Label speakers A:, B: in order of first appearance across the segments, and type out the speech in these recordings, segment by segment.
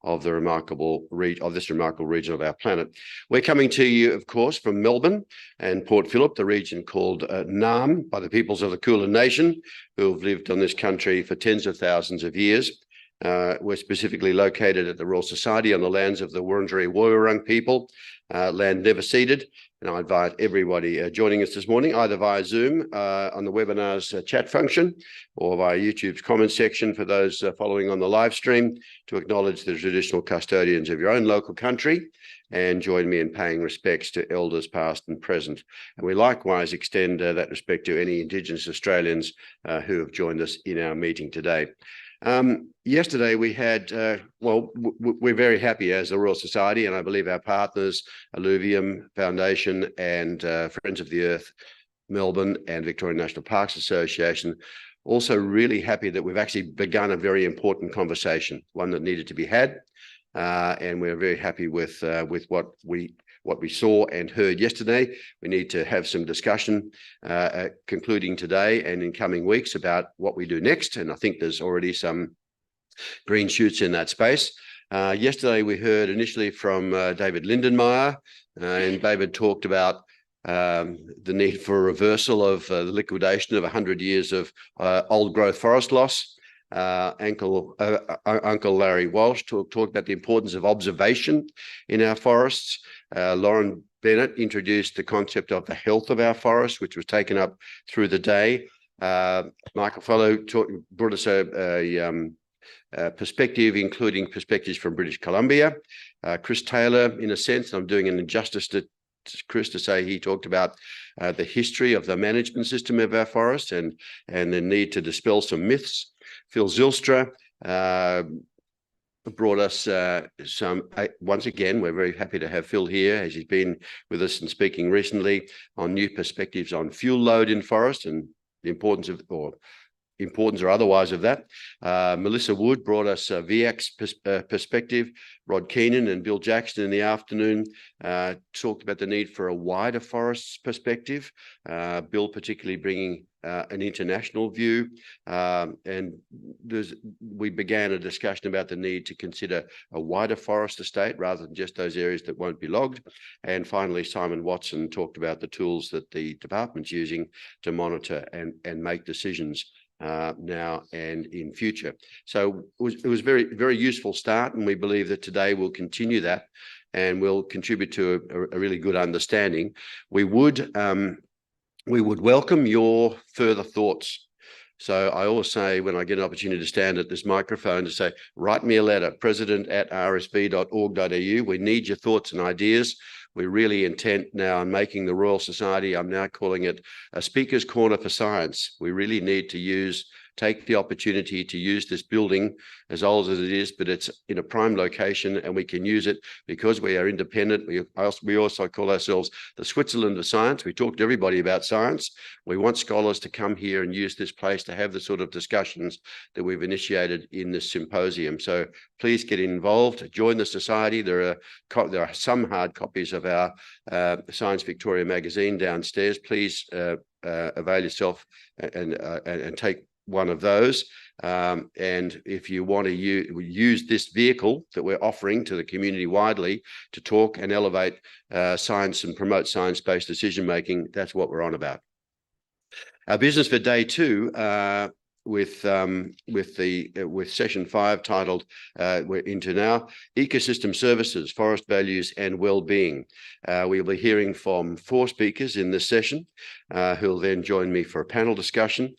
A: of the remarkable region of our planet. We're coming to you, of course, from Melbourne and Port Phillip, the region called Naarm by the peoples of the Kulin Nation, who have lived on this country for tens of thousands of years. We're specifically located at the Royal Society on the lands of the Wurundjeri Woiwurrung people, land never ceded. And I invite everybody joining us this morning, either via Zoom on the webinar's chat function or via YouTube's comment section for those following on the live stream, to acknowledge the traditional custodians of your own local country and join me in paying respects to elders past and present. And we likewise extend that respect to any Indigenous Australians who have joined us in our meeting today. Yesterday we had, we're very happy as the Royal Society, and I believe our partners, Alluvium Foundation and Friends of the Earth Melbourne and Victorian National Parks Association, also really happy that we've actually begun a very important conversation, one that needed to be had, and we're very happy with what we saw and heard yesterday. We need to have some discussion concluding today and in coming weeks about what we do next. And I think there's already some green shoots in that space. Yesterday, we heard initially from David Lindenmayer, and David talked about the need for a reversal of the liquidation of 100 years of old growth forest loss. Uncle Larry Walsh talked about the importance of observation in our forests. Lauren Bennett introduced the concept of the health of our forests, which was taken up through the day. Michael Follow brought us a perspective, including perspectives from British Columbia. Chris Taylor, in a sense, I'm doing an injustice to Chris to say he talked about the history of the management system of our forests and the need to dispel some myths. Phil Zylstra brought us once again, we're very happy to have Phil here, as he's been with us and speaking recently on new perspectives on fuel load in forest and the importance or otherwise of that. Melissa Wood brought us a VX perspective. Rod Keenan and Bill Jackson in the afternoon talked about the need for a wider forests perspective. Bill particularly bringing an international view, and we began a discussion about the need to consider a wider forest estate rather than just those areas that won't be logged. And finally, Simon Watson talked about the tools that the department's using to monitor and make decisions now and in future. So it was very, very useful start, and we believe that today we'll continue that and will contribute to a really good understanding. We would welcome your further thoughts. So I always say when I get an opportunity to stand at this microphone to say, write me a letter, president@rsb.org.au. We need your thoughts and ideas. We're really intent now on making the Royal Society, I'm now calling it a speaker's corner for science. We really need to take the opportunity to use this building, as old as it is, but it's in a prime location and we can use it because we are independent. We also call ourselves the Switzerland of science. We talk to everybody about science. We want scholars to come here and use this place to have the sort of discussions that we've initiated in this symposium. So please get involved, join the society. There are some hard copies of our Science Victoria magazine downstairs. Please avail yourself and take one of those. And if you want to use this vehicle that we're offering to the community widely to talk and elevate science and promote science-based decision-making, that's what we're on about. Our business for day two, with session 5 titled, we're into now, Ecosystem Services, Forest Values and Wellbeing. We'll be hearing from 4 speakers in this session, who'll then join me for a panel discussion,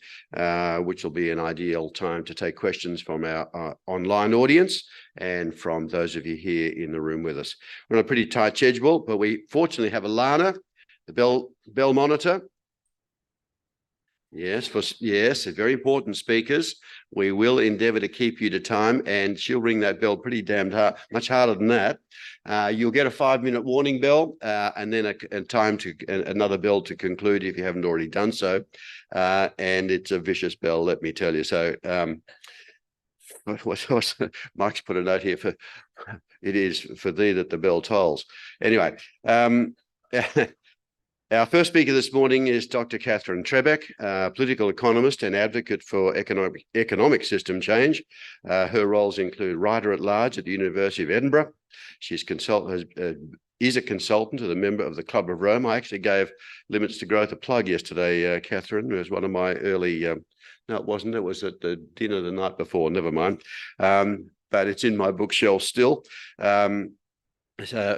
A: which will be an ideal time to take questions from our online audience and from those of you here in the room with us. We're on a pretty tight schedule, but we fortunately have Alana, the bell monitor. Yes, very important speakers. We will endeavour to keep you to time, and she'll ring that bell pretty damned hard, much harder than that. You'll get a 5-minute warning bell, and then another bell to conclude if you haven't already done so. And it's a vicious bell, let me tell you. So, Mike's put a note here for it is for thee that the bell tolls. Anyway. Our first speaker this morning is Dr. Catherine Trebeck, political economist and advocate for economic system change. Her roles include writer-at-large at the University of Edinburgh. She's is a consultant and a member of the Club of Rome. I actually gave Limits to Growth a plug yesterday, Catherine. It was one of my early, no, it wasn't. It was at the dinner the night before, never mind. But it's in my bookshelf still.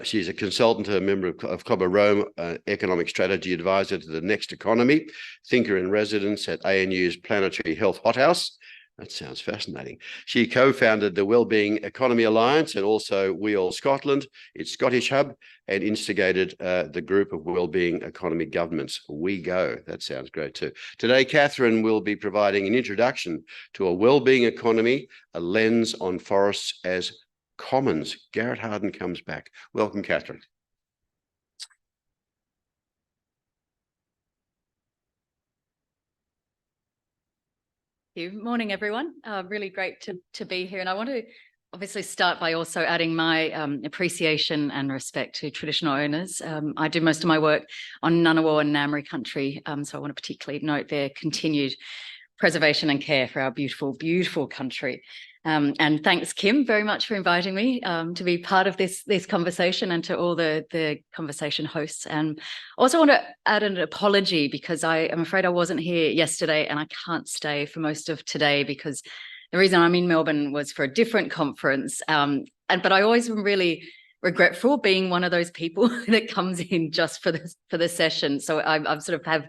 A: She's a consultant, a member of Club of Rome, economic strategy advisor to the Next Economy, thinker in residence at ANU's Planetary Health Hothouse. That sounds fascinating. She co-founded the Wellbeing Economy Alliance and also We All Scotland, its Scottish hub, and instigated the group of wellbeing economy governments, We Go. That sounds great too. Today, Catherine will be providing an introduction to a wellbeing economy, a lens on forests as commons. Garrett Harden comes back. Welcome, Catherine.
B: Good morning, everyone. Really great to be here. And I want to obviously start by also adding my appreciation and respect to traditional owners. I do most of my work on Ngunnawal and Ngambri country, so I want to particularly note their continued preservation and care for our beautiful, beautiful country. And thanks, Kim, very much for inviting me to be part of this conversation, and to all the conversation hosts. And also want to add an apology because I am afraid I wasn't here yesterday and I can't stay for most of today because the reason I'm in Melbourne was for a different conference. But I always am really regretful being one of those people that comes in just for the session. So I've sort of have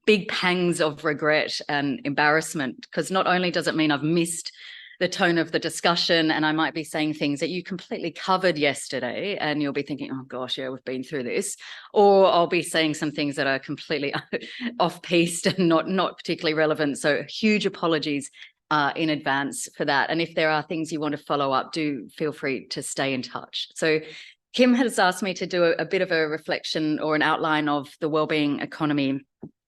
B: big pangs of regret and embarrassment, because not only does it mean I've missed the tone of the discussion and I might be saying things that you completely covered yesterday and you'll be thinking, oh gosh, yeah, we've been through this, or I'll be saying some things that are completely off-piste and not particularly relevant. So huge apologies in advance for that. And if there are things you want to follow up, do feel free to stay in touch. So Kim has asked me to do a bit of a reflection or an outline of the wellbeing economy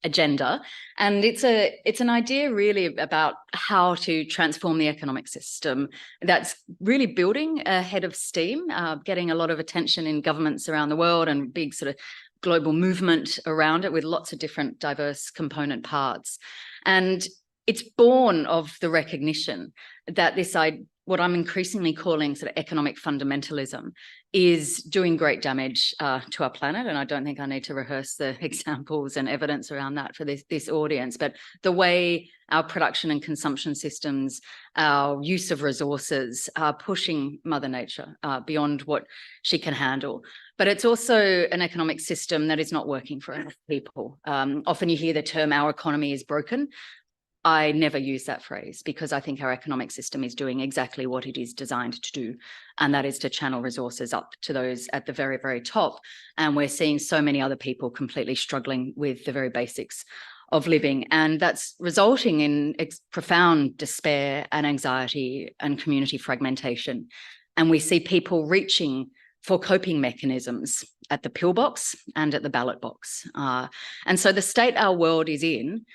B: agenda, and it's an idea really about how to transform the economic system that's really building ahead of steam, getting a lot of attention in governments around the world and big sort of global movement around it with lots of different diverse component parts. And it's born of the recognition that what I'm increasingly calling sort of economic fundamentalism is doing great damage to our planet. And I don't think I need to rehearse the examples and evidence around that for this audience, but the way our production and consumption systems, our use of resources are pushing Mother Nature beyond what she can handle. But it's also an economic system that is not working for enough people. Often you hear the term, our economy is broken. I never use that phrase because I think our economic system is doing exactly what it is designed to do, and that is to channel resources up to those at the very, very top. And we're seeing so many other people completely struggling with the very basics of living, and that's resulting in profound despair and anxiety and community fragmentation. And we see people reaching for coping mechanisms at the pillbox and at the ballot box. And so the state our world is in,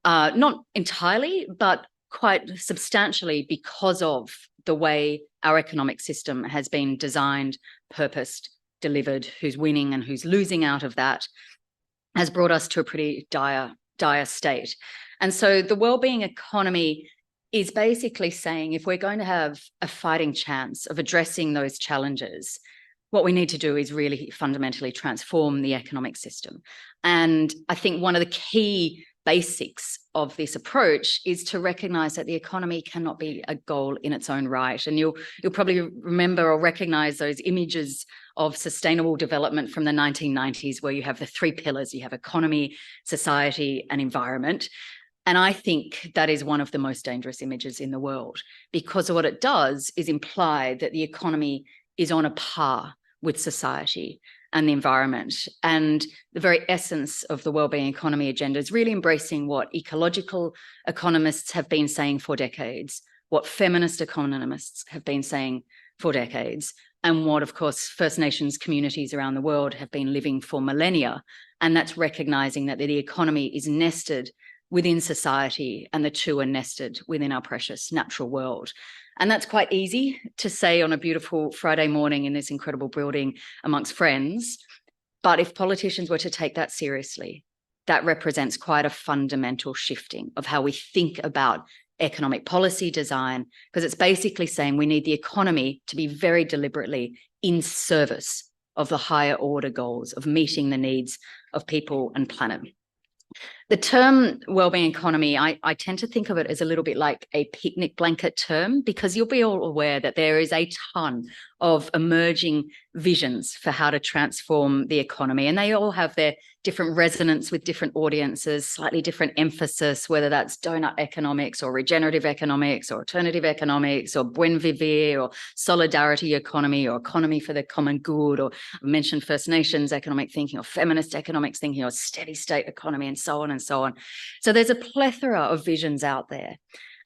B: not entirely, but quite substantially because of the way our economic system has been designed, purposed, delivered, who's winning and who's losing out of that, has brought us to a pretty dire state. And so the wellbeing economy is basically saying if we're going to have a fighting chance of addressing those challenges, what we need to do is really fundamentally transform the economic system. And I think one of the key basics of this approach is to recognize that the economy cannot be a goal in its own right. And you'll probably remember or recognize those images of sustainable development from the 1990s, where you have the three pillars: you have economy, society, and environment. And I think that is one of the most dangerous images in the world, because what it does is imply that the economy is on a par with society and the environment. And the very essence of the wellbeing economy agenda is really embracing what ecological economists have been saying for decades, what feminist economists have been saying for decades, and what, of course, First Nations communities around the world have been living for millennia. And that's recognizing that the economy is nested within society and the two are nested within our precious natural world. And that's quite easy to say on a beautiful Friday morning in this incredible building amongst friends. But if politicians were to take that seriously, that represents quite a fundamental shifting of how we think about economic policy design, because it's basically saying we need the economy to be very deliberately in service of the higher order goals of meeting the needs of people and planet. The term wellbeing economy, I tend to think of it as a little bit like a picnic blanket term, because you'll be all aware that there is a ton of emerging visions for how to transform the economy. And they all have their different resonance with different audiences, slightly different emphasis, whether that's donut economics or regenerative economics or alternative economics or buen vivir or solidarity economy or economy for the common good, or I mentioned First Nations economic thinking or feminist economics thinking or steady state economy and so on and so on. So there's a plethora of visions out there.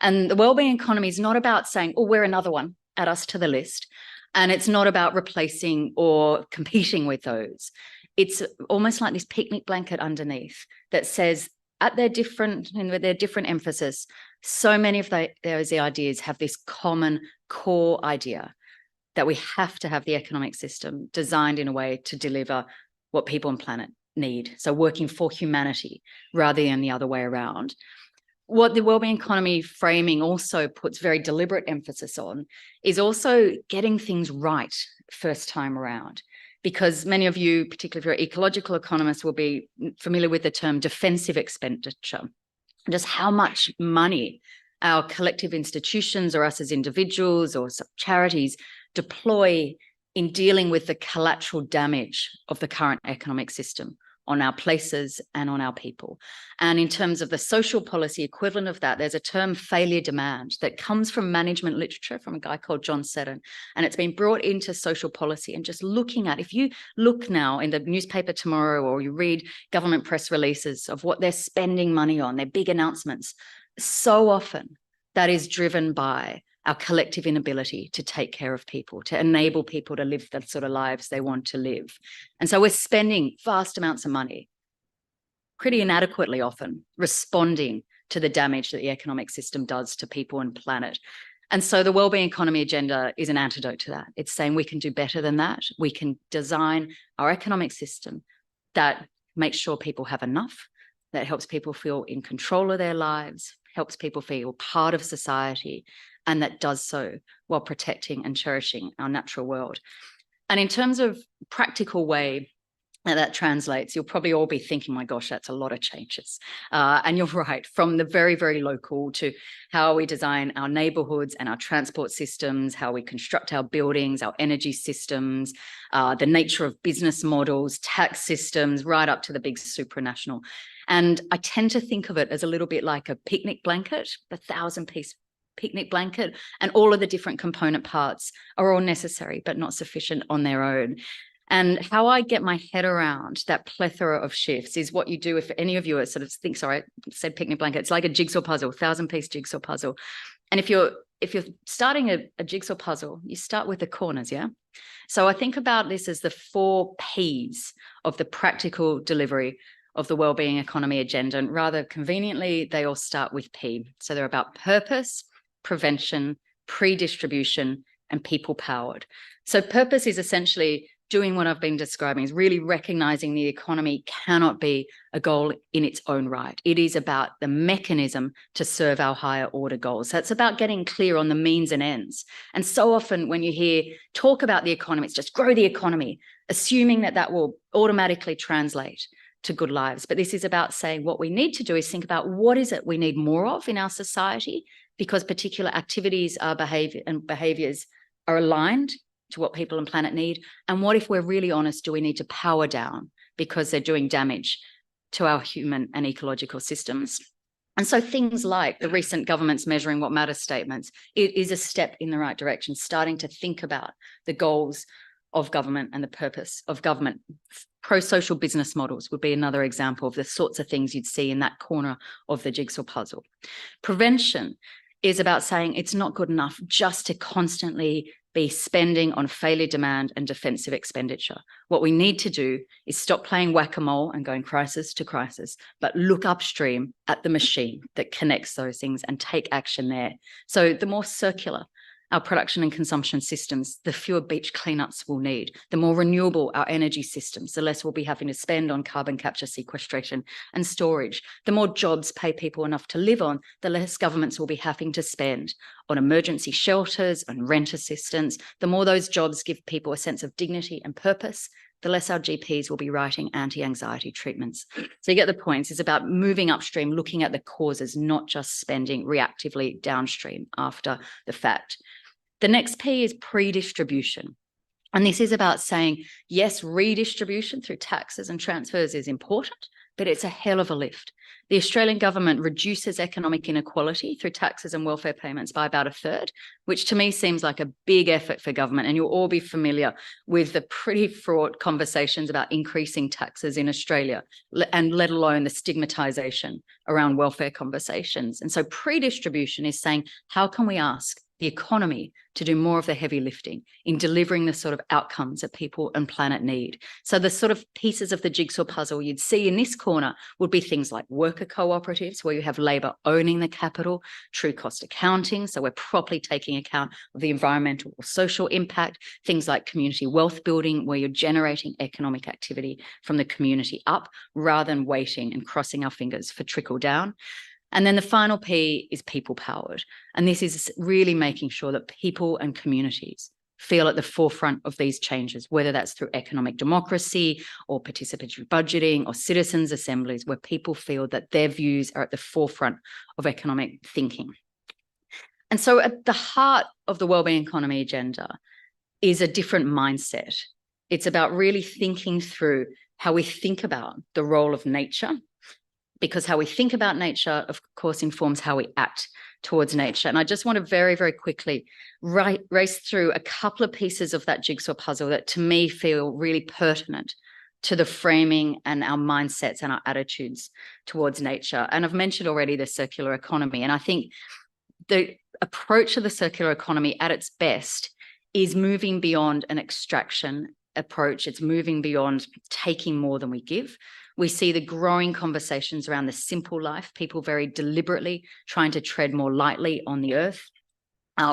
B: And the wellbeing economy is not about saying, oh, we're another one, add us to the list. And it's not about replacing or competing with those. It's almost like this picnic blanket underneath that says at their different emphasis, so many of those ideas have this common core idea that we have to have the economic system designed in a way to deliver what people and planet need. So working for humanity rather than the other way around. What the wellbeing economy framing also puts very deliberate emphasis on is also getting things right first time around. Because many of you, particularly if you're ecological economists, will be familiar with the term defensive expenditure. Just how much money our collective institutions or us as individuals or charities deploy in dealing with the collateral damage of the current economic system on our places and on our people. And in terms of the social policy equivalent of that, there's a term failure demand that comes from management literature from a guy called John Seddon. And it's been brought into social policy and just looking at, if you look now in the newspaper tomorrow or you read government press releases of what they're spending money on, their big announcements, so often that is driven by our collective inability to take care of people, to enable people to live the sort of lives they want to live. And so we're spending vast amounts of money, pretty inadequately often, responding to the damage that the economic system does to people and planet. And so the wellbeing economy agenda is an antidote to that. It's saying we can do better than that. We can design our economic system that makes sure people have enough, that helps people feel in control of their lives, helps people feel part of society, and that does so while protecting and cherishing our natural world. And in terms of practical way that translates, you'll probably all be thinking, my gosh, that's a lot of changes. And you're right, from the very, very local to how we design our neighborhoods and our transport systems, how we construct our buildings, our energy systems, the nature of business models, tax systems, right up to the big supranational. And I tend to think of it as a little bit like a picnic blanket, a 1,000-piece picnic blanket, and all of the different component parts are all necessary but not sufficient on their own. And how I get my head around that plethora of shifts is what you do if any of you are sort of think, sorry, I said picnic blanket, it's like a jigsaw puzzle, 1,000-piece jigsaw puzzle. And if you're starting a jigsaw puzzle, you start with the corners, yeah? So I think about this as the 4 Ps of the practical delivery of the wellbeing economy agenda. And rather conveniently, they all start with P. So they're about purpose, prevention, pre-distribution, and people-powered. So purpose is essentially doing what I've been describing, is really recognizing the economy cannot be a goal in its own right. It is about the mechanism to serve our higher order goals. So it's about getting clear on the means and ends. And so often when you hear talk about the economy, it's just grow the economy, assuming that that will automatically translate to good lives. But this is about saying what we need to do is think about what is it we need more of in our society, because particular activities are behaviors are aligned to what people and planet need. And what if we're really honest, do we need to power down because they're doing damage to our human and ecological systems? And so things like the recent government's measuring what matters statements, it is a step in the right direction, starting to think about the goals of government and the purpose of government. Pro-social business models would be another example of the sorts of things you'd see in that corner of the jigsaw puzzle. Prevention is about saying it's not good enough just to constantly be spending on failure demand and defensive expenditure. What we need to do is stop playing whack-a-mole and going crisis to crisis, but look upstream at the machine that connects those things and take action there. So the more circular our production and consumption systems, the fewer beach cleanups we'll need. The more renewable our energy systems, the less we'll be having to spend on carbon capture, sequestration and storage. The more jobs pay people enough to live on, the less governments will be having to spend on emergency shelters and rent assistance. The more those jobs give people a sense of dignity and purpose, the less our GPs will be writing anti-anxiety treatments. So you get the points. It's about moving upstream, looking at the causes, not just spending reactively downstream after the fact. The next P is pre-distribution. And this is about saying, yes, redistribution through taxes and transfers is important, but it's a hell of a lift. The Australian government reduces economic inequality through taxes and welfare payments by about 1/3, which to me seems like a big effort for government. And you'll all be familiar with the pretty fraught conversations about increasing taxes in Australia, and let alone the stigmatisation around welfare conversations. And so pre-distribution is saying, how can we ask the economy to do more of the heavy lifting in delivering the sort of outcomes that people and planet need? So the sort of pieces of the jigsaw puzzle you'd see in this corner would be things like worker cooperatives, where you have labour owning the capital, true cost accounting, so we're properly taking account of the environmental or social impact, things like community wealth building, where you're generating economic activity from the community up, rather than waiting and crossing our fingers for trickle down. And then the final P is people powered. And this is really making sure that people and communities feel at the forefront of these changes, whether that's through economic democracy or participatory budgeting or citizens' assemblies, where people feel that their views are at the forefront of economic thinking. And so at the heart of the wellbeing economy agenda is a different mindset. It's about really thinking through how we think about the role of nature, because how we think about nature, of course, informs how we act towards nature. And I just want to very, very quickly race through a couple of pieces of that jigsaw puzzle that to me feel really pertinent to the framing and our mindsets and our attitudes towards nature. And I've mentioned already the circular economy. And I think the approach of the circular economy at its best is moving beyond an extraction approach. It's moving beyond taking more than we give. We see the growing conversations around the simple life, people very deliberately trying to tread more lightly on the earth.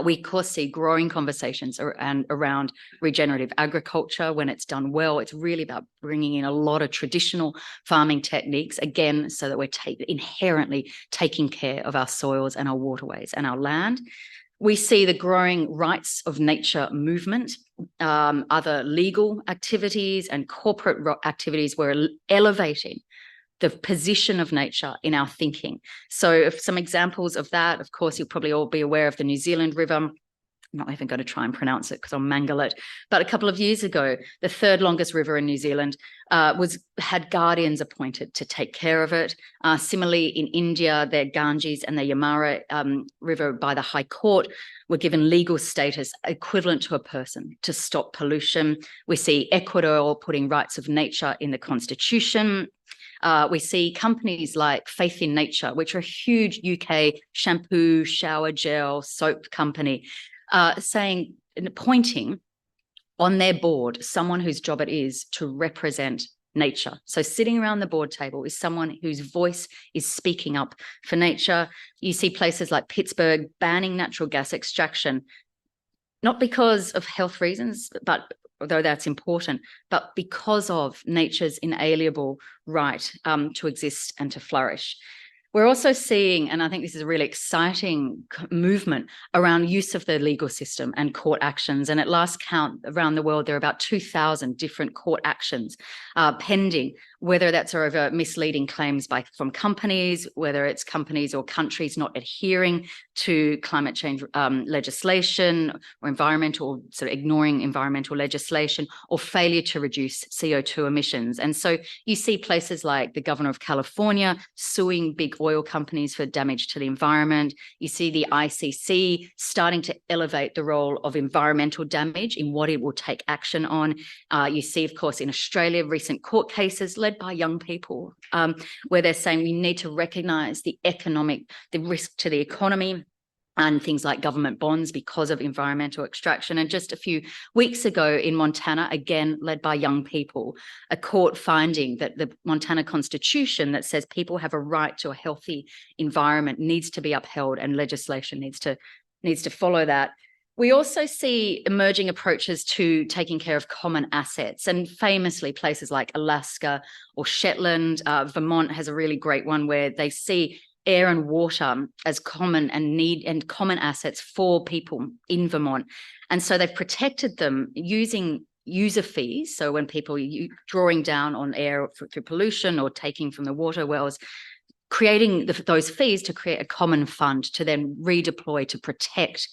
B: We, of course, see growing conversations around regenerative agriculture. When it's done well, it's really about bringing in a lot of traditional farming techniques, again, so that we're inherently taking care of our soils and our waterways and our land. We see the growing rights of nature movement, other legal activities and corporate activities. We're elevating the position of nature in our thinking. So if some examples of that, of course, you'll probably all be aware of the New Zealand River. I'm not even going to try and pronounce it because I'll mangle it. But a couple of years ago, the third longest river in New Zealand had guardians appointed to take care of it. Similarly, in India, the Ganges and the Yamuna River by the High Court were given legal status equivalent to a person to stop pollution. We see Ecuador putting rights of nature in the constitution. We see companies like Faith in Nature, which are a huge UK shampoo, shower gel, soap company, saying, appointing on their board someone whose job it is to represent nature. So sitting around the board table is someone whose voice is speaking up for nature. You see places like Pittsburgh banning natural gas extraction, not because of health reasons, but although that's important, but because of nature's inalienable right to exist and to flourish. We're also seeing, and I think this is a really exciting movement around use of the legal system and court actions. And at last count around the world, there are about 2,000 different court actions pending, whether that's over misleading claims from companies, whether it's companies or countries not adhering to climate change legislation or environmental, sort of ignoring environmental legislation, or failure to reduce CO2 emissions. And so you see places like the governor of California suing big oil companies for damage to the environment. You see the ICC starting to elevate the role of environmental damage in what it will take action on. You see, of course, in Australia, recent court cases led by young people, where they're saying we need to recognise the risk to the economy and things like government bonds because of environmental extraction. And just a few weeks ago in Montana, again, led by young people, a court finding that the Montana Constitution that says people have a right to a healthy environment needs to be upheld, and legislation needs to follow that. We also see emerging approaches to taking care of common assets, and famously places like Alaska or Shetland. Vermont has a really great one where they see air and water as common and common assets for people in Vermont. And so they've protected them using user fees. So when people are drawing down on air through pollution or taking from the water wells, creating those fees to create a common fund to then redeploy to protect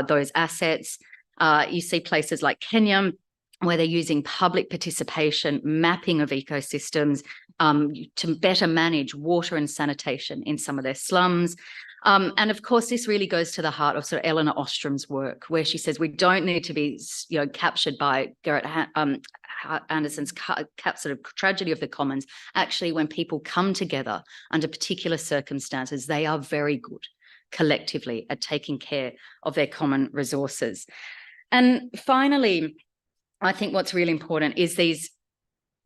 B: those assets. You see places like Kenya, where they're using public participation, mapping of ecosystems to better manage water and sanitation in some of their slums. And of course, this really goes to the heart of sort of Eleanor Ostrom's work, where she says we don't need to be, captured by Garrett Anderson's sort of tragedy of the commons. Actually, when people come together under particular circumstances, they are very good collectively at taking care of their common resources. And finally, I think what's really important is these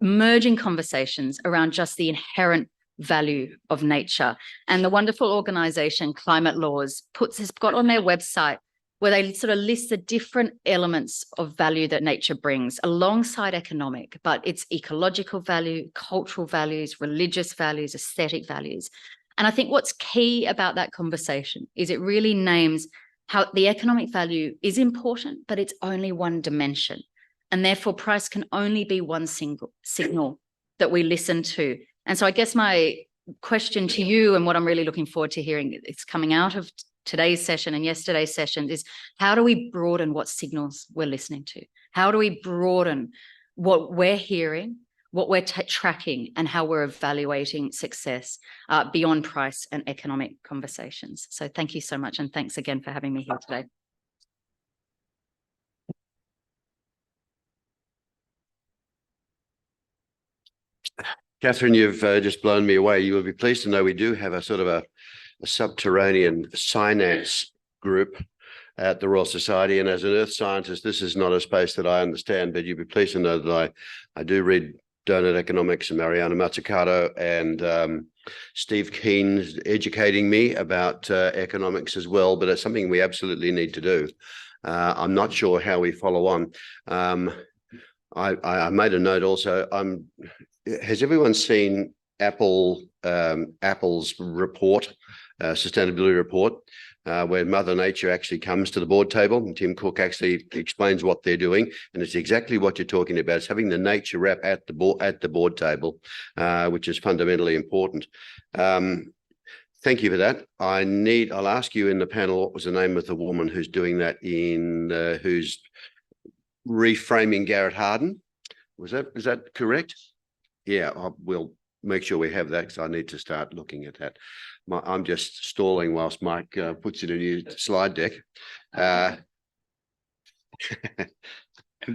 B: merging conversations around just the inherent value of nature. And the wonderful organisation Climate Laws has got on their website where they sort of list the different elements of value that nature brings alongside economic, but it's ecological value, cultural values, religious values, aesthetic values. And I think what's key about that conversation is it really names how the economic value is important, but it's only one dimension. And therefore price can only be one single signal that we listen to. And so I guess my question to you, and what I'm really looking forward to hearing, it's coming out of today's session and yesterday's session, is how do we broaden what signals we're listening to? How do we broaden what we're hearing, what we're tracking, and how we're evaluating success beyond price and economic conversations? So thank you so much. And thanks again for having me here today.
A: Catherine, you've just blown me away. You will be pleased to know we do have a sort of a subterranean finance group at the Royal Society. And as an earth scientist, this is not a space that I understand, but you'd be pleased to know that I do read Donut Economics and Mariana Mazzucato, and Steve Keen's educating me about economics as well, but it's something we absolutely need to do. I'm not sure how we follow on. I made a note also. Has everyone seen Apple's report, sustainability report, where Mother Nature actually comes to the board table and Tim Cook actually explains what they're doing? And it's exactly what you're talking about. It's having the nature wrap at the board table, which is fundamentally important. Thank you for that. I'll ask you in the panel, what was the name of the woman who's doing that who's reframing Garrett Hardin? Is that correct? Yeah, we'll make sure we have that, because I need to start looking at that. I'm just stalling whilst Mike puts in a new slide deck.
C: And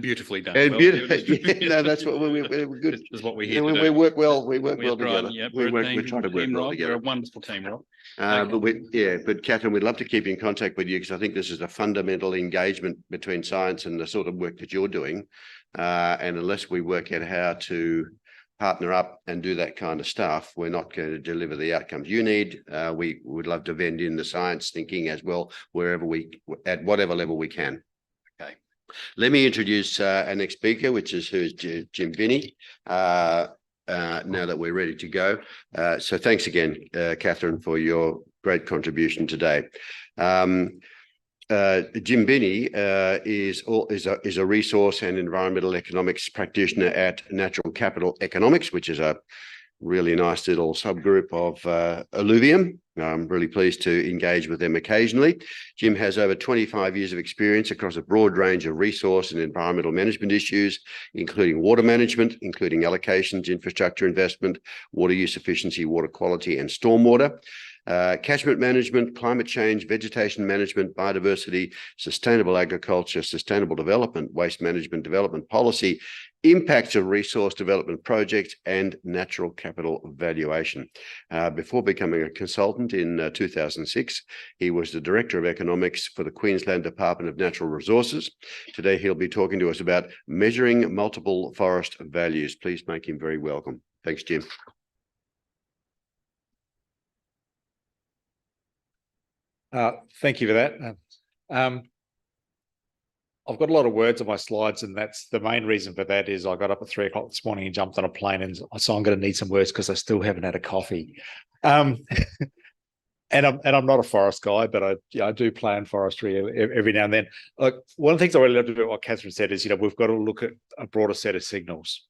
C: beautifully done.
A: And no, that's what we're good.
C: This is what we hear.
A: We work well. We work well together.
C: Yeah,
A: we try to work well together.
C: We're a wonderful team, Rob.
A: But Catherine, we'd love to keep in contact with you, because I think this is a fundamental engagement between science and the sort of work that you're doing. And unless we work out how to partner up and do that kind of stuff, we're not going to deliver the outcomes you need. We would love to vend in the science thinking as well, at whatever level we can.
C: Okay.
A: Let me introduce our next speaker, who's Jim Binney, now that we're ready to go. So thanks again, Catherine, for your great contribution today. Jim Binney is a resource and environmental economics practitioner at Natural Capital Economics, which is a really nice little subgroup of Alluvium. I'm really pleased to engage with them occasionally. Jim has over 25 years of experience across a broad range of resource and environmental management issues, including water management, including allocations, infrastructure investment, water use efficiency, water quality, and stormwater. Catchment management, climate change, vegetation management, biodiversity, sustainable agriculture, sustainable development, waste management, development policy, impacts of resource development projects, and natural capital valuation. Before becoming a consultant in 2006, he was the Director of Economics for the Queensland Department of Natural Resources. Today, he'll be talking to us about measuring multiple forest values. Please make him very welcome. Thanks, Jim.
D: Thank you for that. I've got a lot of words on my slides, and that's the main reason for that is I got up at 3 o'clock this morning and jumped on a plane, and so I'm going to need some words because I still haven't had a coffee. And I'm not a forest guy, but I do play in forestry every now and then. Like, one of the things I really love to do, what Catherine said, is we've got to look at a broader set of signals.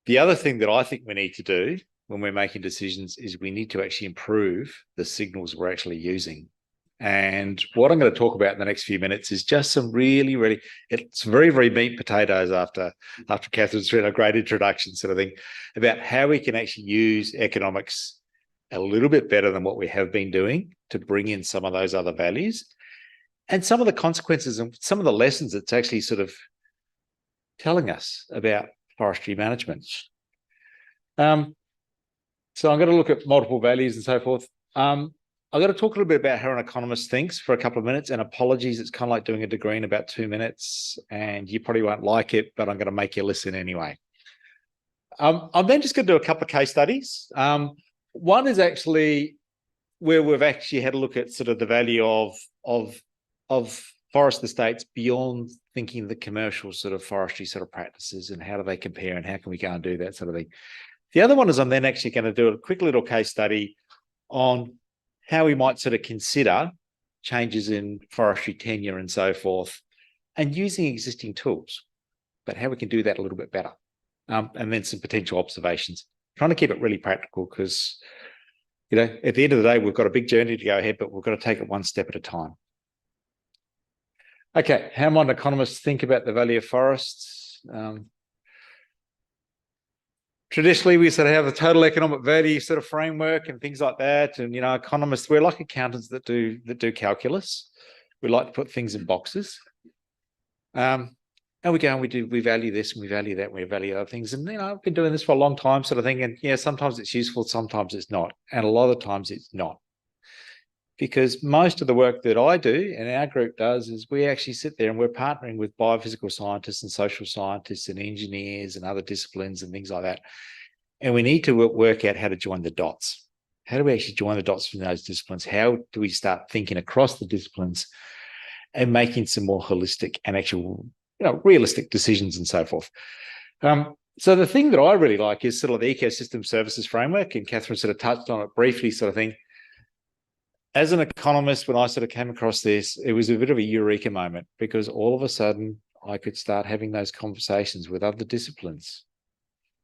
D: The other thing that I think we need to do when we're making decisions is we need to actually improve the signals we're actually using. And what I'm going to talk about in the next few minutes is just some really, it's very, very meat and potatoes after Catherine's read a great introduction sort of thing about how we can actually use economics a little bit better than what we have been doing to bring in some of those other values and some of the consequences and some of the lessons it's actually sort of telling us about forestry management. So I'm going to look at multiple values and so forth. I've got to talk a little bit about how an economist thinks for a couple of minutes, and apologies, it's kind of like doing a degree in about 2 minutes, and you probably won't like it, but I'm going to make you listen anyway. I'm then just going to do a couple of case studies. One is actually where we've actually had a look at sort of the value of forest estates beyond thinking the commercial sort of forestry sort of practices and how do they compare and how can we go and do that sort of thing. The other one is I'm then actually going to do a quick little case study on how we might sort of consider changes in forestry tenure and so forth and using existing tools, but how we can do that a little bit better. And then some potential observations, trying to keep it really practical because, at the end of the day, we've got a big journey to go ahead, but we've got to take it one step at a time. Okay, how might economists think about the value of forests? Traditionally, we sort of have a total economic value sort of framework and things like that. And, economists, we're like accountants that do calculus. We like to put things in boxes. And we go and we value this and we value that and we value other things. And, I've been doing this for a long time sort of thing. And sometimes it's useful, sometimes it's not. And a lot of times it's not. Because most of the work that I do and our group does is we actually sit there and we're partnering with biophysical scientists and social scientists and engineers and other disciplines and things like that. And we need to work out how to join the dots. How do we actually join the dots from those disciplines? How do we start thinking across the disciplines and making some more holistic and actual, realistic decisions and so forth? So the thing that I really like is sort of the ecosystem services framework, and Catherine sort of touched on it briefly sort of thing. As an economist, when I sort of came across this, it was a bit of a eureka moment because all of a sudden I could start having those conversations with other disciplines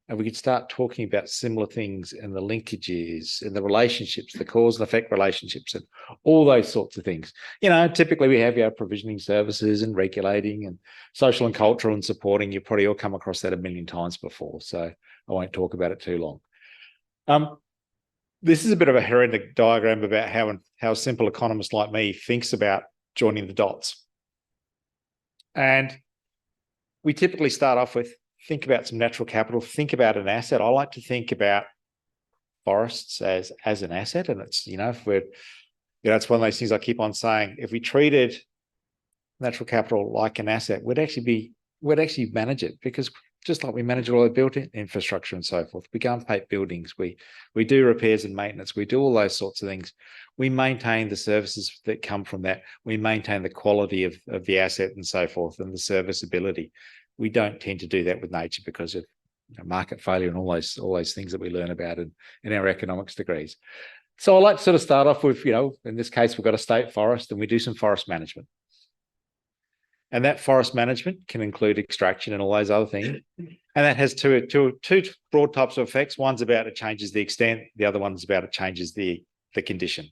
D: and we could start talking about similar things and the linkages and the relationships, the cause and effect relationships and all those sorts of things. Typically we have our provisioning services and regulating and social and cultural and supporting. You probably all come across that a million times before, so I won't talk about it too long. This is a bit of a heuristic diagram about how a simple economist like me thinks about joining the dots. And we typically start off with think about some natural capital, think about an asset. I like to think about forests as an asset. And it's, if we're, it's one of those things I keep on saying, if we treated natural capital like an asset, we'd actually manage it because just like we manage all the built infrastructure and so forth, we go and paint buildings, we do repairs and maintenance, we do all those sorts of things. We maintain the services that come from that. We maintain the quality of the asset and so forth and the serviceability. We don't tend to do that with nature because of market failure and all those things that we learn about in our economics degrees. So I like to sort of start off with, in this case, we've got a state forest and we do some forest management. And that forest management can include extraction and all those other things. And that has two broad types of effects. One's about it changes the extent. The other one's about it changes the condition.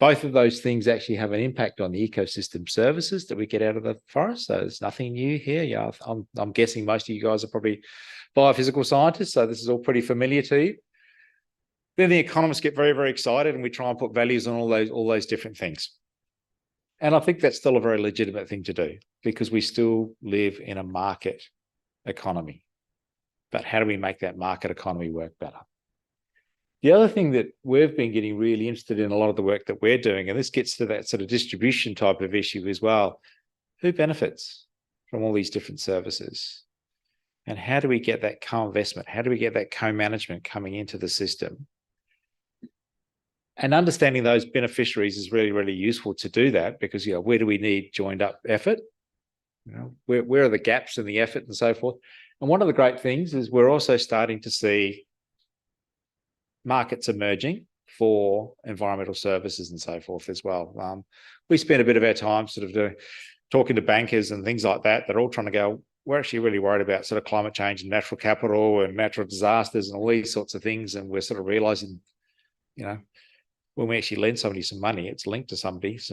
D: Both of those things actually have an impact on the ecosystem services that we get out of the forest. So there's nothing new here. I'm guessing most of you guys are probably biophysical scientists, so this is all pretty familiar to you. Then the economists get very, very excited and we try and put values on all those different things. And I think that's still a very legitimate thing to do because we still live in a market economy. But how do we make that market economy work better? The other thing that we've been getting really interested in a lot of the work that we're doing, and this gets to that sort of distribution type of issue as well, who benefits from all these different services? And how do we get that co-investment? How do we get that co-management coming into the system? And understanding those beneficiaries is really, really useful to do that, because, where do we need joined up effort? Where are the gaps in the effort and so forth? And one of the great things is we're also starting to see markets emerging for environmental services and so forth as well. We spend a bit of our time sort of talking to bankers and things like that. They're all trying to go, we're actually really worried about sort of climate change and natural capital and natural disasters and all these sorts of things. And we're sort of realizing, when we actually lend somebody some money, it's linked to somebody, it's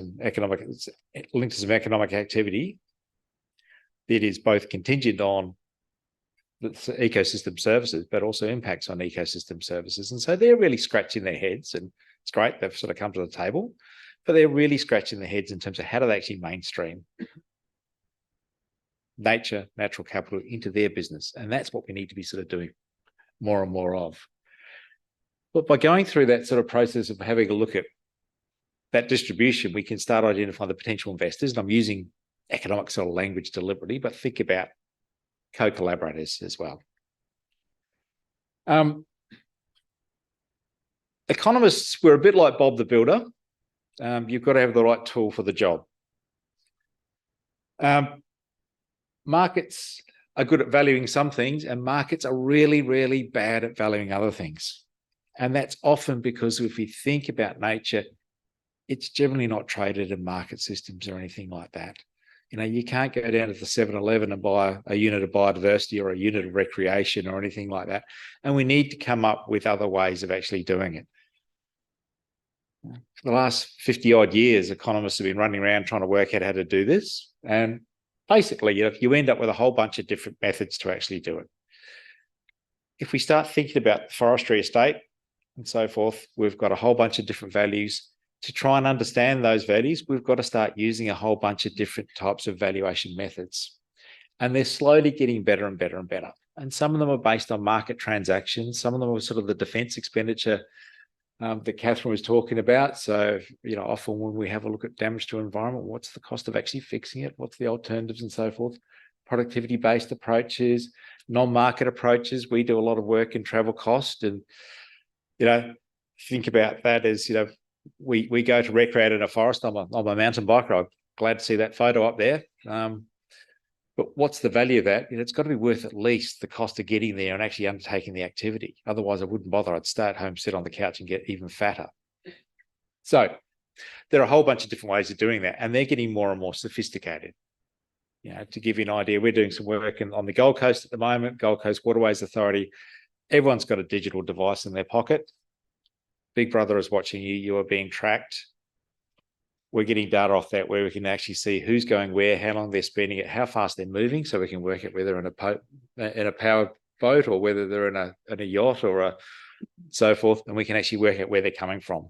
D: linked to some economic activity that is both contingent on the ecosystem services, but also impacts on ecosystem services. And so they're really scratching their heads, and it's great they've sort of come to the table, but they're really scratching their heads in terms of how do they actually mainstream nature, natural capital into their business. And that's what we need to be sort of doing more and more of. But by going through that sort of process of having a look at that distribution, we can start identifying the potential investors. And I'm using economic sort of language deliberately, but think about co-collaborators as well. Economists, we're a bit like Bob the Builder. You've got to have the right tool for the job. Markets are good at valuing some things, and markets are really, really bad at valuing other things. And that's often because if we think about nature, it's generally not traded in market systems or anything like that. You can't go down to the 7-Eleven and buy a unit of biodiversity or a unit of recreation or anything like that. And we need to come up with other ways of actually doing it. For the last 50 odd years, economists have been running around trying to work out how to do this. And basically, you end up with a whole bunch of different methods to actually do it. If we start thinking about the forestry estate and so forth, we've got a whole bunch of different values. To try and understand those values, we've got to start using a whole bunch of different types of valuation methods. And they're slowly getting better and better and better. And some of them are based on market transactions. Some of them are sort of the defence expenditure that Catherine was talking about. So, often when we have a look at damage to environment, what's the cost of actually fixing it? What's the alternatives and so forth? Productivity-based approaches, non-market approaches. We do a lot of work in travel cost, and, think about that as, we go to recreate in a forest on my mountain bike ride. Glad to see that photo up there. But what's the value of that? It's got to be worth at least the cost of getting there and actually undertaking the activity. Otherwise, I wouldn't bother. I'd stay at home, sit on the couch and get even fatter. So there are a whole bunch of different ways of doing that, and they're getting more and more sophisticated. To give you an idea, we're doing some work on the Gold Coast at the moment, Gold Coast Waterways Authority. Everyone's got a digital device in their pocket. Big Brother is watching you. You are being tracked. We're getting data off that where we can actually see who's going where, how long they're spending it, how fast they're moving, so we can work out whether in a powered boat or whether they're in a yacht or so forth, and we can actually work out where they're coming from.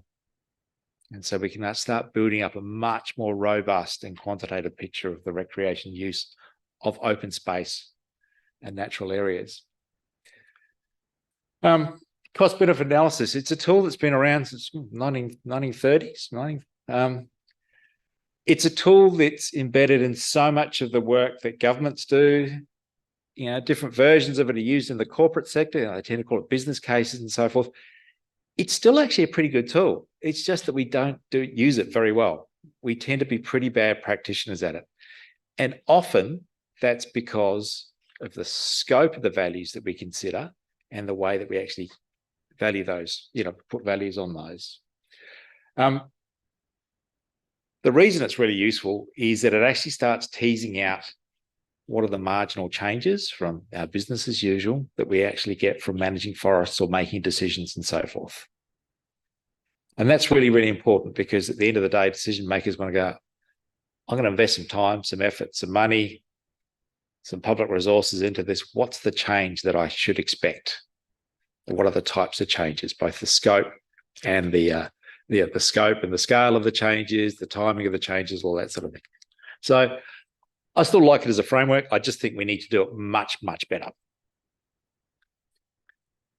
D: And so we can start building up a much more robust and quantitative picture of the recreation use of open space and natural areas. Cost-benefit analysis. It's a tool that's been around since 1930s. It's a tool that's embedded in so much of the work that governments do. Different versions of it are used in the corporate sector. They tend to call it business cases and so forth. It's still actually a pretty good tool. It's just that we don't use it very well. We tend to be pretty bad practitioners at it. And often that's because of the scope of the values that we consider and the way that we actually value those, put values on those. The reason it's really useful is that it actually starts teasing out what are the marginal changes from our business as usual that we actually get from managing forests or making decisions and so forth. And that's really, really important, because at the end of the day, decision makers want to go, I'm going to invest some time, some effort, some money, some public resources into this. What's the change that I should expect? What are the types of changes, both the scope and the scope and the scale of the changes, the timing of the changes, all that sort of thing. So I still like it as a framework. I just think we need to do it much, much better.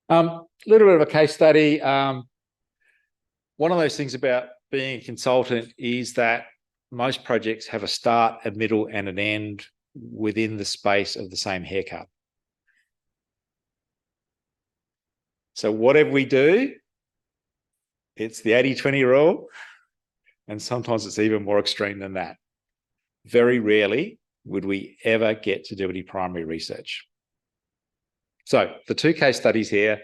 D: A little bit of a case study. One of those things about being a consultant is that most projects have a start, a middle, and an end within the space of the same haircut. So whatever we do, It's the 80-20 rule. And sometimes it's even more extreme than that. Very rarely would we ever get to do any primary research. So the 2 case studies here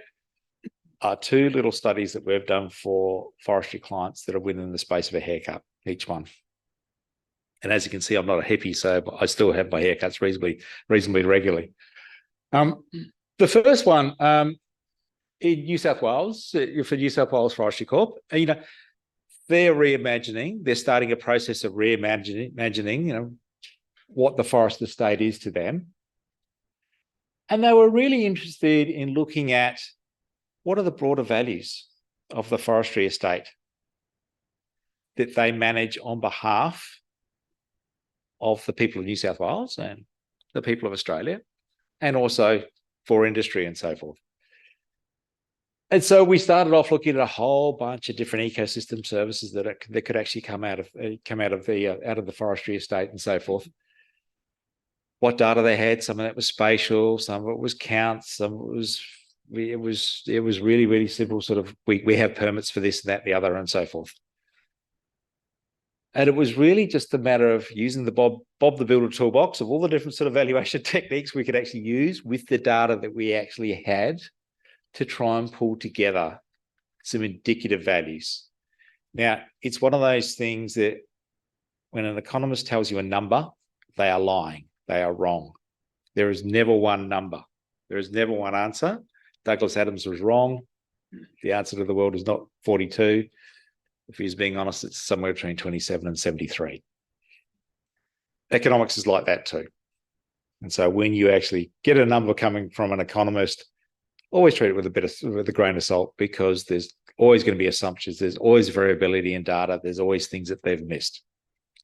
D: are 2 little studies that we've done for forestry clients that are within the space of a haircut, each one. And as you can see, I'm not a hippie, so I still have my haircuts reasonably regularly. The first one in New South Wales, for New South Wales Forestry Corp, they're reimagining, they're starting a process of reimagining, what the forest estate is to them. And they were really interested in looking at what are the broader values of the forestry estate that they manage on behalf of the people of New South Wales and the people of Australia, and also for industry and so forth. And so we started off looking at a whole bunch of different ecosystem services that could actually come out of the forestry estate and so forth. What data they had, some of that was spatial, some of it was counts, some of it was really, really simple sort of, we have permits for this and that and the other and so forth. And it was really just a matter of using the Bob the Builder toolbox of all the different sort of valuation techniques we could actually use with the data that we actually had to try and pull together some indicative values. Now, it's one of those things that when an economist tells you a number, they are lying, they are wrong. There is never one number. There is never one answer. Douglas Adams was wrong. The answer to the world is not 42. If he's being honest, it's somewhere between 27 and 73. Economics is like that too. And so when you actually get a number coming from an economist, always treat it with a grain of salt, because there's always going to be assumptions. There's always variability in data. There's always things that they've missed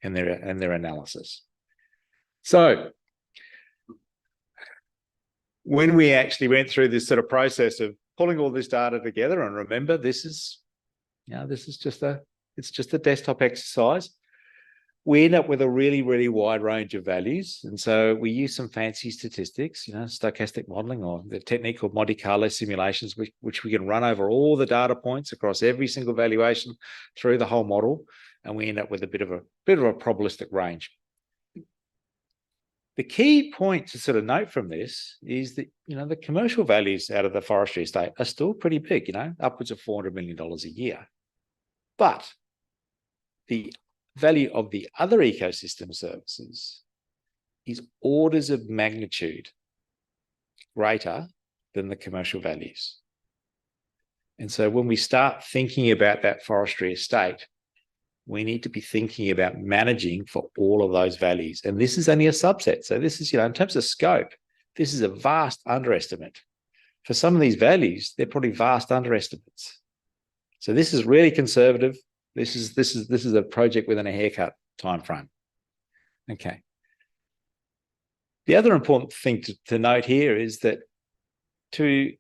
D: in their analysis. So when we actually went through this sort of process of pulling all this data together, and remember, this is just a desktop exercise, we end up with a really, really wide range of values. And so we use some fancy statistics, stochastic modeling, or the technique called Monte Carlo simulations, which we can run over all the data points across every single valuation through the whole model. And we end up with a bit of a probabilistic range. The key point to sort of note from this is that, the commercial values out of the forestry estate are still pretty big, upwards of $400 million a year. But the value of the other ecosystem services is orders of magnitude greater than the commercial values. And so when we start thinking about that forestry estate, we need to be thinking about managing for all of those values. And this is only a subset. So this is, in terms of scope, this is a vast underestimate. For some of these values, they're probably vast underestimates. So this is really conservative. This is a project within a haircut timeframe. Okay. The other important thing to note here is that to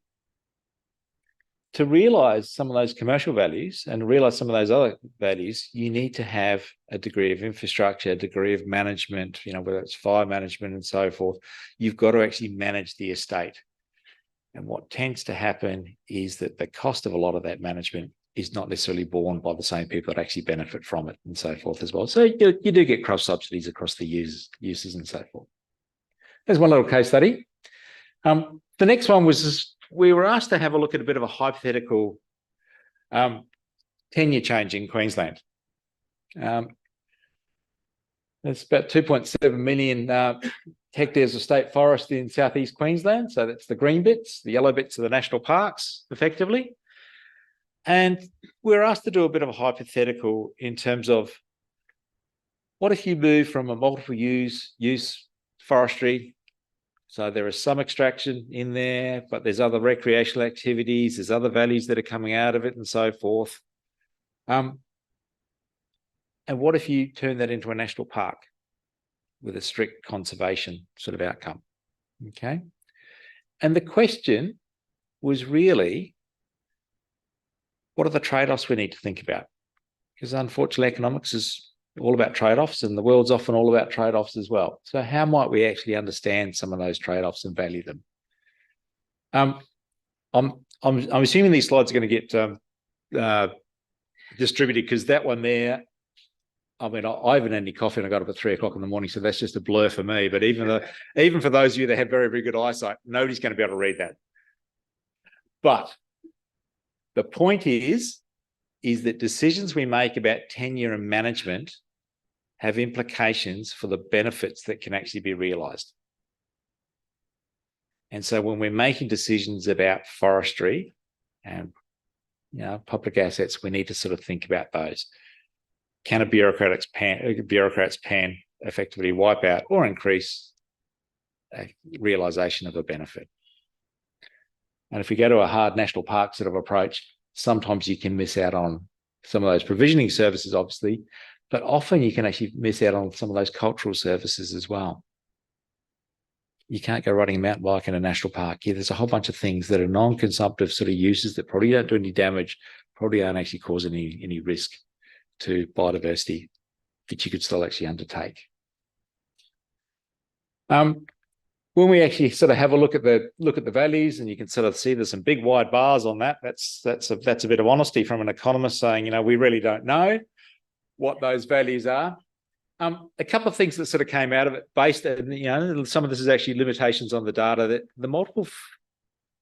D: realize some of those commercial values and realize some of those other values, you need to have a degree of infrastructure, a degree of management, whether it's fire management and so forth. You've got to actually manage the estate. And what tends to happen is that the cost of a lot of that management is not necessarily borne by the same people that actually benefit from it and so forth as well. So you do get cross subsidies across the uses and so forth. There's one little case study. The next one was, we were asked to have a look at a bit of a hypothetical tenure change in Queensland. There's about 2.7 million hectares of state forest in southeast Queensland. So that's the green bits, the yellow bits are the national parks, effectively. And we're asked to do a bit of a hypothetical in terms of what if you move from a multiple use forestry. So there is some extraction in there, but there's other recreational activities, there's other values that are coming out of it and so forth. And what if you turn that into a national park with a strict conservation sort of outcome? Okay. And the question was really, what are the trade-offs we need to think about? Because unfortunately, economics is all about trade-offs, and the world's often all about trade-offs as well. So how might we actually understand some of those trade-offs and value them? I'm assuming these slides are going to get distributed, because that one there, I mean, I haven't had any coffee and I got up at 3 o'clock in the morning, so that's just a blur for me. But even for those of you that have very, very good eyesight, nobody's going to be able to read that. But the point is that decisions we make about tenure and management have implications for the benefits that can actually be realised. And so when we're making decisions about forestry and public assets, we need to sort of think about those. Can a bureaucrat's pan effectively wipe out or increase a realisation of a benefit? And if we go to a hard national park sort of approach, sometimes you can miss out on some of those provisioning services, obviously, but often you can actually miss out on some of those cultural services as well. You can't go riding a mountain bike in a national park. Yeah, there's a whole bunch of things that are non-consumptive sort of uses that probably don't do any damage, probably don't actually cause any risk to biodiversity that you could still actually undertake. When we actually sort of have a look at the values, and you can sort of see there's some big wide bars on that. That's a bit of honesty from an economist saying, we really don't know what those values are. A couple of things that sort of came out of it based on, some of this is actually limitations on the data, that the multiple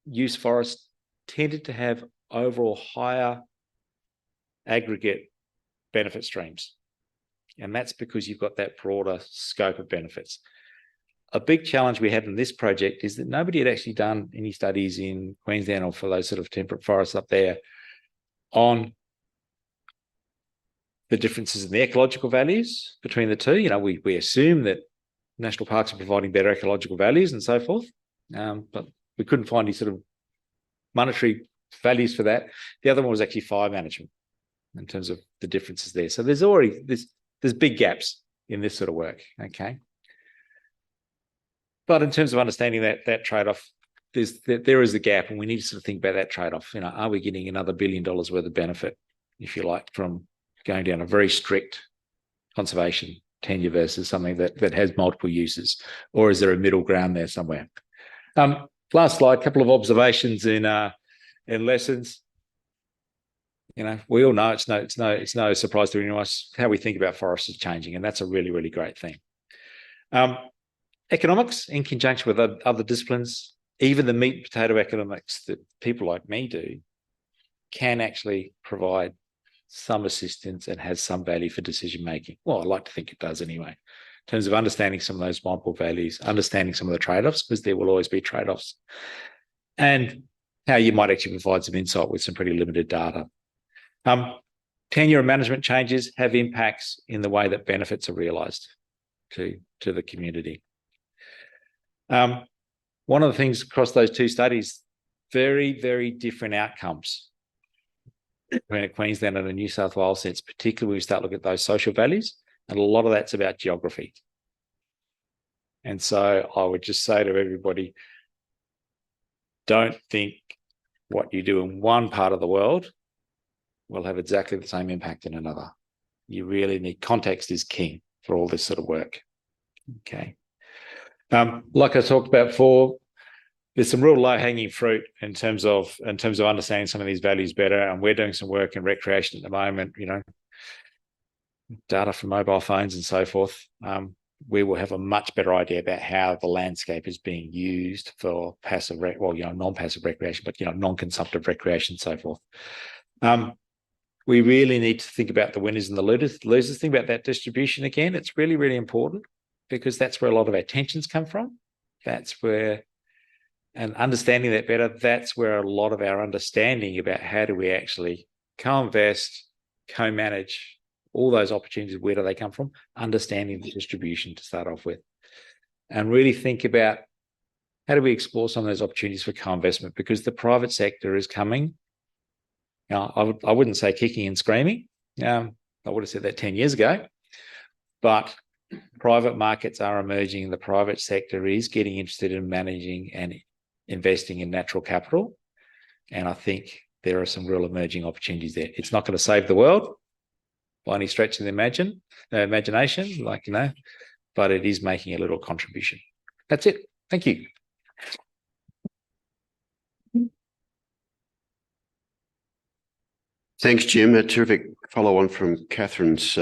D: use forests tended to have overall higher aggregate benefit streams. And that's because you've got that broader scope of benefits. A big challenge we have in this project is that nobody had actually done any studies in Queensland or for those sort of temperate forests up there on the differences in the ecological values between the two. We assume that national parks are providing better ecological values and so forth, but we couldn't find any sort of monetary values for that. The other one was actually fire management in terms of the differences there. So there's big gaps in this sort of work, okay? But in terms of understanding that trade-off, there is a gap, and we need to sort of think about that trade-off. Are we getting another $1 billion worth of benefit, if you like, from going down a very strict conservation tenure versus something that has multiple uses, or is there a middle ground there somewhere? Last slide, couple of observations in lessons. We all know it's no surprise to anyone else how we think about forests is changing, and that's a really, really great thing. Economics, in conjunction with other disciplines, even the meat and potato economics that people like me do, can actually provide some assistance and has some value for decision making. Well, I like to think it does anyway, in terms of understanding some of those multiple values, understanding some of the trade-offs, because there will always be trade-offs, and how you might actually provide some insight with some pretty limited data. Tenure and management changes have impacts in the way that benefits are realised to the community. One of the things across those two studies, very, very different outcomes between a Queensland and a New South Wales sense, particularly when we start looking at those social values, and a lot of that's about geography. And so I would just say to everybody, don't think what you do in one part of the world will have exactly the same impact in another. You really need, context is king for all this sort of work. Okay. Like I talked about before, there's some real low-hanging fruit in terms of understanding some of these values better, and we're doing some work in recreation at the moment. Data from mobile phones and so forth. We will have a much better idea about how the landscape is being used for passive, non-passive recreation, but non-consumptive recreation and so forth. We really need to think about the winners and the losers. Think about that distribution again. It's really, really important, because that's where a lot of our tensions come from. And understanding that better, that's where a lot of our understanding about how do we actually co-invest, co-manage all those opportunities, where do they come from? Understanding the distribution to start off with. And really think about how do we explore some of those opportunities for co-investment, because the private sector is coming. I wouldn't say kicking and screaming. I would have said that 10 years ago. But private markets are emerging, and the private sector is getting interested in managing and investing in natural capital. And I think there are some real emerging opportunities there. It's not going to save the world by any stretch of the imagination, but it is making a little contribution. That's it. Thank you.
A: Thanks, Jim. A terrific follow-on from Catherine's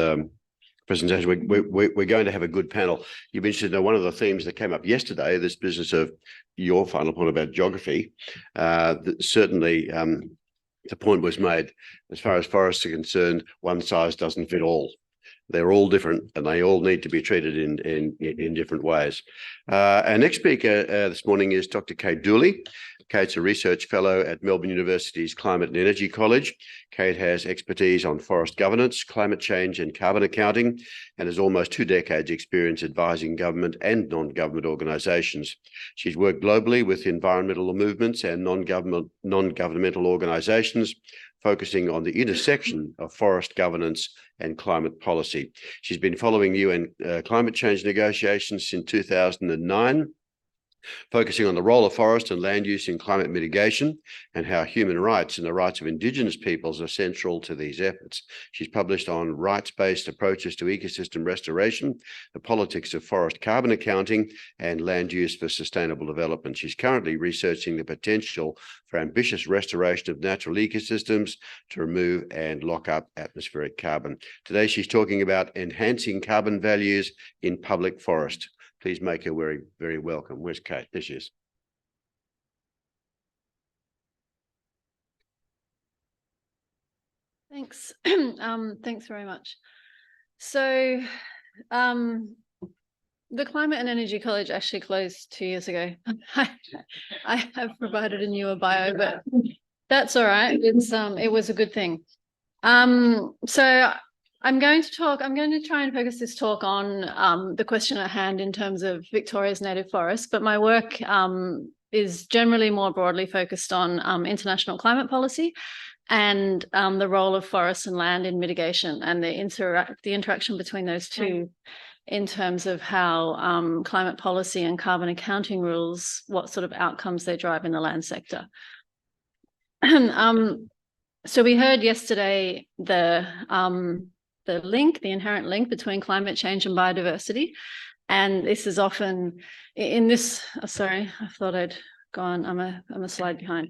A: presentation. We're going to have a good panel. You mentioned one of the themes that came up yesterday, this business of your final point about geography. Certainly, the point was made, as far as forests are concerned, one size doesn't fit all. They're all different and they all need to be treated in different ways. Our next speaker this morning is Dr. Kate Dooley. Kate's a research fellow at Melbourne University's Climate and Energy College. Kate has expertise on forest governance, climate change and carbon accounting, and has almost 2 decades experience advising government and non-government organisations. She's worked globally with environmental movements and non-governmental organisations, focusing on the intersection of forest governance and climate policy. She's been following UN climate change negotiations since 2009, focusing on the role of forest and land use in climate mitigation and how human rights and the rights of Indigenous peoples are central to these efforts. She's published on rights-based approaches to ecosystem restoration, the politics of forest carbon accounting, and land use for sustainable development. She's currently researching the potential for ambitious restoration of natural ecosystems to remove and lock up atmospheric carbon. Today, she's talking about enhancing carbon values in public forest. Please make her very, very welcome. Where's Kate? There she is.
E: Thanks. Thanks very much. So the Climate and Energy College actually closed 2 years ago. I have provided a newer bio, but that's all right. It was a good thing. So I'm going to try and focus this talk on the question at hand in terms of Victoria's native forests, but my work is generally more broadly focused on international climate policy and the role of forests and land in mitigation and the interaction between those two in terms of how climate policy and carbon accounting rules, what sort of outcomes they drive in the land sector. So we heard yesterday the inherent link between climate change and biodiversity. And this is often in this, sorry, I thought I'd gone, I'm a slide behind.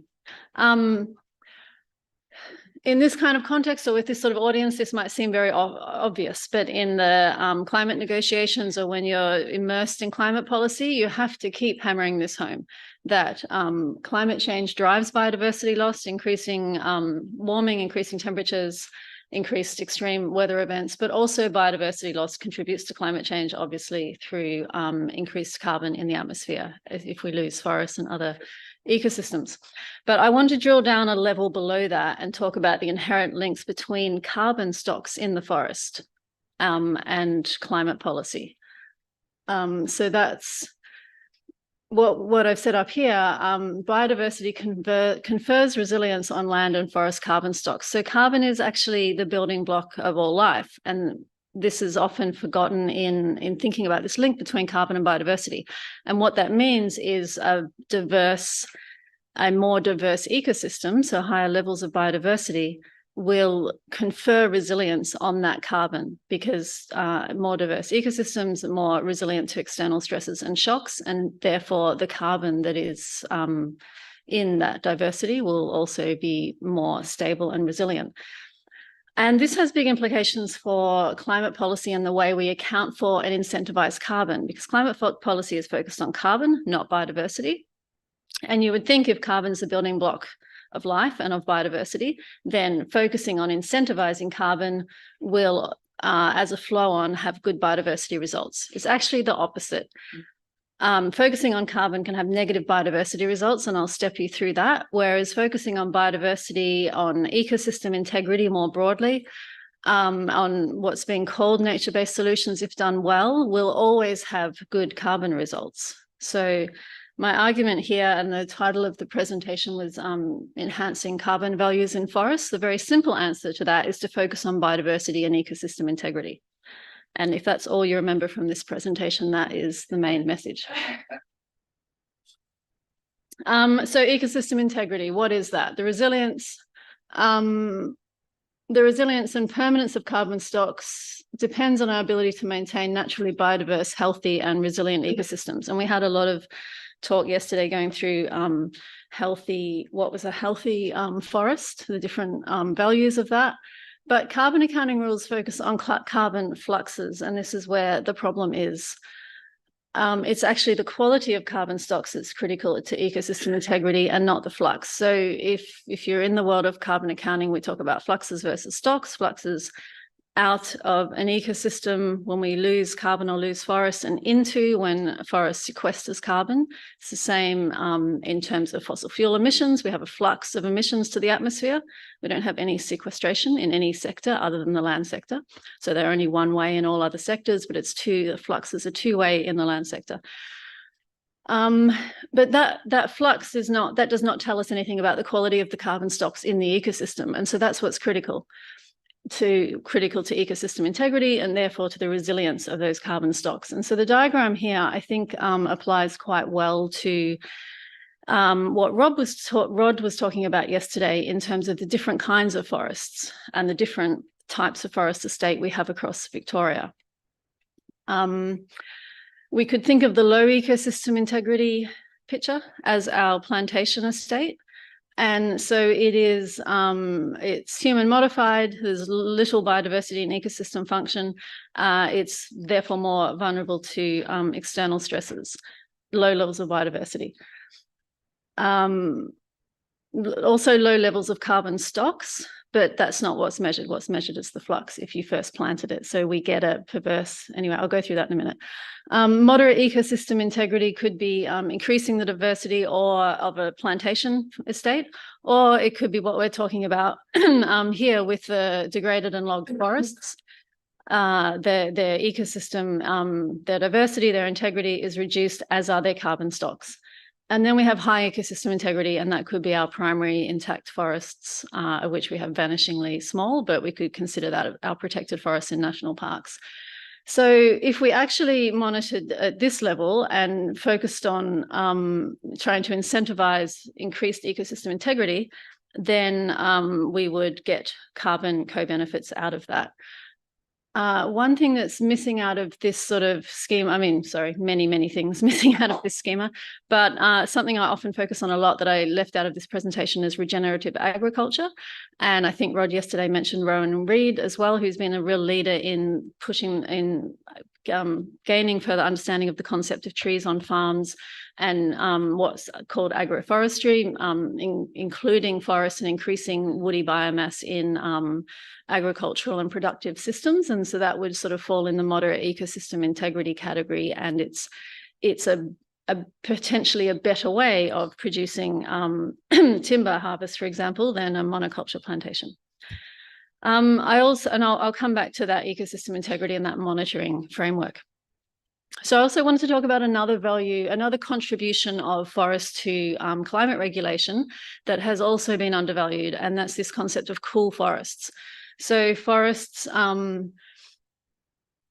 E: In this kind of context or with this sort of audience, this might seem very obvious, but in the climate negotiations or when you're immersed in climate policy, you have to keep hammering this home, that climate change drives biodiversity loss, increasing warming, increasing temperatures, increased extreme weather events, but also biodiversity loss contributes to climate change, obviously, through increased carbon in the atmosphere if we lose forests and other ecosystems. But I want to drill down a level below that and talk about the inherent links between carbon stocks in the forest and climate policy. So that's what I've set up here. Biodiversity confers resilience on land and forest carbon stocks. So carbon is actually the building block of all life. And this is often forgotten in thinking about this link between carbon and biodiversity. And what that means is a more diverse ecosystem, so higher levels of biodiversity, will confer resilience on that carbon because more diverse ecosystems are more resilient to external stresses and shocks, and therefore the carbon that is in that diversity will also be more stable and resilient. And this has big implications for climate policy and the way we account for and incentivize carbon, because climate policy is focused on carbon, not biodiversity. And you would think if carbon is the building block of life and of biodiversity, then focusing on incentivizing carbon will, as a flow-on, have good biodiversity results. It's actually the opposite. Focusing on carbon can have negative biodiversity results, and I'll step you through that, whereas focusing on biodiversity, on ecosystem integrity more broadly, on what's being called nature-based solutions, if done well, will always have good carbon results. So my argument here, and the title of the presentation was Enhancing Carbon Values in Forests. The very simple answer to that is to focus on biodiversity and ecosystem integrity. And if that's all you remember from this presentation, that is the main message. So ecosystem integrity, what is that? The resilience, the the resilience and permanence of carbon stocks depends on our ability to maintain naturally biodiverse, healthy and resilient ecosystems. And we had a lot of talk yesterday going through what was a healthy forest, the different values of that. But carbon accounting rules focus on carbon fluxes, and this is where the problem is. It's actually the quality of carbon stocks that's critical to ecosystem integrity and not the flux. So if you're in the world of carbon accounting, we talk about fluxes versus stocks. Fluxes out of an ecosystem when we lose carbon or lose forest, and into when a forest sequesters carbon. It's the same in terms of fossil fuel emissions. We have a flux of emissions to the atmosphere. We don't have any sequestration in any sector other than the land sector. So they're only one way in all other sectors, but the flux is a two-way in the land sector. But that flux does not tell us anything about the quality of the carbon stocks in the ecosystem. And so that's what's critical to ecosystem integrity and therefore to the resilience of those carbon stocks. And so the diagram here, I think, applies quite well to what Rod was talking about yesterday in terms of the different kinds of forests and the different types of forest estate we have across Victoria. We could think of the low ecosystem integrity picture as our plantation estate. And so it's human modified, there's little biodiversity and ecosystem function. It's therefore more vulnerable to external stresses, low levels of biodiversity. Also low levels of carbon stocks, but that's not what's measured. What's measured is the flux if you first planted it. So we get a perverse, anyway, I'll go through that in a minute. Moderate ecosystem integrity could be increasing the diversity of a plantation estate, or it could be what we're talking about here with the degraded and logged forests. Their ecosystem, their diversity, their integrity is reduced, as are their carbon stocks. And then we have high ecosystem integrity, and that could be our primary intact forests, of which we have vanishingly small, but we could consider that our protected forests in national parks. So if we actually monitored at this level and focused on trying to incentivize increased ecosystem integrity, then we would get carbon co-benefits out of that. One thing that's missing out of this sort of scheme, many things missing out of this schema, but something I often focus on a lot that I left out of this presentation is regenerative agriculture. And I think Rod yesterday mentioned Rowan Reid as well, who's been a real leader in gaining further understanding of the concept of trees on farms and what's called agroforestry, including forests and increasing woody biomass in agricultural and productive systems. And so that would sort of fall in the moderate ecosystem integrity category. And it's a potentially a better way of producing timber harvest, for example, than a monoculture plantation. I'll come back to that ecosystem integrity and that monitoring framework. So I also wanted to talk about another contribution of forests to climate regulation that has also been undervalued, and that's this concept of cool forests. So forests, the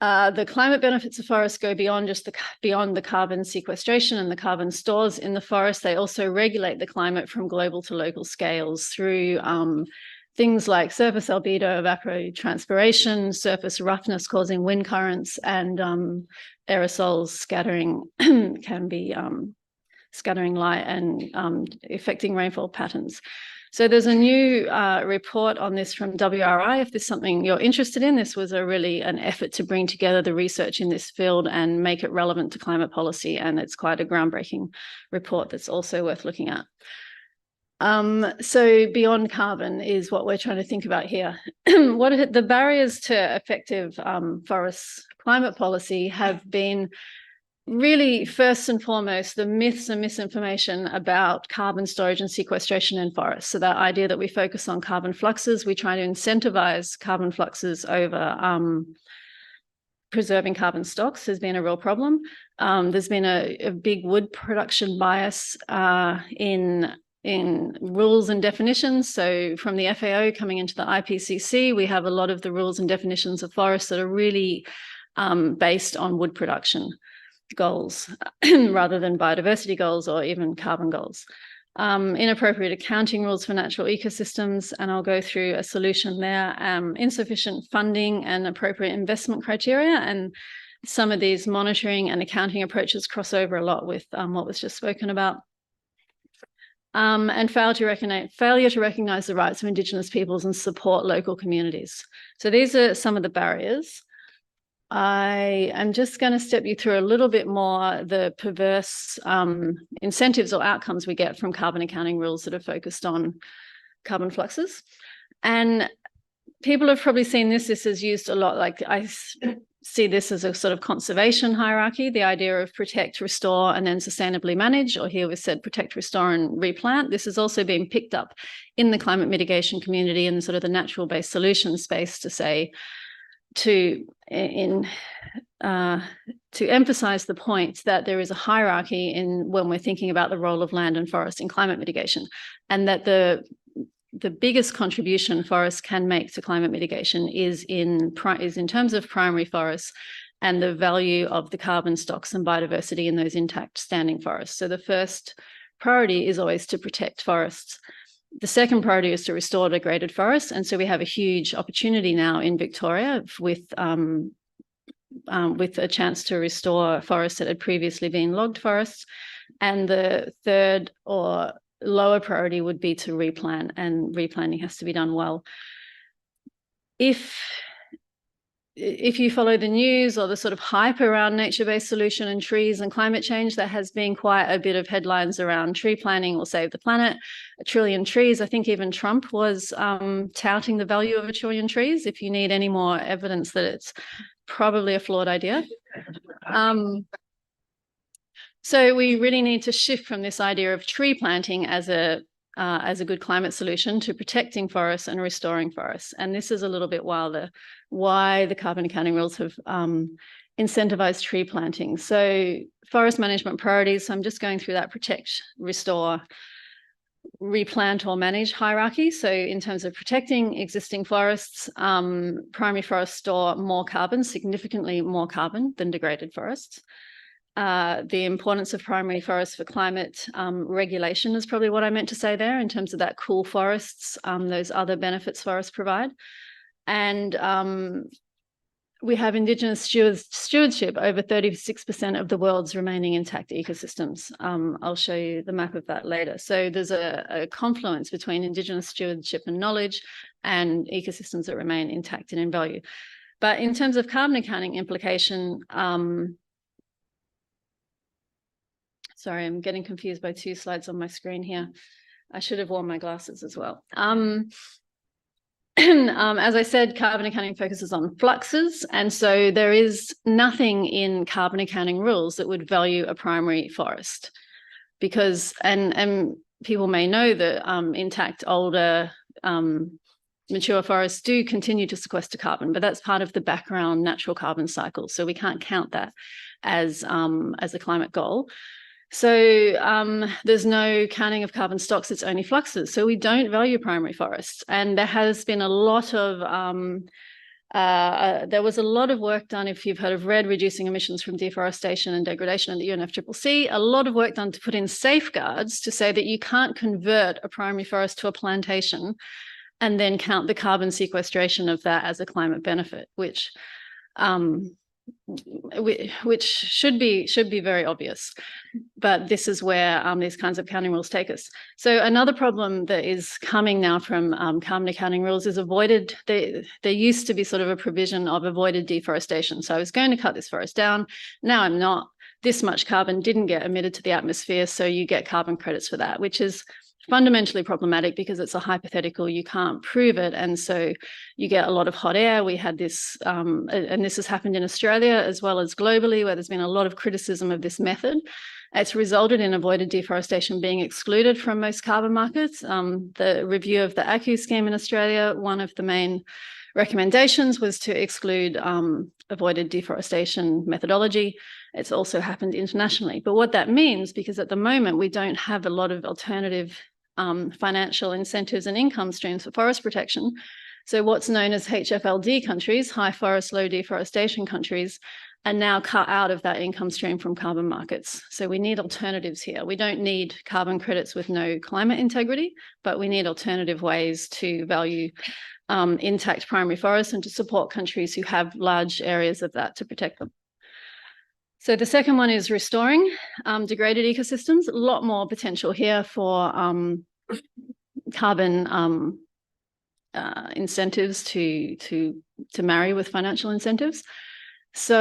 E: climate benefits of forests go beyond the carbon sequestration and the carbon stores in the forest. They also regulate the climate from global to local scales through things like surface albedo, evapotranspiration, surface roughness causing wind currents, and aerosols scattering can be scattering light and affecting rainfall patterns. So there's a new report on this from WRI. If there's something you're interested in, this was an effort to bring together the research in this field and make it relevant to climate policy. And it's quite a groundbreaking report that's also worth looking at. So beyond carbon is what we're trying to think about here. What are the barriers to effective forest climate policy have been really, first and foremost, the myths and misinformation about carbon storage and sequestration in forests. So that idea that we focus on carbon fluxes, we try to incentivize carbon fluxes over preserving carbon stocks has been a real problem. There's been a big wood production bias in rules and definitions. So from the FAO coming into the IPCC, we have a lot of the rules and definitions of forests that are really based on wood production goals rather than biodiversity goals or even carbon goals. inappropriate accounting rules for natural ecosystems, and I'll go through a solution there, insufficient funding and appropriate investment criteria, and some of these monitoring and accounting approaches cross over a lot with what was just spoken about. And failure to recognise the rights of Indigenous peoples and support local communities. So these are some of the barriers. I am just going to step you through a little bit more the perverse incentives or outcomes we get from carbon accounting rules that are focused on carbon fluxes. And people have probably seen this. This is used a lot. Like I see this as a sort of conservation hierarchy, the idea of protect, restore, and then sustainably manage, or here we said protect, restore, and replant. This has also been picked up in the climate mitigation community and sort of the natural-based solution space to say, to emphasize the point that there is a hierarchy in when we're thinking about the role of land and forest in climate mitigation, and that the biggest contribution forests can make to climate mitigation is in terms of primary forests and the value of the carbon stocks and biodiversity in those intact standing forests. So the first priority is always to protect forests. The second priority is to restore degraded forests. And so we have a huge opportunity now in Victoria with a chance to restore forests that had previously been logged forests. And the third or lower priority would be to replant, and replanting has to be done well. If you follow the news or the sort of hype around nature-based solution and trees and climate change, there has been quite a bit of headlines around tree planting will save the planet, 1 trillion trees. I think even Trump was touting the value of 1 trillion trees. If you need any more evidence that it's probably a flawed idea. So we really need to shift from this idea of tree planting as a good climate solution to protecting forests and restoring forests. And this is a little bit why the carbon accounting rules have incentivized tree planting. So forest management priorities, so I'm just going through that protect, restore, replant or manage hierarchy. So in terms of protecting existing forests, primary forests store more carbon, significantly more carbon than degraded forests. The importance of primary forests for climate regulation is probably what I meant to say there in terms of that cool forests, those other benefits forests provide. And we have Indigenous stewardship over 36% of the world's remaining intact ecosystems. I'll show you the map of that later. So there's a confluence between Indigenous stewardship and knowledge and ecosystems that remain intact and in value. But in terms of carbon accounting implication, sorry, I'm getting confused by 2 slides on my screen here. I should have worn my glasses as well. As I said, carbon accounting focuses on fluxes. And so there is nothing in carbon accounting rules that would value a primary forest. Because, and people may know that intact, older, mature forests do continue to sequester carbon, but that's part of the background natural carbon cycle. So we can't count that as a climate goal. So there's no counting of carbon stocks, it's only fluxes. So we don't value primary forests. And there has been a lot of, there was a lot of work done, if you've heard of RED, reducing emissions from deforestation and degradation in the UNFCCC, a lot of work done to put in safeguards to say that you can't convert a primary forest to a plantation and then count the carbon sequestration of that as a climate benefit, which should be very obvious, but this is where these kinds of accounting rules take us. So another problem that is coming now from carbon accounting rules is avoided. There used to be sort of a provision of avoided deforestation. So I was going to cut this forest down. Now I'm not. This much carbon didn't get emitted to the atmosphere, so you get carbon credits for that, which is fundamentally problematic because it's a hypothetical, you can't prove it, and so you get a lot of hot air. We had this, and this has happened in Australia as well as globally, where there's been a lot of criticism of this method. It's resulted in avoided deforestation being excluded from most carbon markets. The review of the ACCU scheme in Australia, one of the main recommendations was to exclude avoided deforestation methodology. It's also happened internationally. But what that means, because at the moment we don't have a lot of alternative financial incentives and income streams for forest protection. So what's known as HFLD countries, high forest, low deforestation countries, and now cut out of that income stream from carbon markets. So we need alternatives here. We don't need carbon credits with no climate integrity, but we need alternative ways to value intact primary forests and to support countries who have large areas of that to protect them. So the second one is restoring degraded ecosystems. A lot more potential here for carbon incentives to marry with financial incentives. So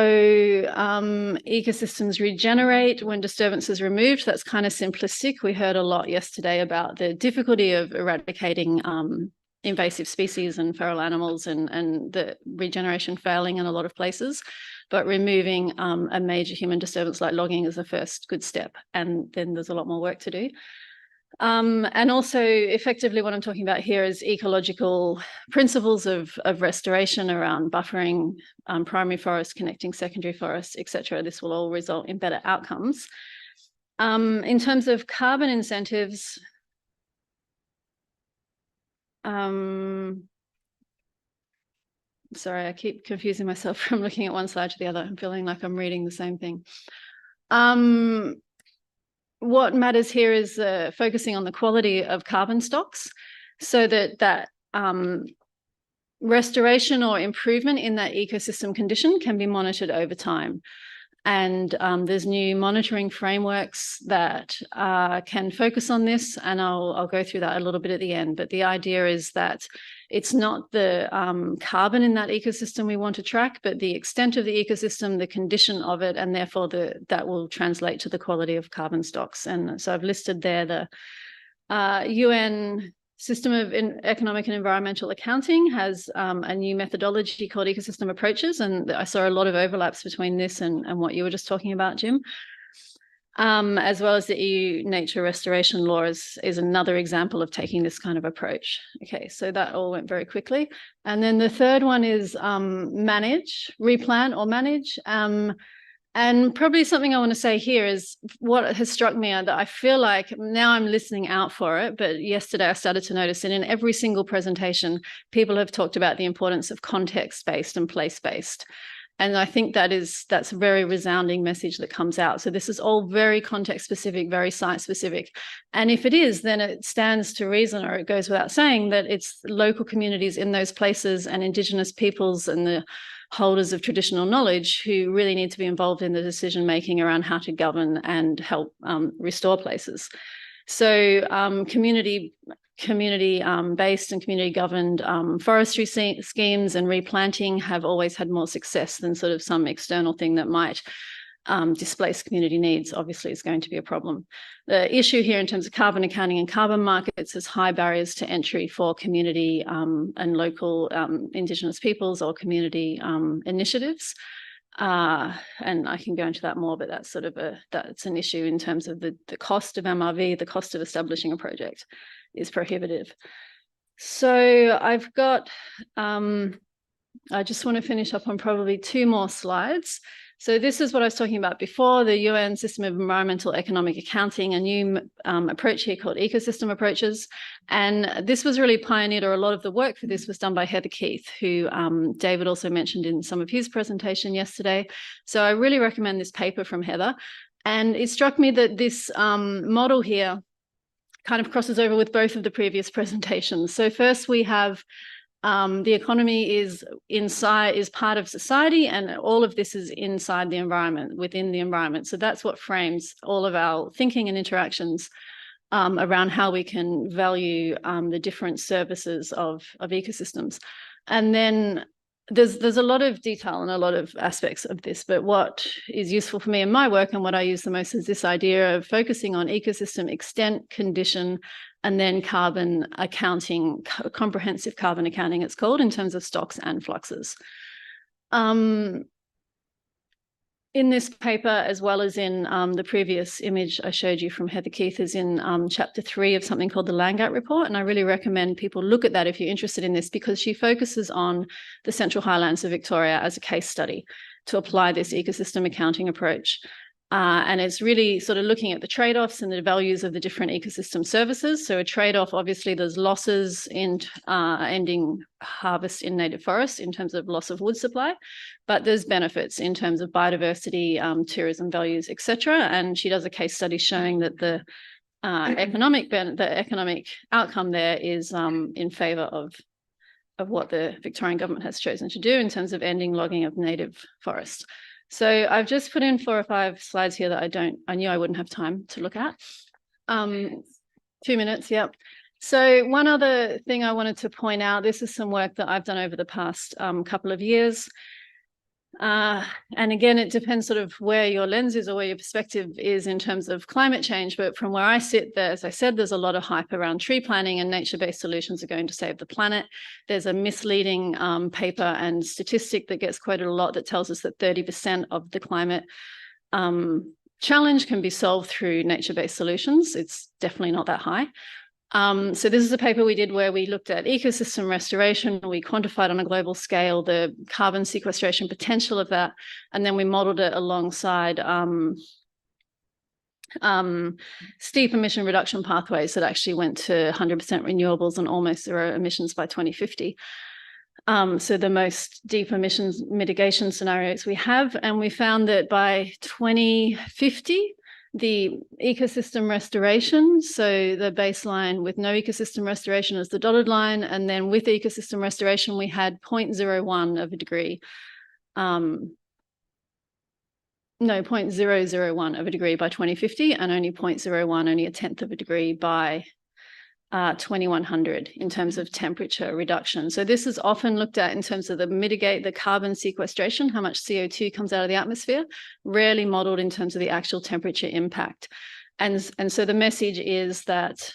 E: ecosystems regenerate when disturbance is removed. That's kind of simplistic. We heard a lot yesterday about the difficulty of eradicating invasive species and feral animals and the regeneration failing in a lot of places. But removing a major human disturbance like logging is the first good step. And then there's a lot more work to do. And also effectively what I'm talking about here is ecological principles of restoration around buffering primary forests, connecting secondary forests, etc. This will all result in better outcomes. In terms of carbon incentives, sorry, I keep confusing myself from looking at one slide to the other. I'm feeling like I'm reading the same thing. What matters here is focusing on the quality of carbon stocks so that restoration or improvement in that ecosystem condition can be monitored over time. And there's new monitoring frameworks that can focus on this, and I'll go through that a little bit at the end. But the idea is that it's not the carbon in that ecosystem we want to track, but the extent of the ecosystem, the condition of it, and therefore that will translate to the quality of carbon stocks. And so I've listed there the UN System of Economic and Environmental Accounting has a new methodology called ecosystem approaches, and I saw a lot of overlaps between this and what you were just talking about, Jim. As well as the EU Nature Restoration Law is another example of taking this kind of approach. Okay, so that all went very quickly. And then the third one is manage, replant or manage. And probably something I want to say here is what has struck me that I feel like now I'm listening out for it, but yesterday I started to notice that in every single presentation, people have talked about the importance of context-based and place-based. And I think that's a very resounding message that comes out. So this is all very context specific, very site specific. And if it is, then it stands to reason, or it goes without saying, that it's local communities in those places and Indigenous peoples and the holders of traditional knowledge who really need to be involved in the decision making around how to govern and help restore places. So community-based and community-governed forestry schemes and replanting have always had more success than sort of some external thing that might displace community needs. Obviously, is going to be a problem. The issue here in terms of carbon accounting and carbon markets is high barriers to entry for community and local Indigenous peoples or community initiatives. And I can go into that more, but that's sort of that's an issue in terms of the cost of MRV, the cost of establishing a project is prohibitive. So I've got, I just want to finish up on probably 2 more slides. So this is what I was talking about before, the UN System of Environmental Economic Accounting, a new approach here called ecosystem approaches. And this was really pioneered, or a lot of the work for this was done by Heather Keith, who David also mentioned in some of his presentation yesterday. So I really recommend this paper from Heather. And it struck me that this model here kind of crosses over with both of the previous presentations. So first we have the economy is part of society, and all of this is inside the environment, within the environment. So that's what frames all of our thinking and interactions around how we can value the different services of ecosystems. And then there's a lot of detail and a lot of aspects of this, but what is useful for me in my work and what I use the most is this idea of focusing on ecosystem extent, condition, and then carbon accounting, comprehensive carbon accounting it's called, in terms of stocks and fluxes. In this paper, as well as in the previous image I showed you from Heather Keith, is in chapter 3 of something called the Landgate Report. And I really recommend people look at that if you're interested in this, because she focuses on the Central Highlands of Victoria as a case study to apply this ecosystem accounting approach. And it's really sort of looking at the trade-offs and the values of the different ecosystem services. So a trade-off, obviously, there's losses in ending harvest in native forests in terms of loss of wood supply, but there's benefits in terms of biodiversity, tourism values, etc. And she does a case study showing that the economic outcome there is in favour of what the Victorian Government has chosen to do in terms of ending logging of native forests. So I've just put in 4 or 5 slides here that I knew I wouldn't have time to look at. 2 minutes, yep. So one other thing I wanted to point out, this is some work that I've done over the past couple of years. And again, it depends sort of where your lens is or where your perspective is in terms of climate change. But from where I sit there, as I said, there's a lot of hype around tree planting and nature-based solutions are going to save the planet. There's a misleading paper and statistic that gets quoted a lot that tells us that 30% of the climate challenge can be solved through nature-based solutions. It's definitely not that high. So this is a paper we did where we looked at ecosystem restoration. We quantified on a global scale the carbon sequestration potential of that, and then we modeled it alongside steep emission reduction pathways that actually went to 100% renewables and almost zero emissions by 2050. So the most deep emissions mitigation scenarios we have, and we found that by 2050, the ecosystem restoration, so the baseline with no ecosystem restoration is the dotted line, and then with ecosystem restoration, we had 0.01 of a degree. No, 0.001 of a degree by 2050, and only 0.01, only a tenth of a degree by 2100 in terms of temperature reduction. So this is often looked at in terms of the carbon sequestration, how much CO2 comes out of the atmosphere, rarely modeled in terms of the actual temperature impact. And so the message is that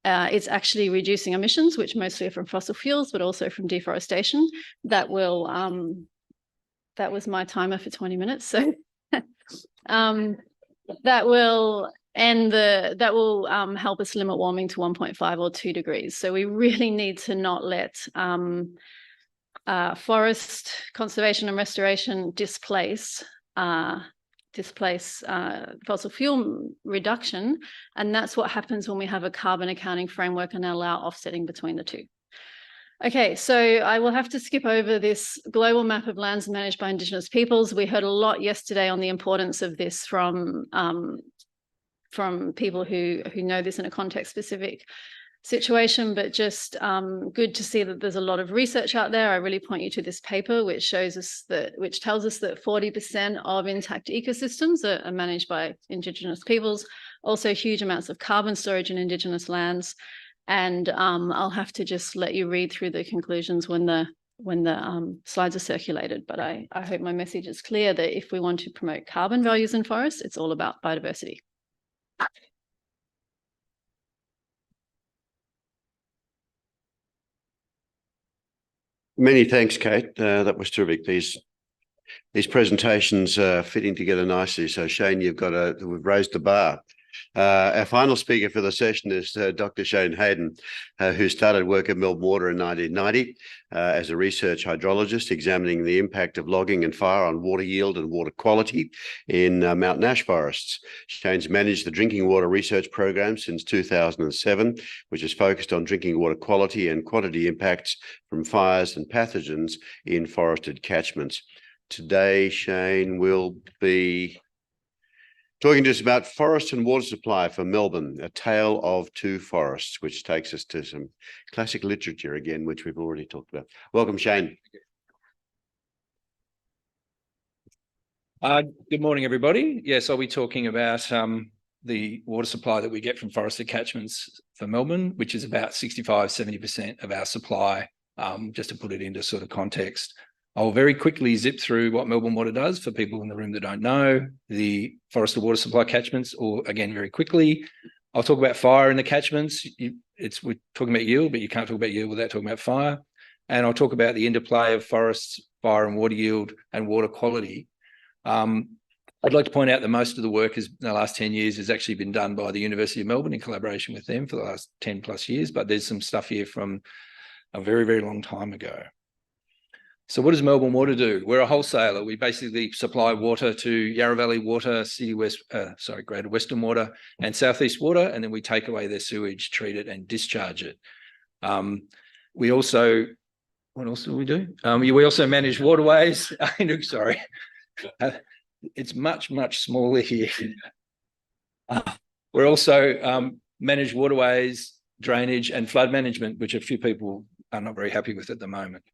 E: it's actually reducing emissions, which mostly are from fossil fuels, but also from deforestation. That will, that was my timer for 20 minutes. So that will help us limit warming to 1.5 or 2 degrees. So we really need to not let forest conservation and restoration displace fossil fuel reduction. And that's what happens when we have a carbon accounting framework and allow offsetting between the two. Okay, so I will have to skip over this global map of lands managed by Indigenous peoples. We heard a lot yesterday on the importance of this from people who know this in a context-specific situation, but just good to see that there's a lot of research out there. I really point you to this paper, which tells us that 40% of intact ecosystems are managed by Indigenous peoples. Also, huge amounts of carbon storage in Indigenous lands. And I'll have to just let you read through the conclusions when the slides are circulated. But I hope my message is clear that if we want to promote carbon values in forests, it's all about biodiversity.
A: Many thanks, Kate. That was terrific. These presentations are fitting together nicely. So Shane, we've raised the bar. Our final speaker for the session is Dr. Shane Hayden, who started work at Melbourne Water in 1990 as a research hydrologist, examining the impact of logging and fire on water yield and water quality in mountain ash forests. Shane's managed the drinking water research program since 2007, which is focused on drinking water quality and quantity impacts from fires and pathogens in forested catchments. Today, Shane will be talking to us about forest and water supply for Melbourne, A Tale of Two Forests, which takes us to some classic literature again, which we've already talked about. Welcome, Shane.
C: Good morning, everybody. Yes, I'll be talking about the water supply that we get from forested catchments for Melbourne, which is about 65–70% of our supply, just to put it into sort of context. I'll very quickly zip through what Melbourne Water does for people in the room that don't know. The forested water supply catchments, or again, very quickly. I'll talk about fire in the catchments. We're talking about yield, but you can't talk about yield without talking about fire. And I'll talk about the interplay of forests, fire and water yield and water quality. I'd like to point out that most of the work in the last 10 years has actually been done by the University of Melbourne in collaboration with them for the last 10+ years, but there's some stuff here from a very, very long time ago. So what does Melbourne Water do? We're a wholesaler. We basically supply water to Yarra Valley Water, Greater Western Water and Southeast Water, and then we take away their sewage, treat it and discharge it. We also, what else do we do? We also manage waterways. Sorry, it's much, much smaller here. We're also manage waterways, drainage and flood management, which a few people are not very happy with at the moment.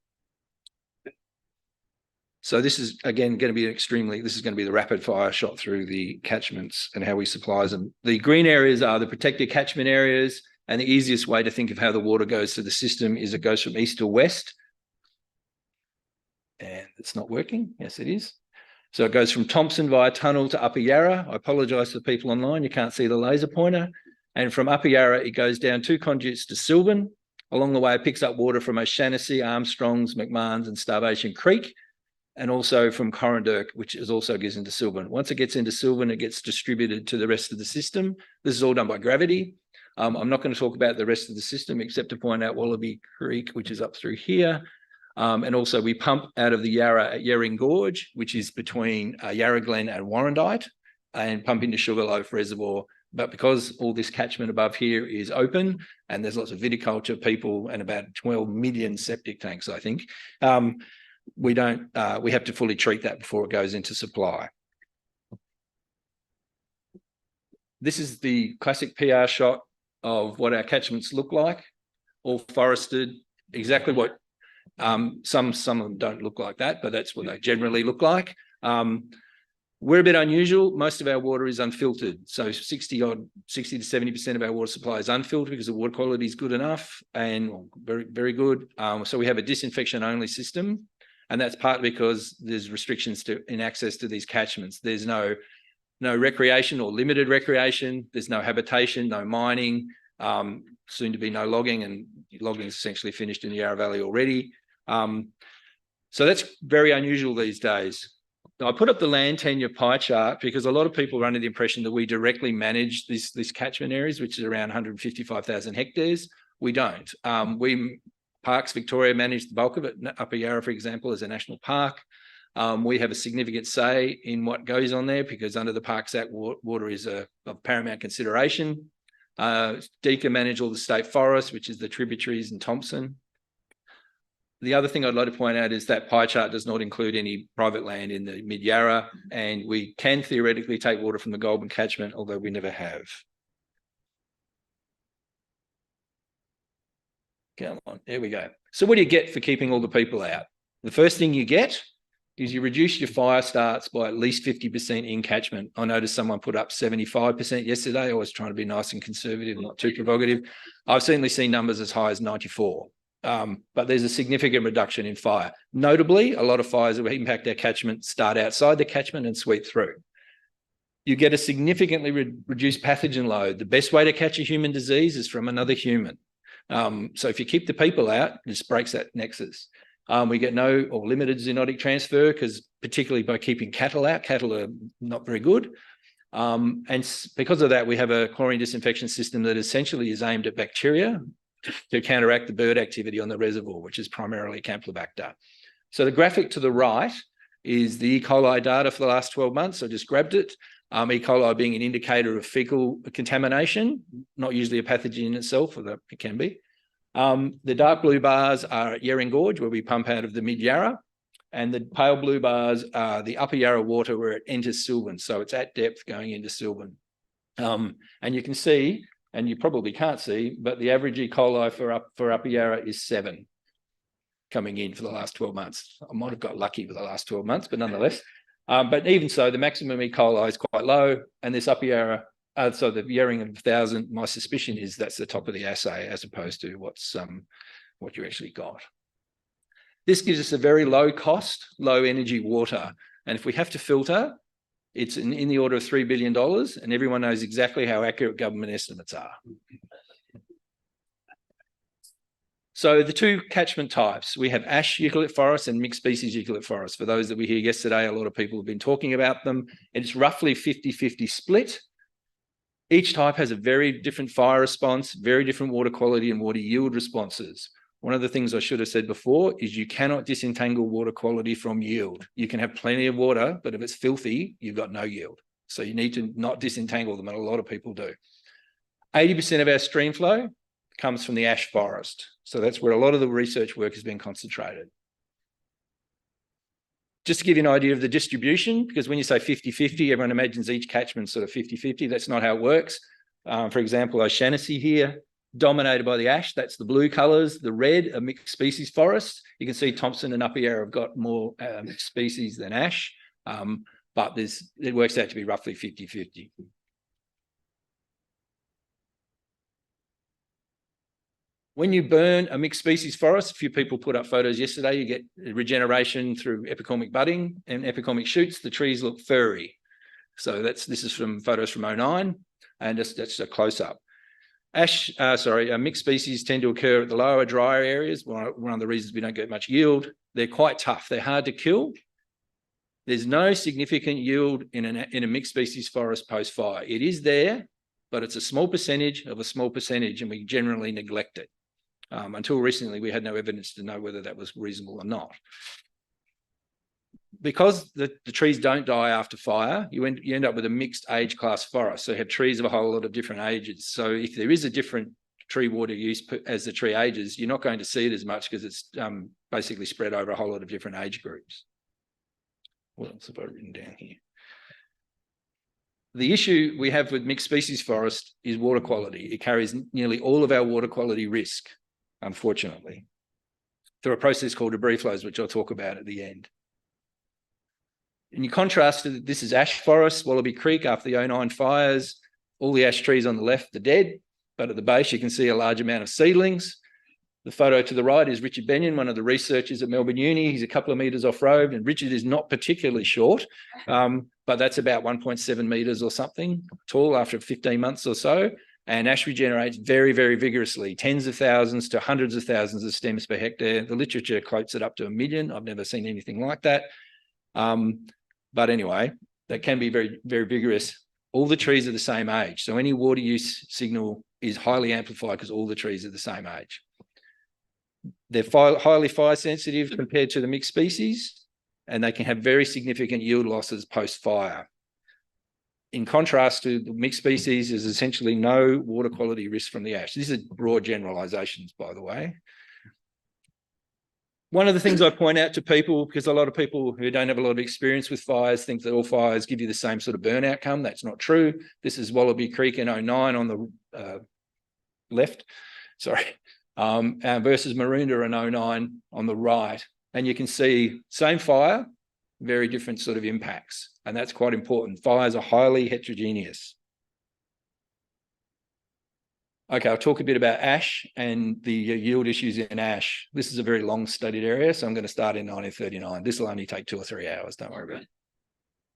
C: So this is, again, going to be this is going to be the rapid fire shot through the catchments and how we supply them. The green areas are the protected catchment areas, and the easiest way to think of how the water goes to the system is it goes from east to west. And it's not working. Yes, it is. So it goes from Thompson via tunnel to Upper Yarra. I apologise to the people online, you can't see the laser pointer. And from Upper Yarra, it goes down 2 conduits to Sylvan. Along the way, it picks up water from O'Shanassy, Armstrongs, McMahon's and Starvation Creek, and also from Corranderk, which also gets into Sylvan. Once it gets into Sylvan, it gets distributed to the rest of the system. This is all done by gravity. I'm not going to talk about the rest of the system except to point out Wallaby Creek, which is up through here. And also we pump out of the Yarra at Yering Gorge, which is between Yarra Glen and Warrandyte, and pump into Sugarloaf Reservoir. But because all this catchment above here is open and there's lots of viticulture people and about 12 million septic tanks, I think, we have to fully treat that before it goes into supply. This is the classic PR shot of what our catchments look like, all forested, exactly what some of them don't look like that, but that's what they generally look like. We're a bit unusual. Most of our water is unfiltered. So 60 to 70% of our water supply is unfiltered because the water quality is good enough and very, very good. So we have a disinfection only system. And that's partly because there's restrictions in access to these catchments. There's no recreation or limited recreation. There's no habitation, no mining, soon to be no logging, and logging is essentially finished in the Yarra Valley already. So that's very unusual these days. Now, I put up the land tenure pie chart because a lot of people are under the impression that we directly manage these catchment areas, which is around 155,000 hectares. We don't. Parks Victoria manage the bulk of it. Upper Yarra, for example, is a national park. We have a significant say in what goes on there because under the Parks Act, water is of paramount consideration. DECA manage all the state forests, which is the tributaries and Thompson. The other thing I'd like to point out is that pie chart does not include any private land in the mid-Yarra, and we can theoretically take water from the Goulburn catchment, although we never have. Come on, there we go. So what do you get for keeping all the people out? The first thing you get is you reduce your fire starts by at least 50% in catchment. I noticed someone put up 75% yesterday. I was trying to be nice and conservative, not too provocative. I've certainly seen numbers as high as 94. But there's a significant reduction in fire. Notably, a lot of fires that impact our catchment start outside the catchment and sweep through. You get a significantly reduced pathogen load. The best way to catch a human disease is from another human. So if you keep the people out, it just breaks that nexus. We get no or limited zoonotic transfer because particularly by keeping cattle out, cattle are not very good. And because of that, we have a chlorine disinfection system that essentially is aimed at bacteria to counteract the bird activity on the reservoir, which is primarily Campylobacter. So the graphic to the right is the E. coli data for the last 12 months. I just grabbed it. E. coli being an indicator of fecal contamination, not usually a pathogen in itself, although it can be. The dark blue bars are at Yering Gorge, where we pump out of the mid-Yarra, and the pale blue bars are the Upper Yarra water where it enters Sylvan. So it's at depth going into Sylvan. And you can see, and you probably can't see, but the average E. coli for Upper Yarra is 7 coming in for the last 12 months. I might have got lucky with the last 12 months, but nonetheless. But even so, the maximum E. coli is quite low, and this Upper Yarra, so the Yering of 1,000, my suspicion is that's the top of the assay as opposed to what you actually got. This gives us a very low cost, low energy water. And if we have to filter, it's in the order of $3 billion, and everyone knows exactly how accurate government estimates are. So the two catchment types, we have ash eucalypt forests and mixed species eucalypt forests. For those that were here yesterday, a lot of people have been talking about them. It's roughly 50-50 split. Each type has a very different fire response, very different water quality and water yield responses. One of the things I should have said before is you cannot disentangle water quality from yield. You can have plenty of water, but if it's filthy, you've got no yield. So you need to not disentangle them, and a lot of people do. 80% of our stream flow comes from the ash forest. So that's where a lot of the research work has been concentrated. Just to give you an idea of the distribution, because when you say 50-50, everyone imagines each catchment sort of 50-50. That's not how it works. For example, O'Shanassy here, dominated by the ash. That's the blue colours. The red are mixed species forests. You can see Thompson and Upper Yarra have got more mixed species than ash, but it works out to be roughly 50-50. When you burn a mixed species forest, a few people put up photos yesterday, you get regeneration through epicormic budding and epicormic shoots. The trees look furry. So this is from photos from 2009, and that's a close-up. Mixed species tend to occur at the lower, drier areas. One of the reasons we don't get much yield. They're quite tough. They're hard to kill. There's no significant yield in a mixed species forest post-fire. It is there, but it's a small percentage of a small percentage, and we generally neglect it. Until recently, we had no evidence to know whether that was reasonable or not. Because the trees don't die after fire, you end up with a mixed age class forest. So you have trees of a whole lot of different ages. So if there is a different tree water use as the tree ages, you're not going to see it as much because it's basically spread over a whole lot of different age groups. What else have I written down here? The issue we have with mixed species forest is water quality. It carries nearly all of our water quality risk, unfortunately, through a process called debris flows, which I'll talk about at the end. In contrast, this is ash forest, Wallaby Creek after the 2009 fires. All the ash trees on the left are dead, but at the base you can see a large amount of seedlings. The photo to the right is Richard Benyon, one of the researchers at Melbourne Uni. He's a couple of metres off road, and Richard is not particularly short, but that's about 1.7 metres or something tall after 15 months or so. And ash regenerates very, very vigorously, tens of thousands to hundreds of thousands of stems per hectare. The literature quotes it up to 1 million. I've never seen anything like that. But anyway, that can be very, very vigorous. All the trees are the same age. So any water use signal is highly amplified because all the trees are the same age. They're highly fire sensitive compared to the mixed species, and they can have very significant yield losses post-fire. In contrast to the mixed species, there's essentially no water quality risk from the ash. These are broad generalizations, by the way. One of the things I point out to people, because a lot of people who don't have a lot of experience with fires think that all fires give you the same sort of burn outcome. That's not true. This is Wallaby Creek in 2009 on the left, sorry, versus Maroondah in 2009 on the right. And you can see same fire, very different sort of impacts. And that's quite important. Fires are highly heterogeneous. Okay, I'll talk a bit about ash and the yield issues in ash. This is a very long studied area, so I'm going to start in 1939. This will only take 2 or 3 hours, don't worry about it.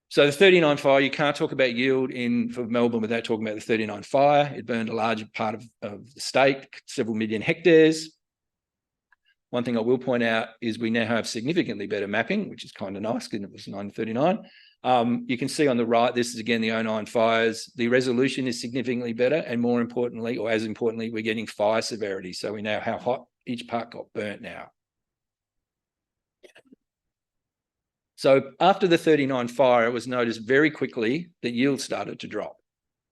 C: So the 39 fire, you can't talk about yield for Melbourne without talking about the 39 fire. It burned a large part of the state, several million hectares. One thing I will point out is we now have significantly better mapping, which is kind of nice because it was 1939. You can see on the right, this is again the 2009 fires. The resolution is significantly better, and more importantly, or as importantly, we're getting fire severity. So we know how hot each part got burnt now. So after the 39 fire, it was noticed very quickly that yield started to drop.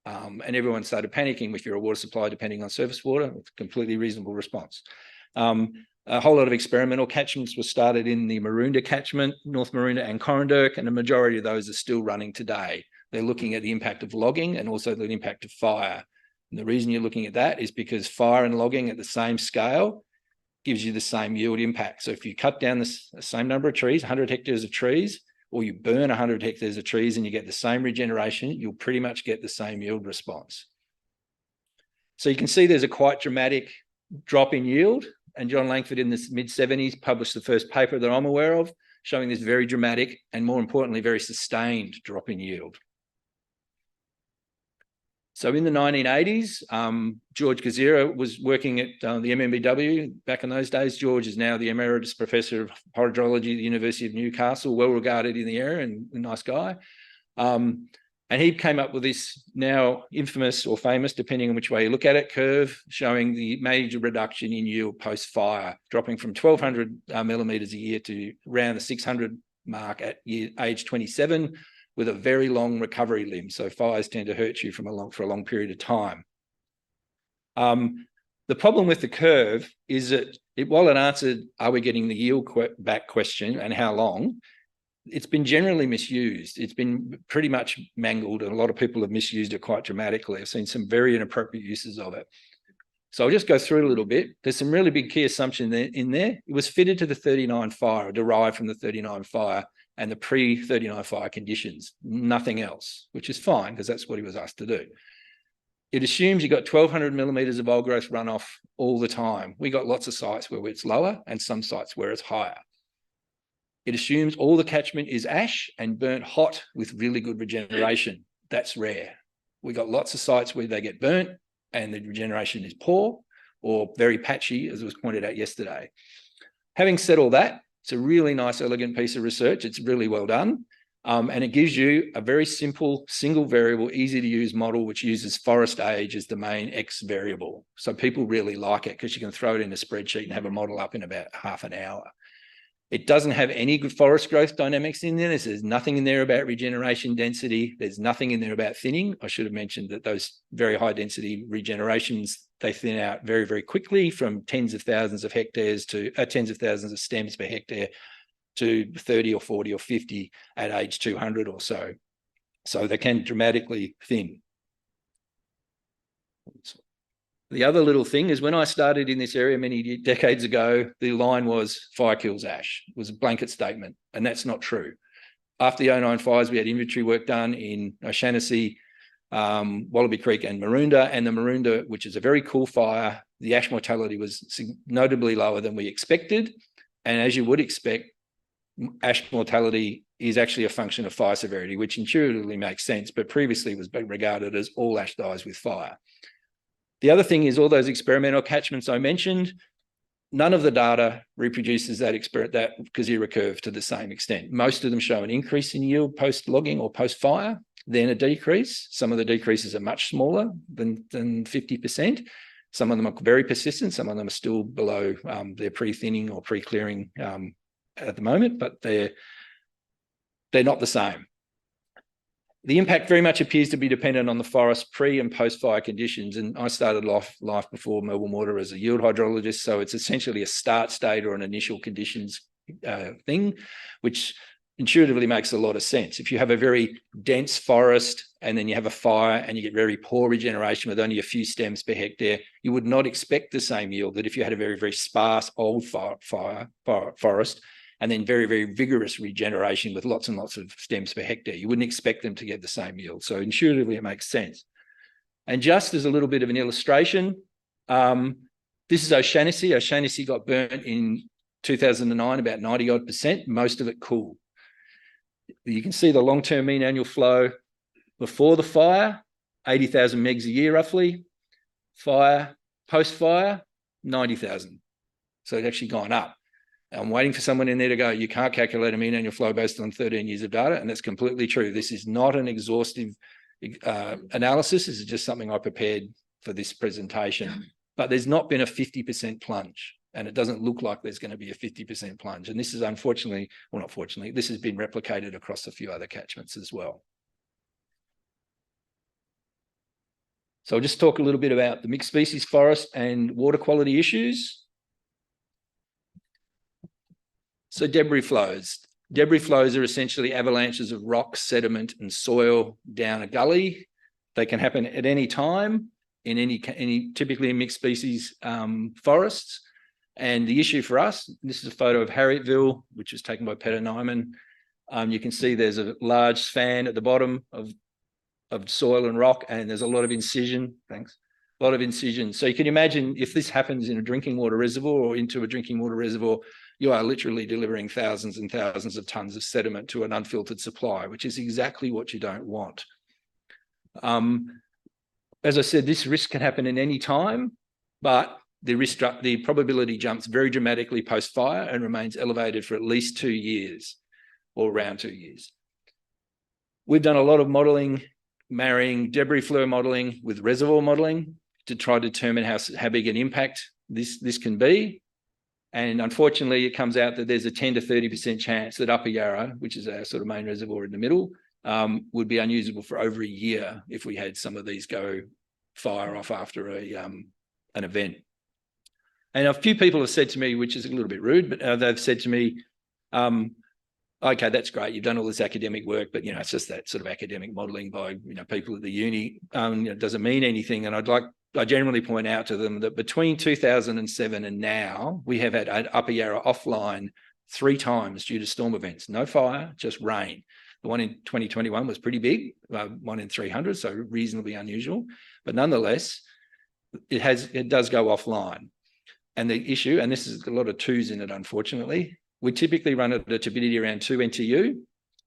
C: And everyone started panicking if you're a water supply depending on surface water. It's a completely reasonable response. A whole lot of experimental catchments were started in the Maroondah catchment, North Maroondah and Corranderk, and the majority of those are still running today. They're looking at the impact of logging and also the impact of fire. And the reason you're looking at that is because fire and logging at the same scale gives you the same yield impact. So if you cut down the same number of trees, 100 hectares of trees, or you burn 100 hectares of trees and you get the same regeneration, you'll pretty much get the same yield response. So you can see there's a quite dramatic drop in yield. And John Langford in the mid-70s published the first paper that I'm aware of, showing this very dramatic and, more importantly, very sustained drop in yield. So in the 1980s, George Gazira was working at the MMBW. Back in those days, George is now the Emeritus Professor of Hydrology at the University of Newcastle, well regarded in the area and a nice guy. And he came up with this now infamous or famous, depending on which way you look at it, curve showing the major reduction in yield post-fire, dropping from 1,200 millimetres a year to around the 600 mark at age 27, with a very long recovery limb. So fires tend to hurt you for a long period of time. The problem with the curve is that while it answered, are we getting the yield back question and how long, it's been generally misused. It's been pretty much mangled, and a lot of people have misused it quite dramatically. I've seen some very inappropriate uses of it. So I'll just go through it a little bit. There's some really big key assumption in there. It was fitted to the 39 fire, derived from the 39 fire and the pre-39 fire conditions, nothing else, which is fine because that's what he was asked to do. It assumes you've got 1,200 millimetres of old growth runoff all the time. We got lots of sites where it's lower and some sites where it's higher. It assumes all the catchment is ash and burnt hot with really good regeneration. That's rare. We got lots of sites where they get burnt and the regeneration is poor or very patchy, as was pointed out yesterday. Having said all that, it's a really nice, elegant piece of research. It's really well done. And it gives you a very simple, single variable, easy to use model, which uses forest age as the main X variable. So people really like it because you can throw it in a spreadsheet and have a model up in about half an hour. It doesn't have any good forest growth dynamics in there. There's nothing in there about regeneration density. There's nothing in there about thinning. I should have mentioned that those very high density regenerations, they thin out very, very quickly from tens of thousands of hectares to tens of thousands of stems per hectare to 30 or 40 or 50 at age 200 or so. So they can dramatically thin. The other little thing is when I started in this area many decades ago, the line was fire kills ash. It was a blanket statement, and that's not true. After the 09 fires, we had inventory work done in O'Shanassy, Wallaby Creek and Maroondah, and the Maroondah, which is a very cool fire, the ash mortality was notably lower than we expected. And as you would expect, ash mortality is actually a function of fire severity, which intuitively makes sense, but previously was regarded as all ash dies with fire. The other thing is all those experimental catchments I mentioned, none of the data reproduces that Kazira curve to the same extent. Most of them show an increase in yield post-logging or post-fire, then a decrease. Some of the decreases are much smaller than 50%. Some of them are very persistent. Some of them are still below their pre-thinning or pre-clearing at the moment, but they're not the same. The impact very much appears to be dependent on the forest pre and post-fire conditions. And I started life before Melbourne Water as a yield hydrologist. So it's essentially a start state or an initial conditions thing, which intuitively makes a lot of sense. If you have a very dense forest and then you have a fire and you get very poor regeneration with only a few stems per hectare, you would not expect the same yield that if you had a very, very sparse old forest and then very, very vigorous regeneration with lots and lots of stems per hectare. You wouldn't expect them to get the same yield. So intuitively, it makes sense. And just as a little bit of an illustration, this is O'Shanassy. O'Shanassy got burnt in 2009, about 90-odd%, most of it cool. You can see the long-term mean annual flow before the fire, 80,000 megs a year roughly. Fire, post-fire, 90,000. So it's actually gone up. I'm waiting for someone in there to go, you can't calculate a mean annual flow based on 13 years of data, and that's completely true. This is not an exhaustive analysis. This is just something I prepared for this presentation. But there's not been a 50% plunge, and it doesn't look like there's going to be a 50% plunge. And this is unfortunately, well, not fortunately, this has been replicated across a few other catchments as well. So I'll just talk a little bit about the mixed species forest and water quality issues. So debris flows. Debris flows are essentially avalanches of rock, sediment, and soil down a gully. They can happen at any time in any typically in mixed species forests. And the issue for us, this is a photo of Harrietville, which was taken by Peter Nyman. You can see there's a large fan at the bottom of soil and rock, and there's a lot of incision. Thanks. A lot of incision. So you can imagine if this happens in a drinking water reservoir or into a drinking water reservoir, you are literally delivering thousands and thousands of tons of sediment to an unfiltered supply, which is exactly what you don't want. As I said, this risk can happen in any time, but the probability jumps very dramatically post-fire and remains elevated for at least 2 years or around 2 years. We've done a lot of modelling marrying debris flow modelling with reservoir modelling to try to determine how big an impact this can be. And unfortunately, it comes out that there's a 10 to 30% chance that Upper Yarra, which is our sort of main reservoir in the middle, would be unusable for over a year if we had some of these go fire off after an event. And a few people have said to me, which is a little bit rude, but they've said to me, okay, that's great. You've done all this academic work, but, it's just that sort of academic modelling by, people at the uni, doesn't mean anything. And I generally point out to them that between 2007 and now, we have had Upper Yarra offline 3 times due to storm events. No fire, just rain. The one in 2021 was pretty big, 1 in 300, so reasonably unusual. But nonetheless, it does go offline. And the issue, and this is a lot of 2s in it, unfortunately, we typically run at a turbidity around 2 NTU,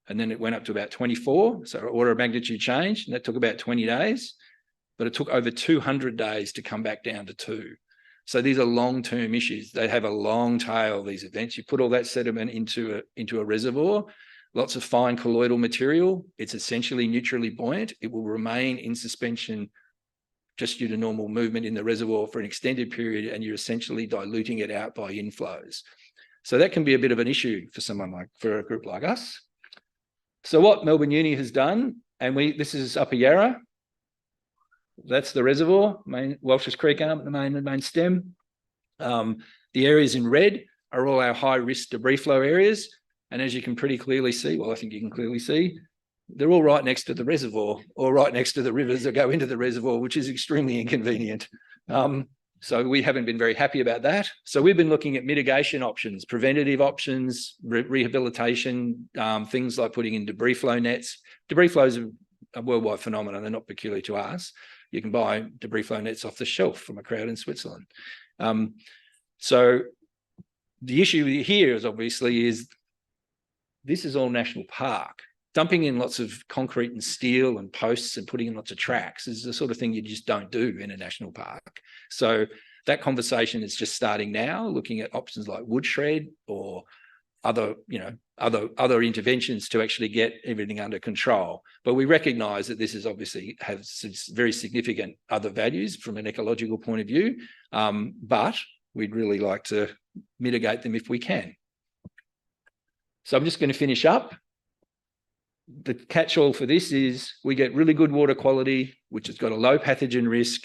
C: and then it went up to about 24, so order of magnitude change, and that took about 20 days. But it took over 200 days to come back down to 2. So these are long-term issues. They have a long tail, these events. You put all that sediment into a reservoir, lots of fine colloidal material. It's essentially neutrally buoyant. It will remain in suspension just due to normal movement in the reservoir for an extended period, and you're essentially diluting it out by inflows. So that can be a bit of an issue for a group like us. So what Melbourne Uni has done, and this is Upper Yarra. That's the reservoir, main Welsh's Creek arm, the main stem. The areas in red are all our high-risk debris flow areas. And as you can pretty clearly see, well, I think you can clearly see, they're all right next to the reservoir or right next to the rivers that go into the reservoir, which is extremely inconvenient. So we haven't been very happy about that. So we've been looking at mitigation options, preventative options, rehabilitation, things like putting in debris flow nets. Debris flow is a worldwide phenomenon. They're not peculiar to us. You can buy debris flow nets off the shelf from a crowd in Switzerland. So the issue here is obviously this is all national park. Dumping in lots of concrete and steel and posts and putting in lots of tracks is the sort of thing you just don't do in a national park. So that conversation is just starting now, looking at options like wood shred or other interventions to actually get everything under control. But we recognise that this is obviously has very significant other values from an ecological point of view, but we'd really like to mitigate them if we can. So I'm just going to finish up. The catch-all for this is we get really good water quality, which has got a low pathogen risk.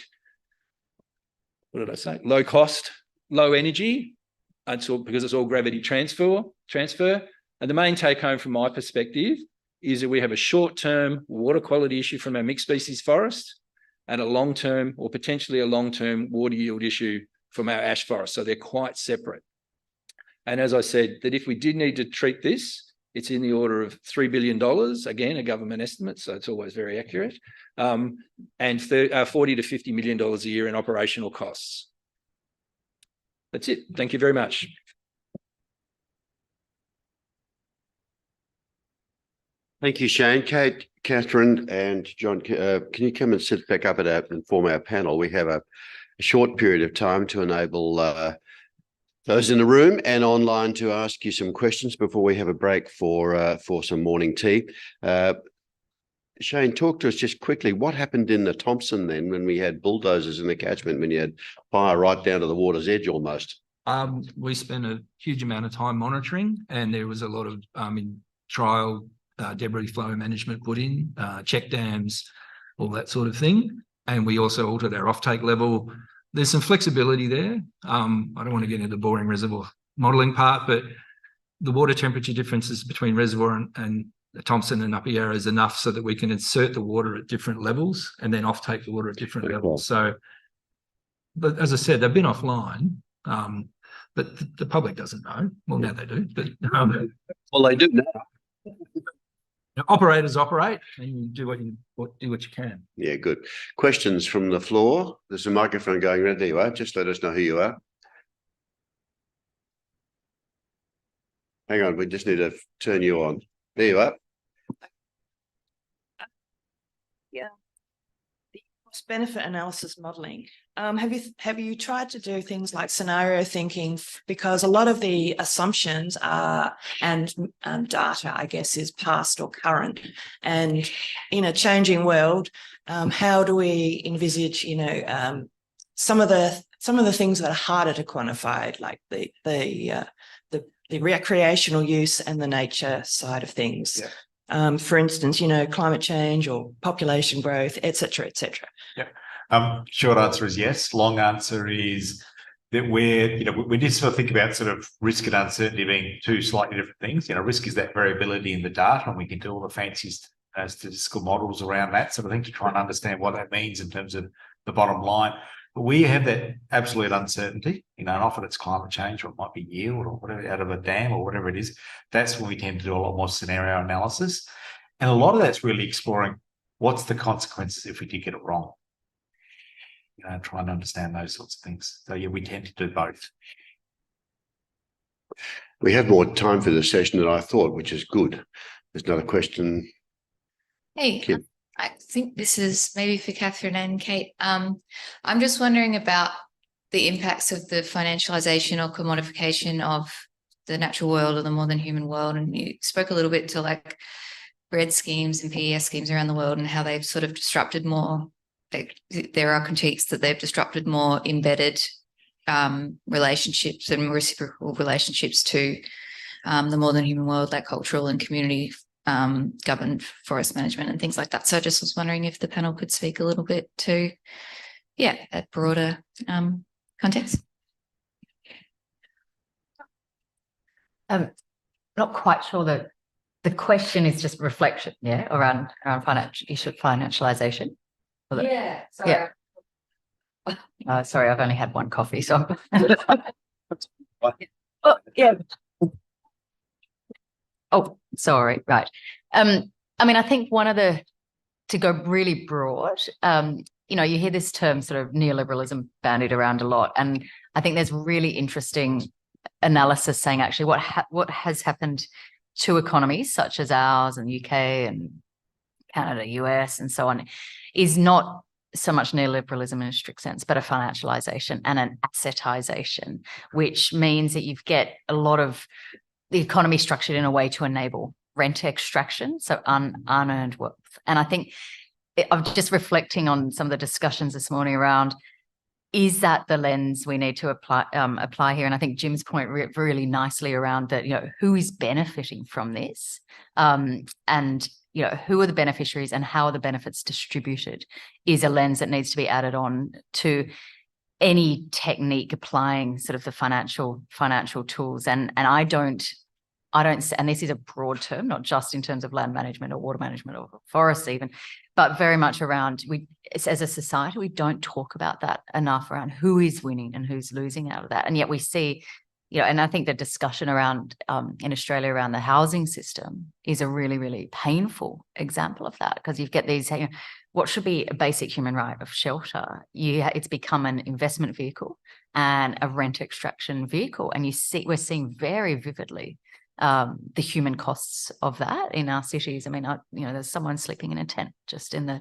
C: What did I say? Low cost, low energy, because it's all gravity transfer. And the main take home from my perspective is that we have a short-term water quality issue from our mixed species forest and a long-term or potentially a long-term water yield issue from our ash forest. So they're quite separate. And as I said, that if we did need to treat this, it's in the order of $3 billion, again, a government estimate, so it's always very accurate, and $40 to $50 million a year in operational costs. That's it. Thank you very much.
A: Thank you, Shane. Kate, Catherine and John, can you come and sit back up and form our panel? We have a short period of time to enable those in the room and online to ask you some questions before we have a break for some morning tea. Shane, talk to us just quickly. What happened in the Thompson then when we had bulldozers in the catchment, when you had fire right down to the water's edge almost?
F: We spent a huge amount of time monitoring, and there was a lot of trial debris flow management put in, check dams, all that sort of thing. And we also altered our offtake level. There's some flexibility there. I don't want to get into the boring reservoir modelling part, but the water temperature differences between reservoir and Thompson and Upper Yarra is enough so that we can insert the water at different levels and then offtake the water at different levels. So, but as I said, they've been offline, but the public doesn't know. Well, now they do. But
A: well, they do now.
F: Operators operate, and you do what you can.
A: Yeah, good. Questions from the floor? There's a microphone going around. There you are. Just let us know who you are. Hang on, we just need to turn you on. There you are.
G: Yeah. The cost benefit analysis modelling, have you tried to do things like scenario thinking? Because a lot of the assumptions are and data, I guess, is past or current. And in a changing world, how do we envisage, some of the things that are harder to quantify, like the recreational use and the nature side of things. Yeah. For instance, climate change or population growth, et cetera, et cetera.
D: Yeah. Short answer is yes. Long answer is that we need to sort of think about sort of risk and uncertainty being two slightly different things. Risk is that variability in the data, and we can do all the fancy statistical models around that sort of thing to try and understand what that means in terms of the bottom line. But we have that absolute uncertainty, and often it's climate change, or it might be yield or whatever out of a dam or whatever it is. That's when we tend to do a lot more scenario analysis. And a lot of that's really exploring what's the consequences if we did get it wrong. Trying to understand those sorts of things. So yeah, we tend to do both.
A: We have more time for this session than I thought, which is good. There's another question.
H: Hey,
A: Kim.
H: I think this is maybe for Catherine and Kate. I'm just wondering about the impacts of the financialization or commodification of the natural world or the more than human world. And you spoke a little bit to like bread schemes and PES schemes around the world and how they've sort of disrupted more. There are critiques that they've disrupted more embedded relationships and reciprocal relationships to the more than human world, like cultural and community governed forest management and things like that. So I just was wondering if the panel could speak a little bit to, that broader context.
B: Not quite sure that the question is just reflection, around financialization.
H: Yeah. Sorry.
B: Yeah. Sorry, I've only had one coffee, so. Oh, sorry. Right. I think to go really broad, you hear this term sort of neoliberalism bandied around a lot. And I think there's really interesting analysis saying actually what has happened to economies such as ours and UK and Canada, US and so on is not so much neoliberalism in a strict sense, but a financialization and an assetization, which means that you get a lot of the economy structured in a way to enable rent extraction, so unearned wealth. And I think I'm just reflecting on some of the discussions this morning around, is that the lens we need to apply here? And I think Jim's point really nicely around that, who is benefiting from this, and who are the beneficiaries and how are the benefits distributed is a lens that needs to be added on to any technique applying sort of the financial tools. And I don't, and this is a broad term, not just in terms of land management or water management or forests even, but very much around, as a society, we don't talk about that enough around who is winning and who's losing out of that. And yet we see, and I think the discussion around in Australia around the housing system is a really, really painful example of that, because you get these, what should be a basic human right of shelter, it's become an investment vehicle and a rent extraction vehicle. And we're seeing very vividly the human costs of that in our cities. I mean, there's someone sleeping in a tent just in the,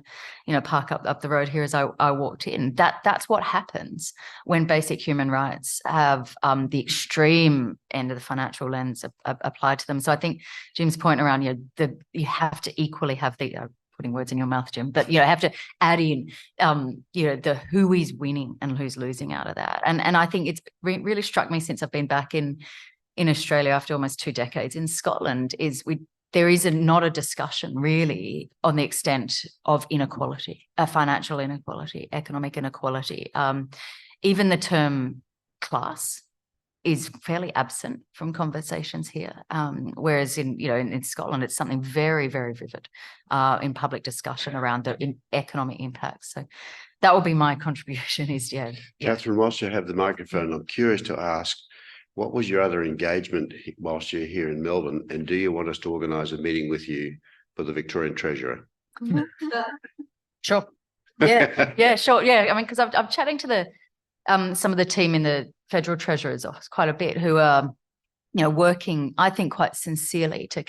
B: park up the road here as I walked in. That's what happens when basic human rights have the extreme end of the financial lens applied to them. So I think Jim's point around, you have to equally have the, putting words in your mouth, Jim, but have to add in, the who is winning and who's losing out of that. And I think it's really struck me since I've been back in Australia after almost 2 decades in Scotland there is not a discussion really on the extent of inequality, financial inequality, economic inequality. Even the term class is fairly absent from conversations here, whereas in Scotland it's something very, very vivid in public discussion around the economic impacts. So that will be my contribution.
A: Catherine, whilst you have the microphone, I'm curious to ask, what was your other engagement whilst you're here in Melbourne? And do you want us to organise a meeting with you for the Victorian Treasurer?
B: Sure. Yeah, sure. Yeah, I mean, because I'm chatting to some of the team in the Federal Treasurer's Office quite a bit, who are, working, I think, quite sincerely to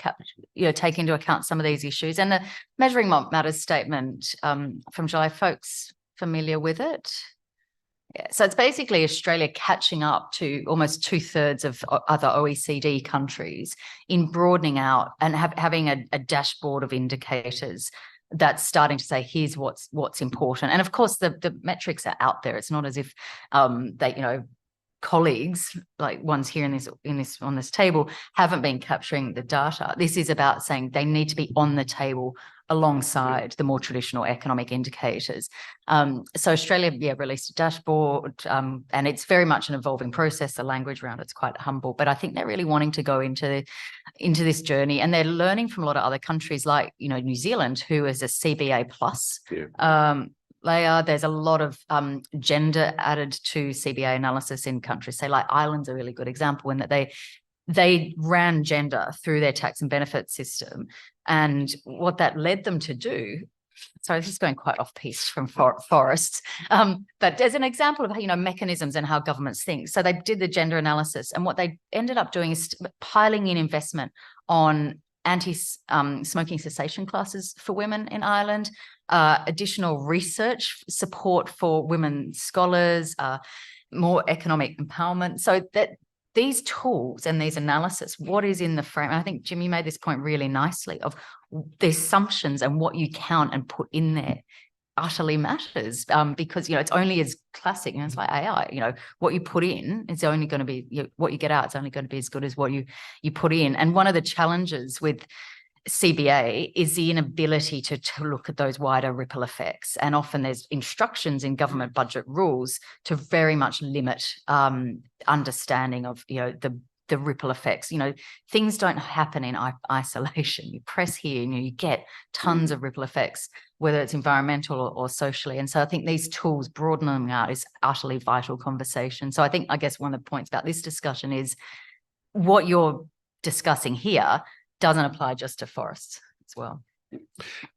B: take into account some of these issues. And the Measuring Matters statement from July, folks familiar with it? Yeah, so it's basically Australia catching up to almost 2/3 of other OECD countries in broadening out and having a dashboard of indicators that's starting to say, here's what's important. And of course, the metrics are out there. It's not as if they, colleagues like ones here on this table haven't been capturing the data. This is about saying they need to be on the table alongside the more traditional economic indicators. So Australia, released a dashboard, and it's very much an evolving process. The language around it's quite humble, but I think they're really wanting to go into this journey, and they're learning from a lot of other countries like, New Zealand, who is a CBA plus. There's a lot of gender added to CBA analysis in countries. Say like Ireland's a really good example in that they ran gender through their tax and benefit system. And what that led them to do, sorry, this is going quite off piece from forests, but there's an example of, mechanisms and how governments think. So they did the gender analysis, and what they ended up doing is piling in investment on anti-smoking cessation classes for women in Ireland, additional research support for women scholars, more economic empowerment. So that these tools and these analysis, what is in the frame? I think, Jim, you made this point really nicely of the assumptions and what you count and put in there utterly matters, because, it's only as classic, it's like AI, what you put in is only going to be, what you get out, it's only going to be as good as what you put in. And one of the challenges with CBA is the inability to look at those wider ripple effects. And often there's instructions in government budget rules to very much limit understanding of, the ripple effects. Things don't happen in isolation. You press here and you get tons of ripple effects, whether it's environmental or socially. And so I think these tools, broadening out, is utterly vital conversation. So I guess one of the points about this discussion is what you're discussing here doesn't apply just to forests as well.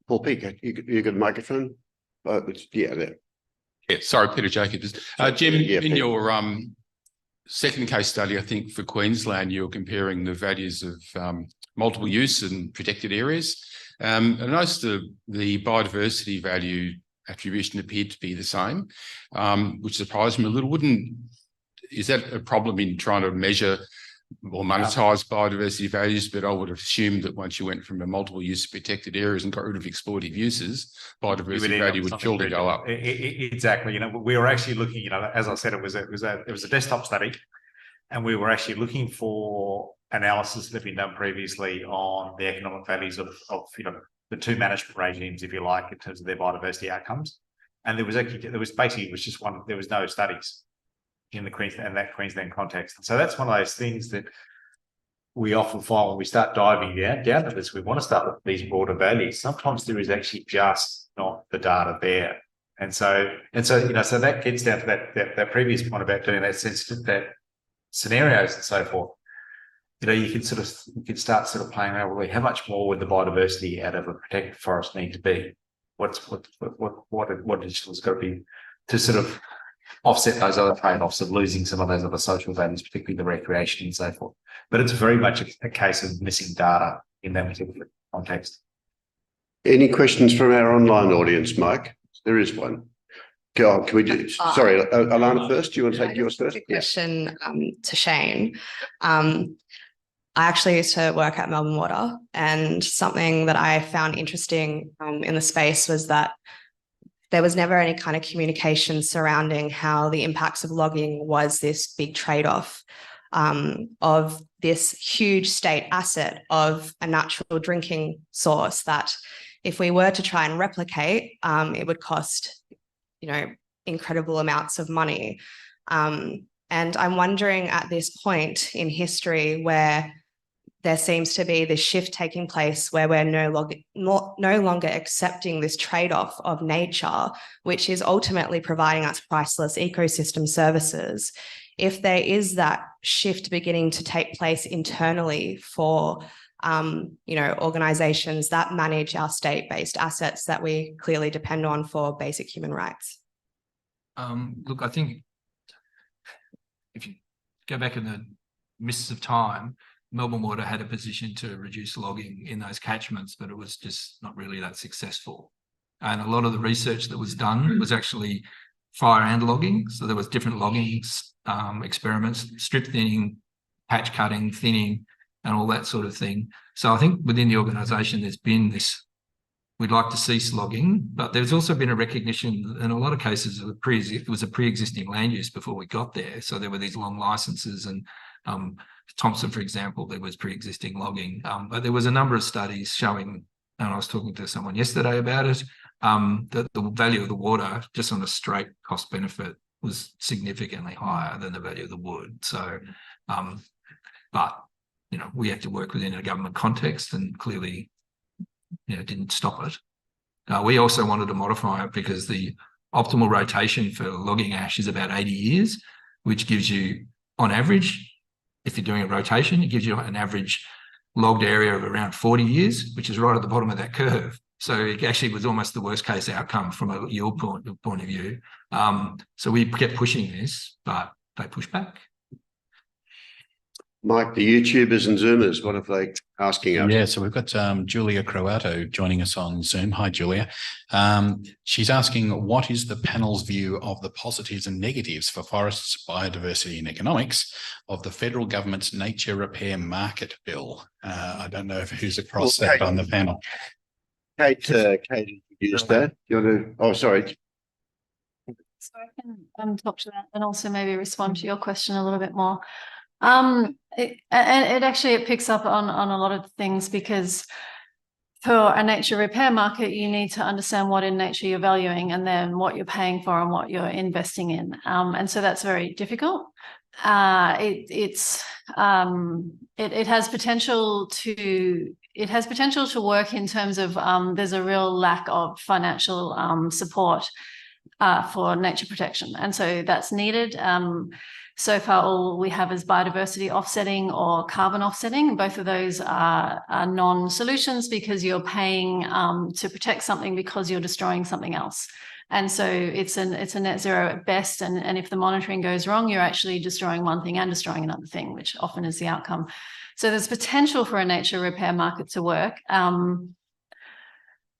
A: Paul Peake, you got a microphone? There.
I: Yeah, sorry, Peter Jacobs. Jim, in your second case study, I think for Queensland, you're comparing the values of multiple use and protected areas. I noticed the biodiversity value attribution appeared to be the same, which surprised me a little. Is that a problem in trying to measure or monetize biodiversity values? But I would assume that once you went from a multiple use protected areas and got rid of exploitive uses, biodiversity value would surely go up.
D: Exactly. We were actually looking, as I said, it was a desktop study, and we were actually looking for analysis that had been done previously on the economic values of the two management regimes, if you like, in terms of their biodiversity outcomes. And there was no studies in the Queensland context. And so that's one of those things that we often find when we start diving down to this. We want to start with these broader values. Sometimes there is actually just not the data there. And so that gets down to that previous point about doing that scenarios and so forth. You can start sort of playing around with how much more would the biodiversity out of a protected forest need to be? What additional has got to be to sort of offset those other trade-offs of losing some of those other social values, particularly the recreation and so forth. But it's very much a case of missing data in that particular context.
A: Any questions from our online audience, Mike? There is one. Can we do? Sorry, Alana first. Do you want to take yours first?
J: Question to Shane. I actually used to work at Melbourne Water, and something that I found interesting in the space was that there was never any kind of communication surrounding how the impacts of logging was this big trade-off of this huge state asset of a natural drinking source that if we were to try and replicate, it would cost, incredible amounts of money. And I'm wondering at this point in history where there seems to be this shift taking place where we're no longer accepting this trade-off of nature, which is ultimately providing us priceless ecosystem services. If there is that shift beginning to take place internally for, organizations that manage our state-based assets that we clearly depend on for basic human rights.
F: Look, I think if you go back in the mists of time, Melbourne Water had a position to reduce logging in those catchments, but it was just not really that successful. And a lot of the research that was done was actually fire and logging. So there was different logging experiments, strip thinning, patch cutting, thinning, and all that sort of thing. So I think within the organisation, there's been this, we'd like to cease logging, but there's also been a recognition in a lot of cases of it was a pre-existing land use before we got there. So there were these long licenses, and Thompson, for example, there was pre-existing logging. But there was a number of studies showing, and I was talking to someone yesterday about it, that the value of the water just on a straight cost benefit was significantly higher than the value of the wood. So, but, you know, we had to work within a government context, and clearly, you know, didn't stop it. We also wanted to modify it because the optimal rotation for logging ash is about 80 years, which gives you, on average, if you're doing a rotation, it gives you an average logged area of around 40 years, which is right at the bottom of that curve. So it actually was almost the worst case outcome from a yield point of view. So we kept pushing this, but they pushed back.
A: Mike, the YouTubers and Zoomers, what are they asking us?
I: Yeah, so we've got Julia Croato joining us on Zoom. Hi, Julia. She's asking, what is the panel's view of the positives and negatives for forests, biodiversity and economics of the federal government's nature repair market bill? I don't know who's across that on the panel.
A: Kate introduced that. You want to, oh, sorry.
E: So I can talk to that and also maybe respond to your question a little bit more. It picks up on a lot of things, because for a nature repair market, you need to understand what in nature you're valuing, and then what you're paying for and what you're investing in. And so that's very difficult. It has potential to work in terms of there's a real lack of financial support for nature protection, and so that's needed. So far, all we have is biodiversity offsetting or carbon offsetting. Both of those are non-solutions, because you're paying to protect something because you're destroying something else. And so it's a net zero at best. And if the monitoring goes wrong, you're actually destroying one thing and destroying another thing, which often is the outcome. So there's potential for a nature repair market to work.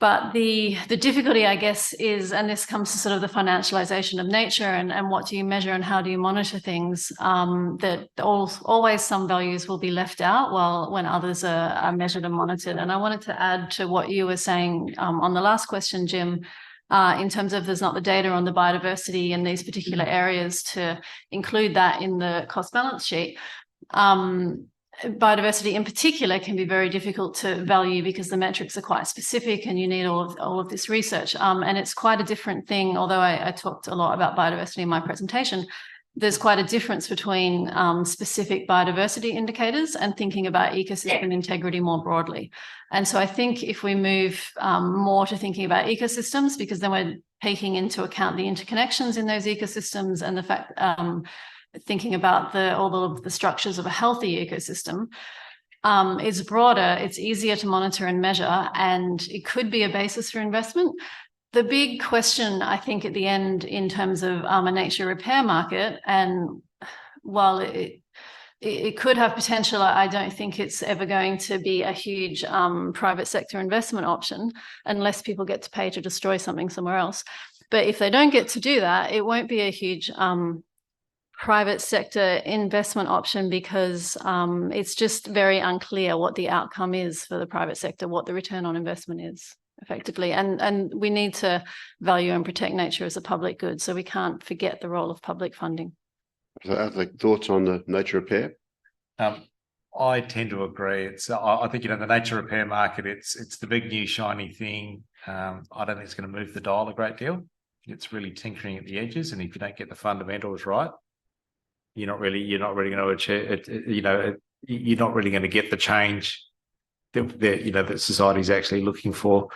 E: But the difficulty, I guess, is, and this comes to sort of the financialization of nature and what do you measure and how do you monitor things, that always some values will be left out when others are measured and monitored. And I wanted to add to what you were saying on the last question, Jim, in terms of there's not the data on the biodiversity in these particular areas to include that in the cost balance sheet. Biodiversity in particular can be very difficult to value because the metrics are quite specific and you need all of this research. And it's quite a different thing, although I talked a lot about biodiversity in my presentation, there's quite a difference between specific biodiversity indicators and thinking about ecosystem integrity more broadly. And so I think if we move more to thinking about ecosystems, because then we're taking into account the interconnections in those ecosystems and the fact thinking about all of the structures of a healthy ecosystem is broader, it's easier to monitor and measure, and it could be a basis for investment. The big question, I think, at the end in terms of a nature repair market, and while it could have potential, I don't think it's ever going to be a huge private sector investment option unless people get to pay to destroy something somewhere else. But if they don't get to do that, it won't be a huge private sector investment option, because it's just very unclear what the outcome is for the private sector, what the return on investment is effectively. And we need to value and protect nature as a public good, so we can't forget the role of public funding.
A: Other thoughts on the nature repair?
D: I tend to agree. I think, the nature repair market, it's the big new shiny thing. I don't think it's going to move the dial a great deal. It's really tinkering at the edges, and if you don't get the fundamentals right, you're not really going to achieve, you're not really going to get the change that society's actually looking for.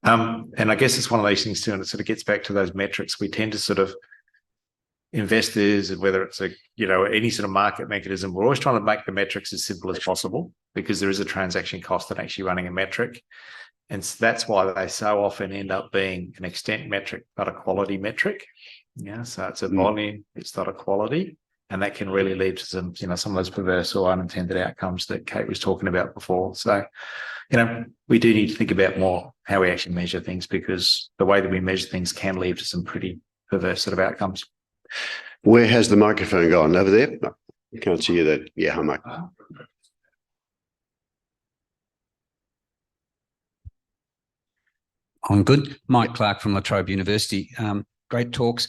D: And I guess it's one of these things too, and it sort of gets back to those metrics. We tend to sort of, investors, and whether it's any sort of market mechanism, we're always trying to make the metrics as simple as possible, because there is a transaction cost in actually running a metric. And so that's why they so often end up being an extent metric, not a quality metric. Yeah, so it's a volume, it's not a quality. And that can really lead to some of those perverse or unintended outcomes that Kate was talking about before. So, we do need to think about more how we actually measure things, because the way that we measure things can lead to some pretty perverse sort of outcomes.
A: Where has the microphone gone? Over there? No, I can't see you there. Yeah, hi, Mike.
K: I'm good. Mike Clark from La Trobe University. Great talks.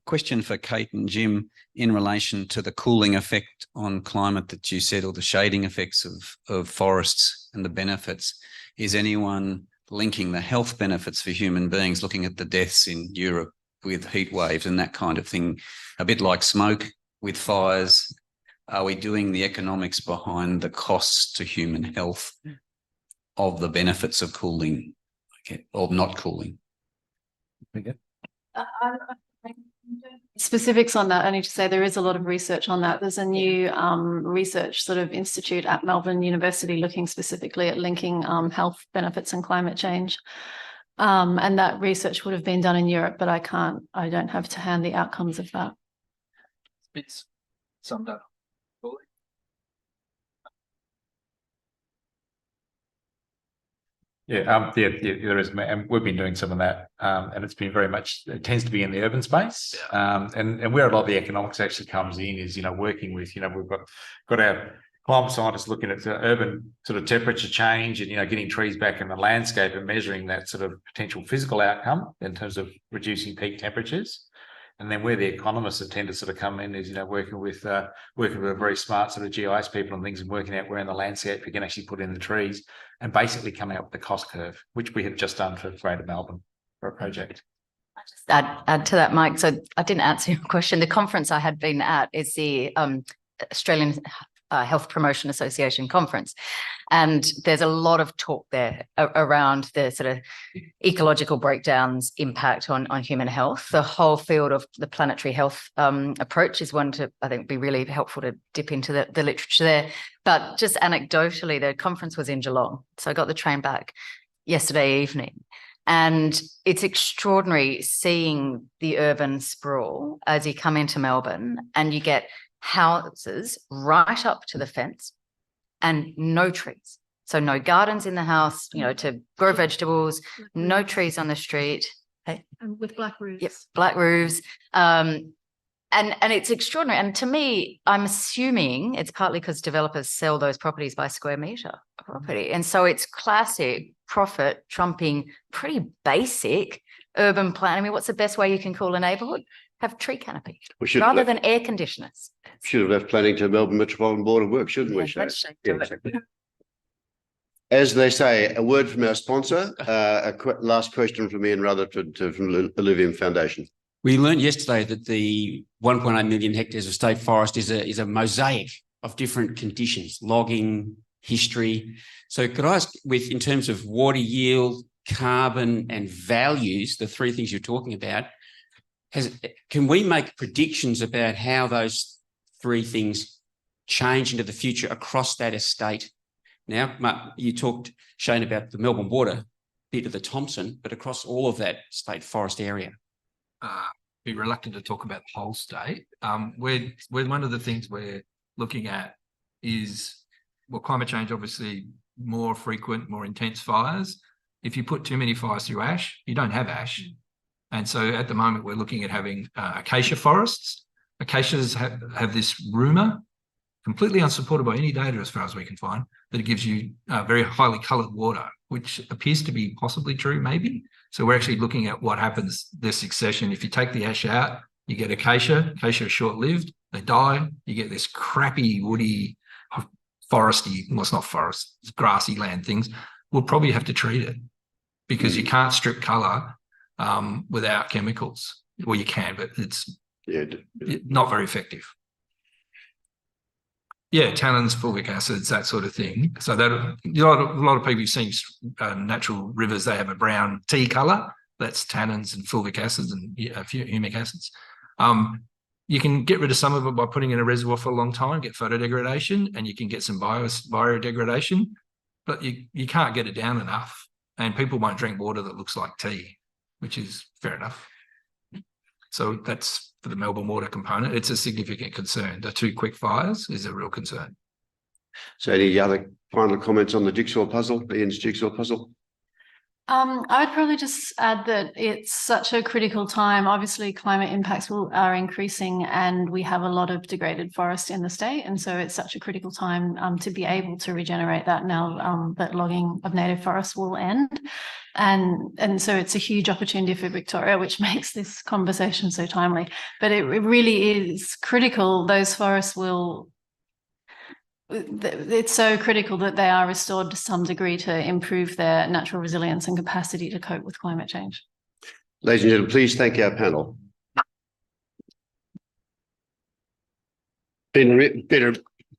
K: Question for Kate and Jim in relation to the cooling effect on climate that you said, or the shading effects of forests and the benefits. Is anyone linking the health benefits for human beings, looking at the deaths in Europe with heat waves and that kind of thing, a bit like smoke with fires? Are we doing the economics behind the costs to human health of the benefits of cooling, of not cooling?
E: Specifics on that, only to say there is a lot of research on that. There's a new research sort of institute at Melbourne University looking specifically at linking health benefits and climate change. And that research would have been done in Europe, but I don't have to hand the outcomes of that.
F: It's summed up.
D: Yeah, there is, and we've been doing some of that, and it's been very much, it tends to be in the urban space, and where a lot of the economics actually comes in is, working with, we've got our climate scientists looking at the urban sort of temperature change and, getting trees back in the landscape and measuring that sort of potential physical outcome in terms of reducing peak temperatures. And then where the economists have tended to sort of come in is, working with a very smart sort of GIS people and things, and working out where in the landscape you can actually put in the trees and basically come out with the cost curve, which we have just done for Greater Melbourne for a project.
B: I just add to that, Mike. So I didn't answer your question. The conference I had been at is the Australian Health Promotion Association conference. And there's a lot of talk there around the sort of ecological breakdowns impact on human health. The whole field of the planetary health approach is one to, I think, be really helpful to dip into the literature there. But just anecdotally, the conference was in Geelong. So I got the train back yesterday evening. And it's extraordinary seeing the urban sprawl as you come into Melbourne, and you get houses right up to the fence and no trees. So no gardens in the house, to grow vegetables, no trees on the street.
E: And with black roofs.
B: Yep, black roofs. And it's extraordinary. And to me, I'm assuming it's partly because developers sell those properties by square metre property. And so it's classic profit trumping pretty basic urban plan. I mean, what's the best way you can cool a neighbourhood? Have tree canopy rather than air conditioners.
A: Should have left planning to Melbourne Metropolitan Board of Work, shouldn't we?
B: Yeah,
A: as they say, a word from our sponsor. Last question from Ian Rutherford from the Elysium Foundation.
L: We learned yesterday that the 1.8 million hectares of state forest is a mosaic of different conditions, logging, history. So could I ask, in terms of water yield, carbon and values, the three things you're talking about, can we make predictions about how those three things change into the future across that estate? Now, Mark, you talked, Shane, about the Melbourne Water, bit of the Thompson, but across all of that state forest area.
F: Be reluctant to talk about the whole state. Where one of the things we're looking at is, well, climate change, obviously more frequent, more intense fires. If you put too many fires through ash, you don't have ash. And so at the moment, we're looking at having acacia forests. Acacias have this rumour, completely unsupported by any data as far as we can find, that it gives you very highly coloured water, which appears to be possibly true, maybe. So we're actually looking at what happens, the succession. If you take the ash out, you get acacia. Acacia is short-lived. They die. You get this crappy, woody, foresty, well, it's not forest, it's grassy land things. We'll probably have to treat it because you can't strip colour without chemicals. Well, you can, but it's not very effective. Yeah, tannins, fulvic acids, that sort of thing. So that a lot of people who've seen natural rivers, they have a brown tea colour. That's tannins and fulvic acids and a few humic acids. You can get rid of some of it by putting in a reservoir for a long time, get photodegradation, and you can get some biodegradation, but you can't get it down enough. And people won't drink water that looks like tea, which is fair enough. So that's for the Melbourne water component. It's a significant concern. The two quick fires is a real concern.
A: So any other final comments on the jigsaw puzzle, Ian's jigsaw puzzle?
E: I would probably just add that it's such a critical time. Obviously, climate impacts are increasing, and we have a lot of degraded forest in the state, and so it's such a critical time to be able to regenerate that now that logging of native forests will end, and so it's a huge opportunity for Victoria, which makes this conversation so timely. But it really is critical. Those forests will. It's so critical that they are restored to some degree to improve their natural resilience and capacity to cope with climate change.
A: Ladies and gentlemen, please thank our panel. Been a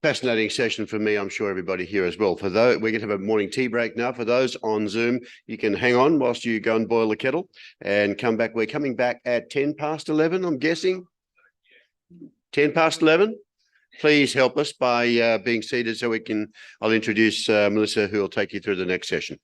A: fascinating session for me, I'm sure everybody here as well. For those, we're going to have a morning tea break now. For those on Zoom, you can hang on whilst you go and boil the kettle and come back. We're coming back at 11:10, I'm guessing. 11:10. Please help us by being seated so we can, I'll introduce Melissa, who will take you through the next session.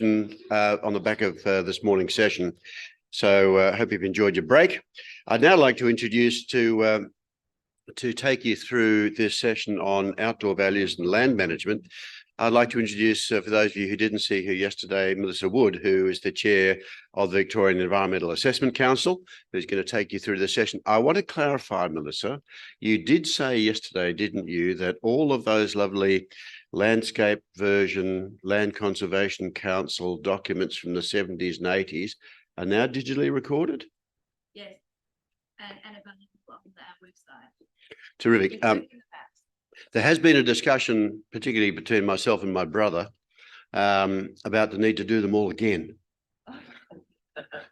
A: question on the back of this morning's session. So I hope you've enjoyed your break. I'd now like to introduce to take you through this session on outdoor values and land management. I'd like to introduce, for those of you who didn't see her yesterday, Melissa Wood, who is the chair of the Victorian Environmental Assessment Council, who's going to take you through the session. I want to clarify, Melissa, you did say yesterday, didn't you, that all of those lovely landscape version, Land Conservation Council documents from the 70s and 80s are now digitally recorded?
B: Yes, and available on our website.
A: Terrific. There has been a discussion, particularly between myself and my brother, about the need to do them all again.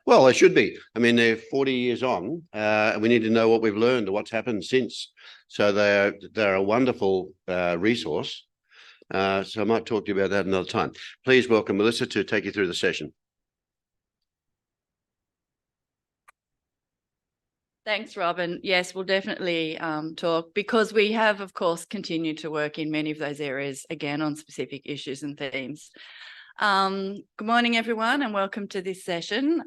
A: Well, they should be. I mean, they're 40 years on, and we need to know what we've learned or what's happened since. So they're a wonderful resource. So I might talk to you about that another time. Please welcome Melissa to take you through the session.
B: Thanks, Robin. Yes, we'll definitely talk, because we have, of course, continued to work in many of those areas, again, on specific issues and themes. Good morning, everyone, and welcome to this session.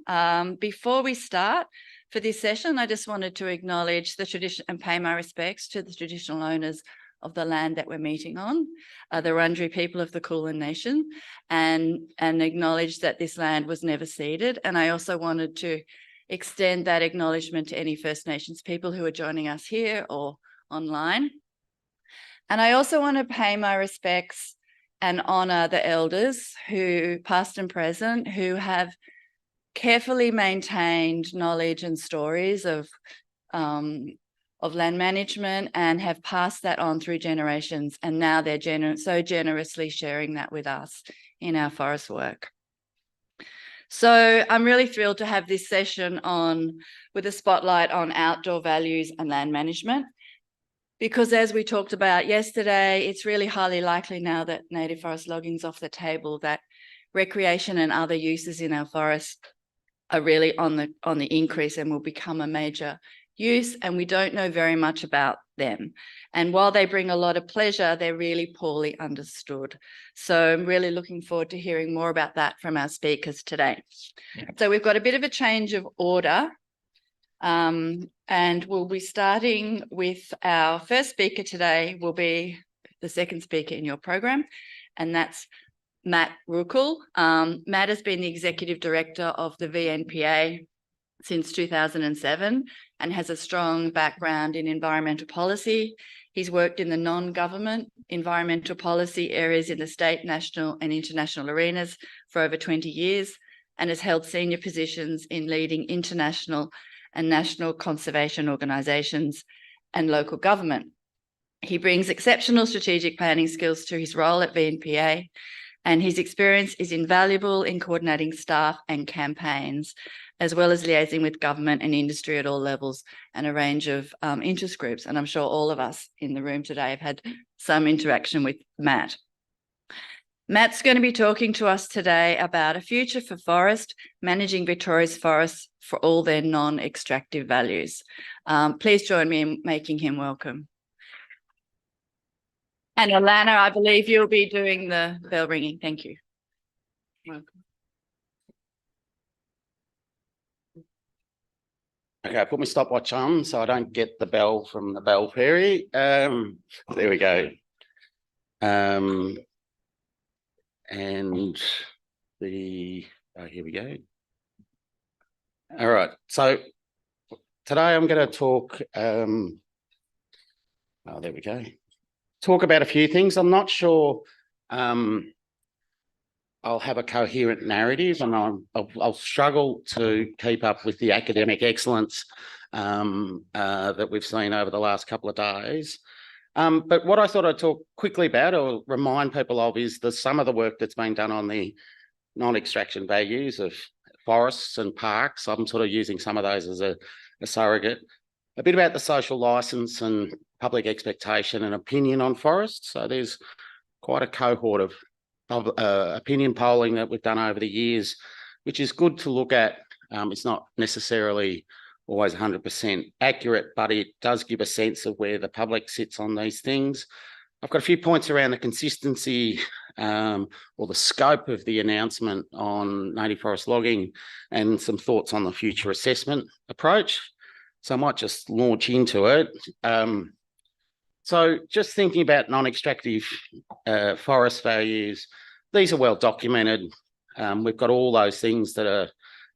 B: Before we start for this session, I just wanted to acknowledge the tradition and pay my respects to the traditional owners of the land that we're meeting on, the Wurundjeri people of the Kulin Nation, and acknowledge that this land was never ceded. And I also wanted to extend that acknowledgement to any First Nations people who are joining us here or online. And I also want to pay my respects and honour the elders who, past and present, who have carefully maintained knowledge and stories of land management and have passed that on through generations. And now they're so generously sharing that with us in our forest work. So I'm really thrilled to have this session with a spotlight on outdoor values and land management, because as we talked about yesterday, it's really highly likely now that native forest logging is off the table, that recreation and other uses in our forest are really on the increase and will become a major use, and we don't know very much about them. And while they bring a lot of pleasure, they're really poorly understood. So I'm really looking forward to hearing more about that from our speakers today. So we've got a bit of a change of order, and we'll be starting with our first speaker today, will be the second speaker in your program, and that's Matt Ruckel. Matt has been the Executive Director of the VNPA since 2007 and has a strong background in environmental policy. He's worked in the non-government environmental policy areas in the state, national and international arenas for over 20 years, and has held senior positions in leading international and national conservation organisations and local government. He brings exceptional strategic planning skills to his role at VNPA, and his experience is invaluable in coordinating staff and campaigns, as well as liaising with government and industry at all levels and a range of interest groups. And I'm sure all of us in the room today have had some interaction with Matt. Matt's going to be talking to us today about a future for forest, managing Victoria's forests for all their non-extractive values. Please join me in making him welcome. And Alana, I believe you'll be doing the bell ringing. Thank you. Welcome.
M: Okay, I put my stopwatch on so I don't get the bell from the bell fairy. There we go. And here we go. All right, so today I'm going to talk, there we go. Talk about a few things. I'm not sure I'll have a coherent narrative, and I'll struggle to keep up with the academic excellence that we've seen over the last couple of days. But what I thought I'd talk quickly about or remind people of is some of the work that's been done on the non-extraction values of forests and parks. I'm sort of using some of those as a surrogate. A bit about the social licence and public expectation and opinion on forests. So there's quite a cohort of opinion polling that we've done over the years, which is good to look at. It's not necessarily always 100% accurate, but it does give a sense of where the public sits on these things. I've got a few points around the consistency or the scope of the announcement on native forest logging and some thoughts on the future assessment approach. So I might just launch into it. So just thinking about non-extractive forest values, these are well documented. We've got all those things that are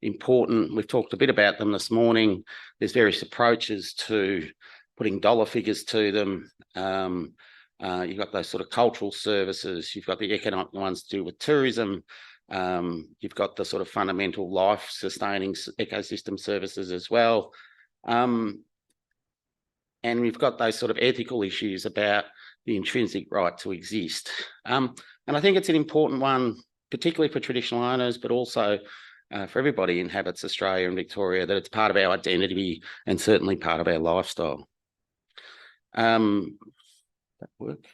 M: important. We've talked a bit about them this morning. There's various approaches to putting dollar figures to them. You've got those sort of cultural services. You've got the economic ones to do with tourism. You've got the sort of fundamental life-sustaining ecosystem services as well. And we've got those sort of ethical issues about the intrinsic right to exist. And I think it's an important one, particularly for traditional owners, but also for everybody who inhabits Australia and Victoria, that it's part of our identity and certainly part of our lifestyle. That work?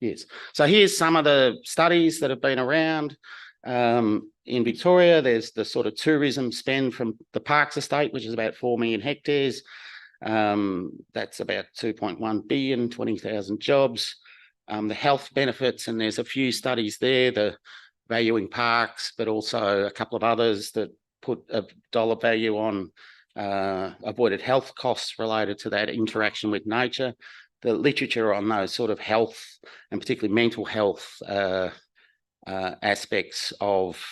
M: Yes. So here's some of the studies that have been around. In Victoria, there's the sort of tourism spend from the Parks Estate, which is about 4 million hectares. That's about 2.1 billion, 20,000 jobs. The health benefits, and there's a few studies there, the valuing parks, but also a couple of others that put a dollar value on avoided health costs related to that interaction with nature. The literature on those sort of health and particularly mental health aspects of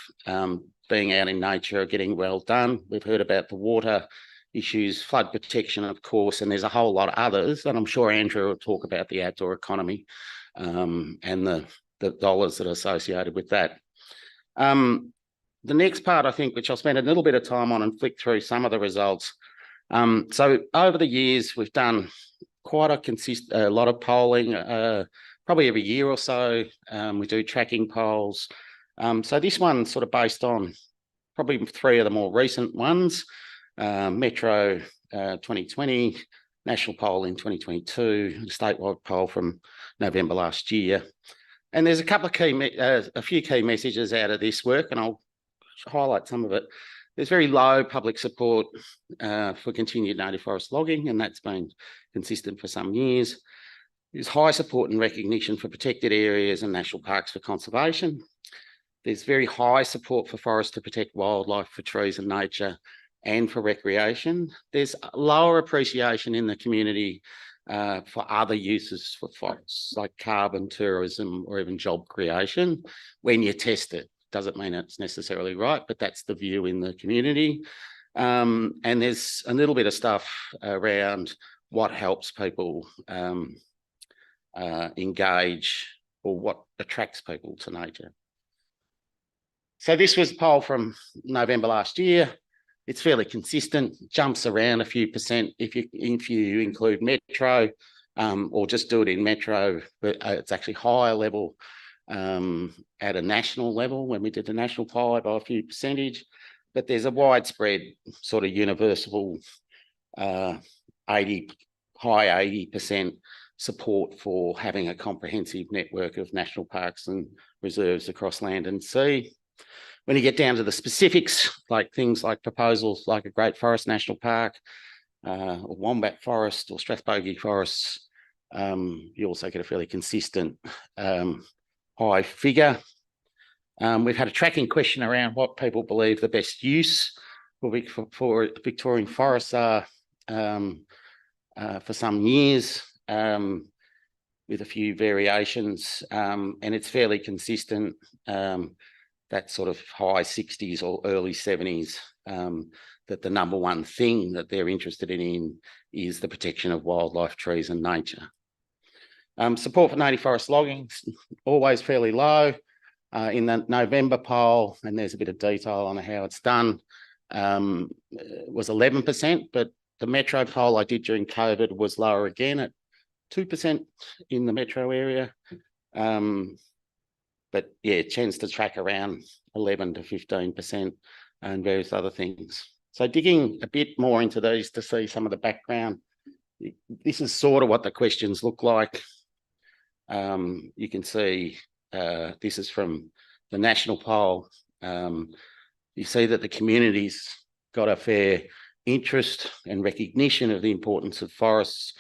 M: being out in nature are getting well done. We've heard about the water issues, flood protection, of course, and there's a whole lot of others. And I'm sure Andrew will talk about the outdoor economy and the dollars that are associated with that. The next part, I think, which I'll spend a little bit of time on and flick through some of the results. So over the years, we've done quite a lot of polling, probably every year or so. We do tracking polls. So this one's sort of based on probably 3 of the more recent ones. Metro 2020, national poll in 2022, statewide poll from November last year. And there's a couple of a few key messages out of this work, and I'll highlight some of it. There's very low public support for continued native forest logging, and that's been consistent for some years. There's high support and recognition for protected areas and national parks for conservation. There's very high support for forests to protect wildlife, for trees and nature, and for recreation. There's lower appreciation in the community for other uses for forests, like carbon, tourism, or even job creation. When you test it, doesn't mean it's necessarily right, but that's the view in the community. And there's a little bit of stuff around what helps people engage or what attracts people to nature. So this was a poll from November last year. It's fairly consistent, jumps around a few percent if you include metro or just do it in metro, but it's actually higher level at a national level when we did the national poll by a few percentage. But there's a widespread sort of universal high 80% support for having a comprehensive network of national parks and reserves across land and sea. When you get down to the specifics, like things like proposals like a Great Forest National Park, or Wombat Forest or Strathbogie Forests, you also get a fairly consistent high figure. We've had a tracking question around what people believe the best use for Victorian forests are for some years, with a few variations, and it's fairly consistent. That sort of high 60s or early 70s, that the number one thing that they're interested in is the protection of wildlife, trees and nature. Support for native forest logging, always fairly low. In the November poll, and there's a bit of detail on how it's done, was 11%, but the metro poll I did during COVID was lower again at 2% in the metro area. But yeah, it tends to track around 11 to 15% and various other things. So digging a bit more into these to see some of the background, this is sort of what the questions look like. You can see this is from the national poll. You see that the community's got a fair interest and recognition of the importance of forests.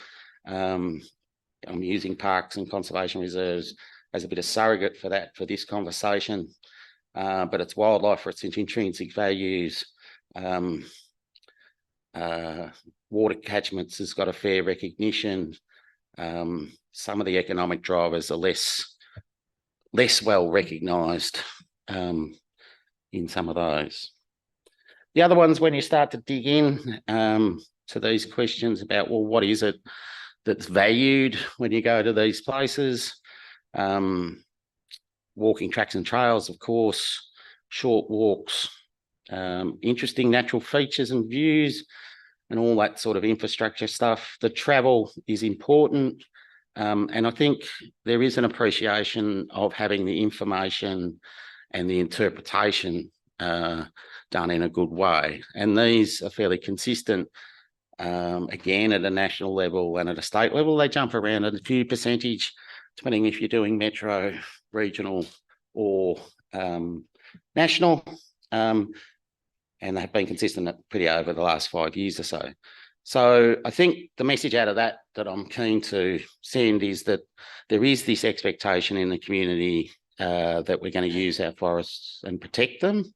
M: I'm using parks and conservation reserves as a bit of surrogate for that, for this conversation. But it's wildlife for its intrinsic values. Water catchments has got a fair recognition. Some of the economic drivers are less well recognised in some of those. The other ones, when you start to dig in to these questions about, well, what is it that's valued when you go to these places? Walking tracks and trails, of course, short walks, interesting natural features and views, and all that sort of infrastructure stuff. The travel is important. And I think there is an appreciation of having the information and the interpretation done in a good way. And these are fairly consistent, again, at a national level and at a state level. They jump around a few percentage, depending if you're doing metro, regional or national. And they've been consistent pretty over the last 5 years or so. So I think the message out of that I'm keen to send is that there is this expectation in the community that we're going to use our forests and protect them,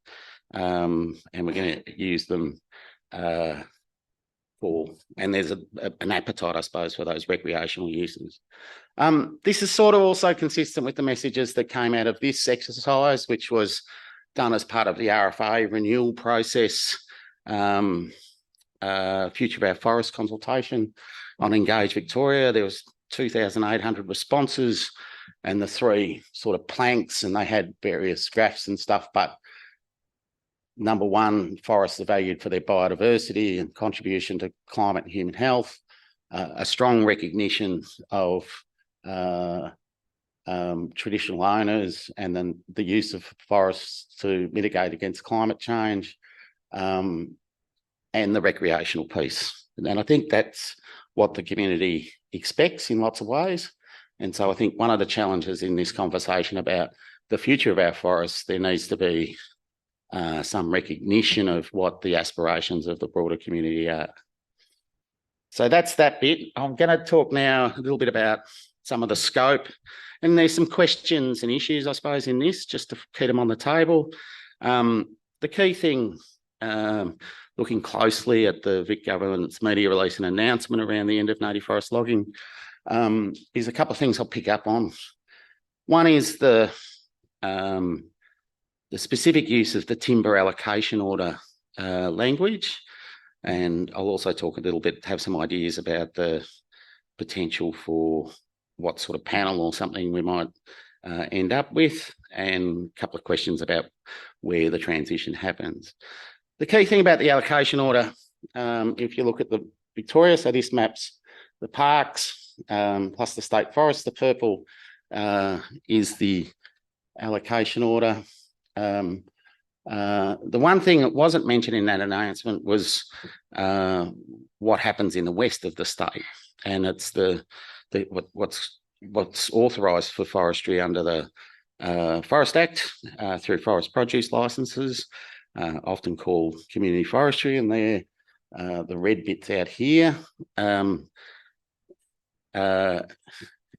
M: and we're going to use them and there's an appetite, I suppose, for those recreational uses. This is sort of also consistent with the messages that came out of this exercise, which was done as part of the RFA renewal process, Future of Our Forest consultation on Engage Victoria. There was 2,800 responses and the 3 sort of planks, and they had various graphs and stuff, but number 1, forests are valued for their biodiversity and contribution to climate and human health, a strong recognition of traditional owners, and then the use of forests to mitigate against climate change, and the recreational piece. And I think that's what the community expects in lots of ways. And so I think one of the challenges in this conversation about the future of our forests, there needs to be some recognition of what the aspirations of the broader community are. So that's that bit. I'm going to talk now a little bit about some of the scope. And there's some questions and issues, I suppose, in this, just to keep them on the table. The key thing, looking closely at the Vic Government's media release and announcement around the end of native forest logging, is a couple of things I'll pick up on. One is the specific use of the timber allocation order language. And I'll also talk a little bit, have some ideas about the potential for what sort of panel or something we might end up with, and a couple of questions about where the transition happens. The key thing about the allocation order, if you look at the Victoria, so this maps the parks plus the state forest. The purple is the allocation order. The one thing that wasn't mentioned in that announcement was what happens in the west of the state, and it's what's authorised for forestry under the Forest Act through forest produce licences, often called community forestry, and they're the red bits out here. And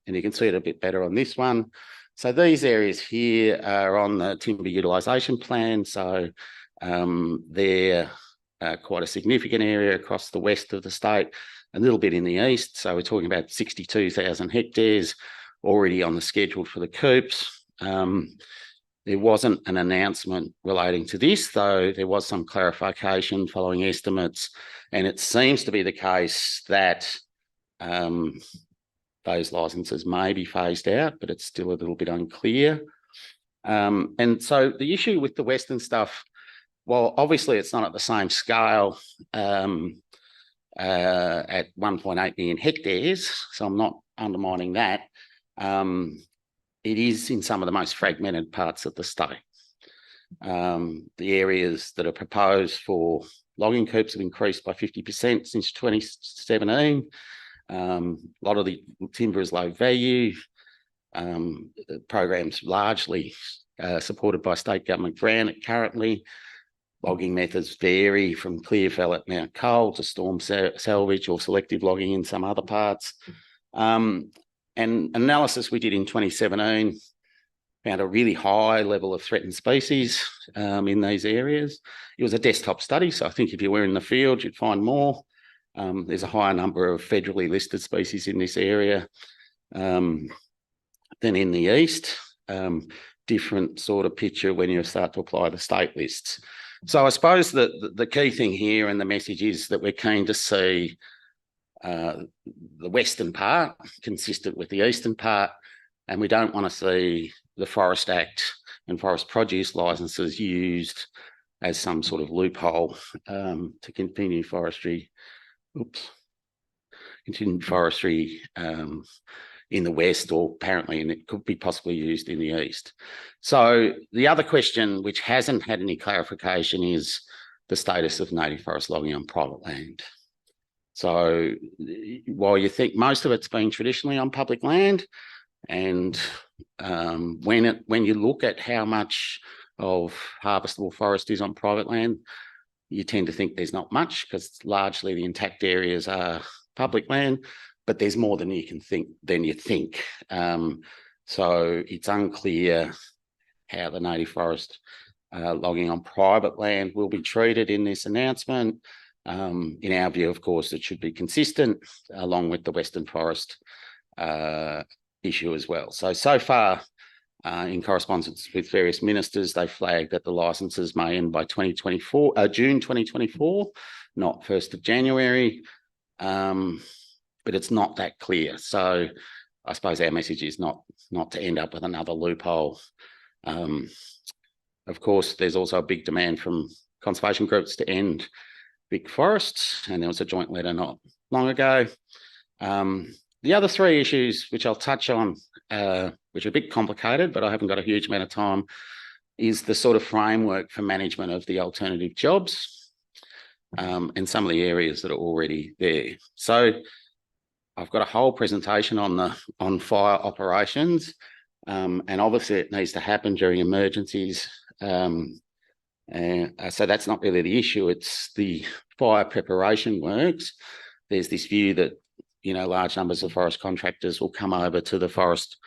M: you can see it a bit better on this one. So these areas here are on the timber utilisation plan. So they're quite a significant area across the west of the state, a little bit in the east. So we're talking about 62,000 hectares already on the schedule for the coops. There wasn't an announcement relating to this, though there was some clarification following estimates, and it seems to be the case that those licenses may be phased out, but it's still a little bit unclear. And so the issue with the Western stuff, well, obviously it's not at the same scale at 1.8 million hectares, so I'm not undermining that. It is in some of the most fragmented parts of the state. The areas that are proposed for logging coops have increased by 50% since 2017. A lot of the timber is low value. The program's largely supported by state government grant currently. Logging methods vary from clear fell at Mount Cole to storm salvage or selective logging in some other parts. and analysis we did in 2017 found a really high level of threatened species in these areas. It was a desktop study, so I think if you were in the field, you'd find more. There's a higher number of federally listed species in this area than in the east. Different sort of picture when you start to apply the state lists. So I suppose that the key thing here and the message is that we're keen to see the western part consistent with the eastern part, and we don't want to see the Forest Act and forest produce licences used as some sort of loophole to continue forestry. Continue forestry in the west, or apparently, and it could be possibly used in the east. So the other question, which hasn't had any clarification, is the status of native forest logging on private land. So while you think most of it's been traditionally on public land, and when you look at how much of harvestable forest is on private land, you tend to think there's not much, because largely the intact areas are public land, but there's more than you think. So it's unclear how the native forest logging on private land will be treated in this announcement. In our view, of course, it should be consistent along with the Western Forest issue as well. So far, in correspondence with various ministers, they flagged that the licences may end by June 2024, not 1st of January. But it's not that clear. So I suppose our message is not to end up with another loophole. Of course, there's also a big demand from conservation groups to end big forests, and there was a joint letter not long ago. The other three issues, which I'll touch on, which are a bit complicated, but I haven't got a huge amount of time, is the sort of framework for management of the alternative jobs and some of the areas that are already there. So I've got a whole presentation on fire operations, and obviously it needs to happen during emergencies. So that's not really the issue. It's the fire preparation works. There's this view that, you know, large numbers of forest contractors will come over to the forest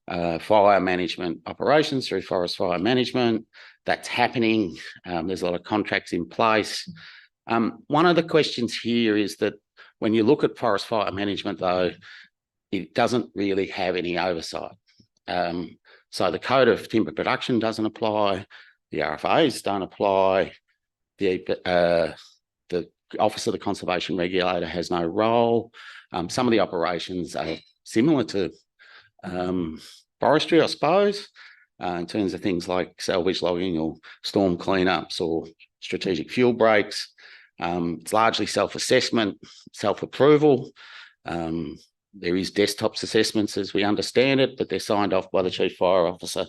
M: fire management operations through forest fire management. That's happening. There's a lot of contracts in place. One of the questions here is that when you look at forest fire management, though, it doesn't really have any oversight. So the Code of Timber Production doesn't apply, the RFAs don't apply, the Office of the Conservation Regulator has no role. Some of the operations are similar to forestry, I suppose, in terms of things like salvage logging or storm cleanups or strategic fuel breaks. It's largely self-assessment, self-approval. There is desktops assessments as we understand it, but they're signed off by the Chief Fire Officer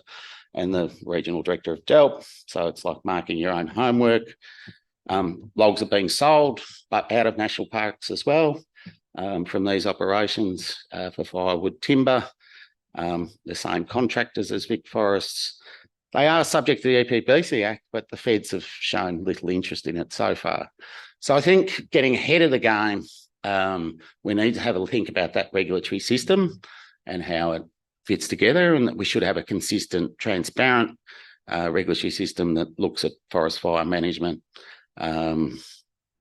M: and the Regional Director of DELP. So it's like marking your own homework. Logs are being sold, but out of national parks as well, from these operations for firewood timber. The same contractors as Vic Forests. They are subject to the EPBC Act, but the feds have shown little interest in it so far. So I think getting ahead of the game, we need to have a think about that regulatory system and how it fits together, and that we should have a consistent, transparent regulatory system that looks at forest fire management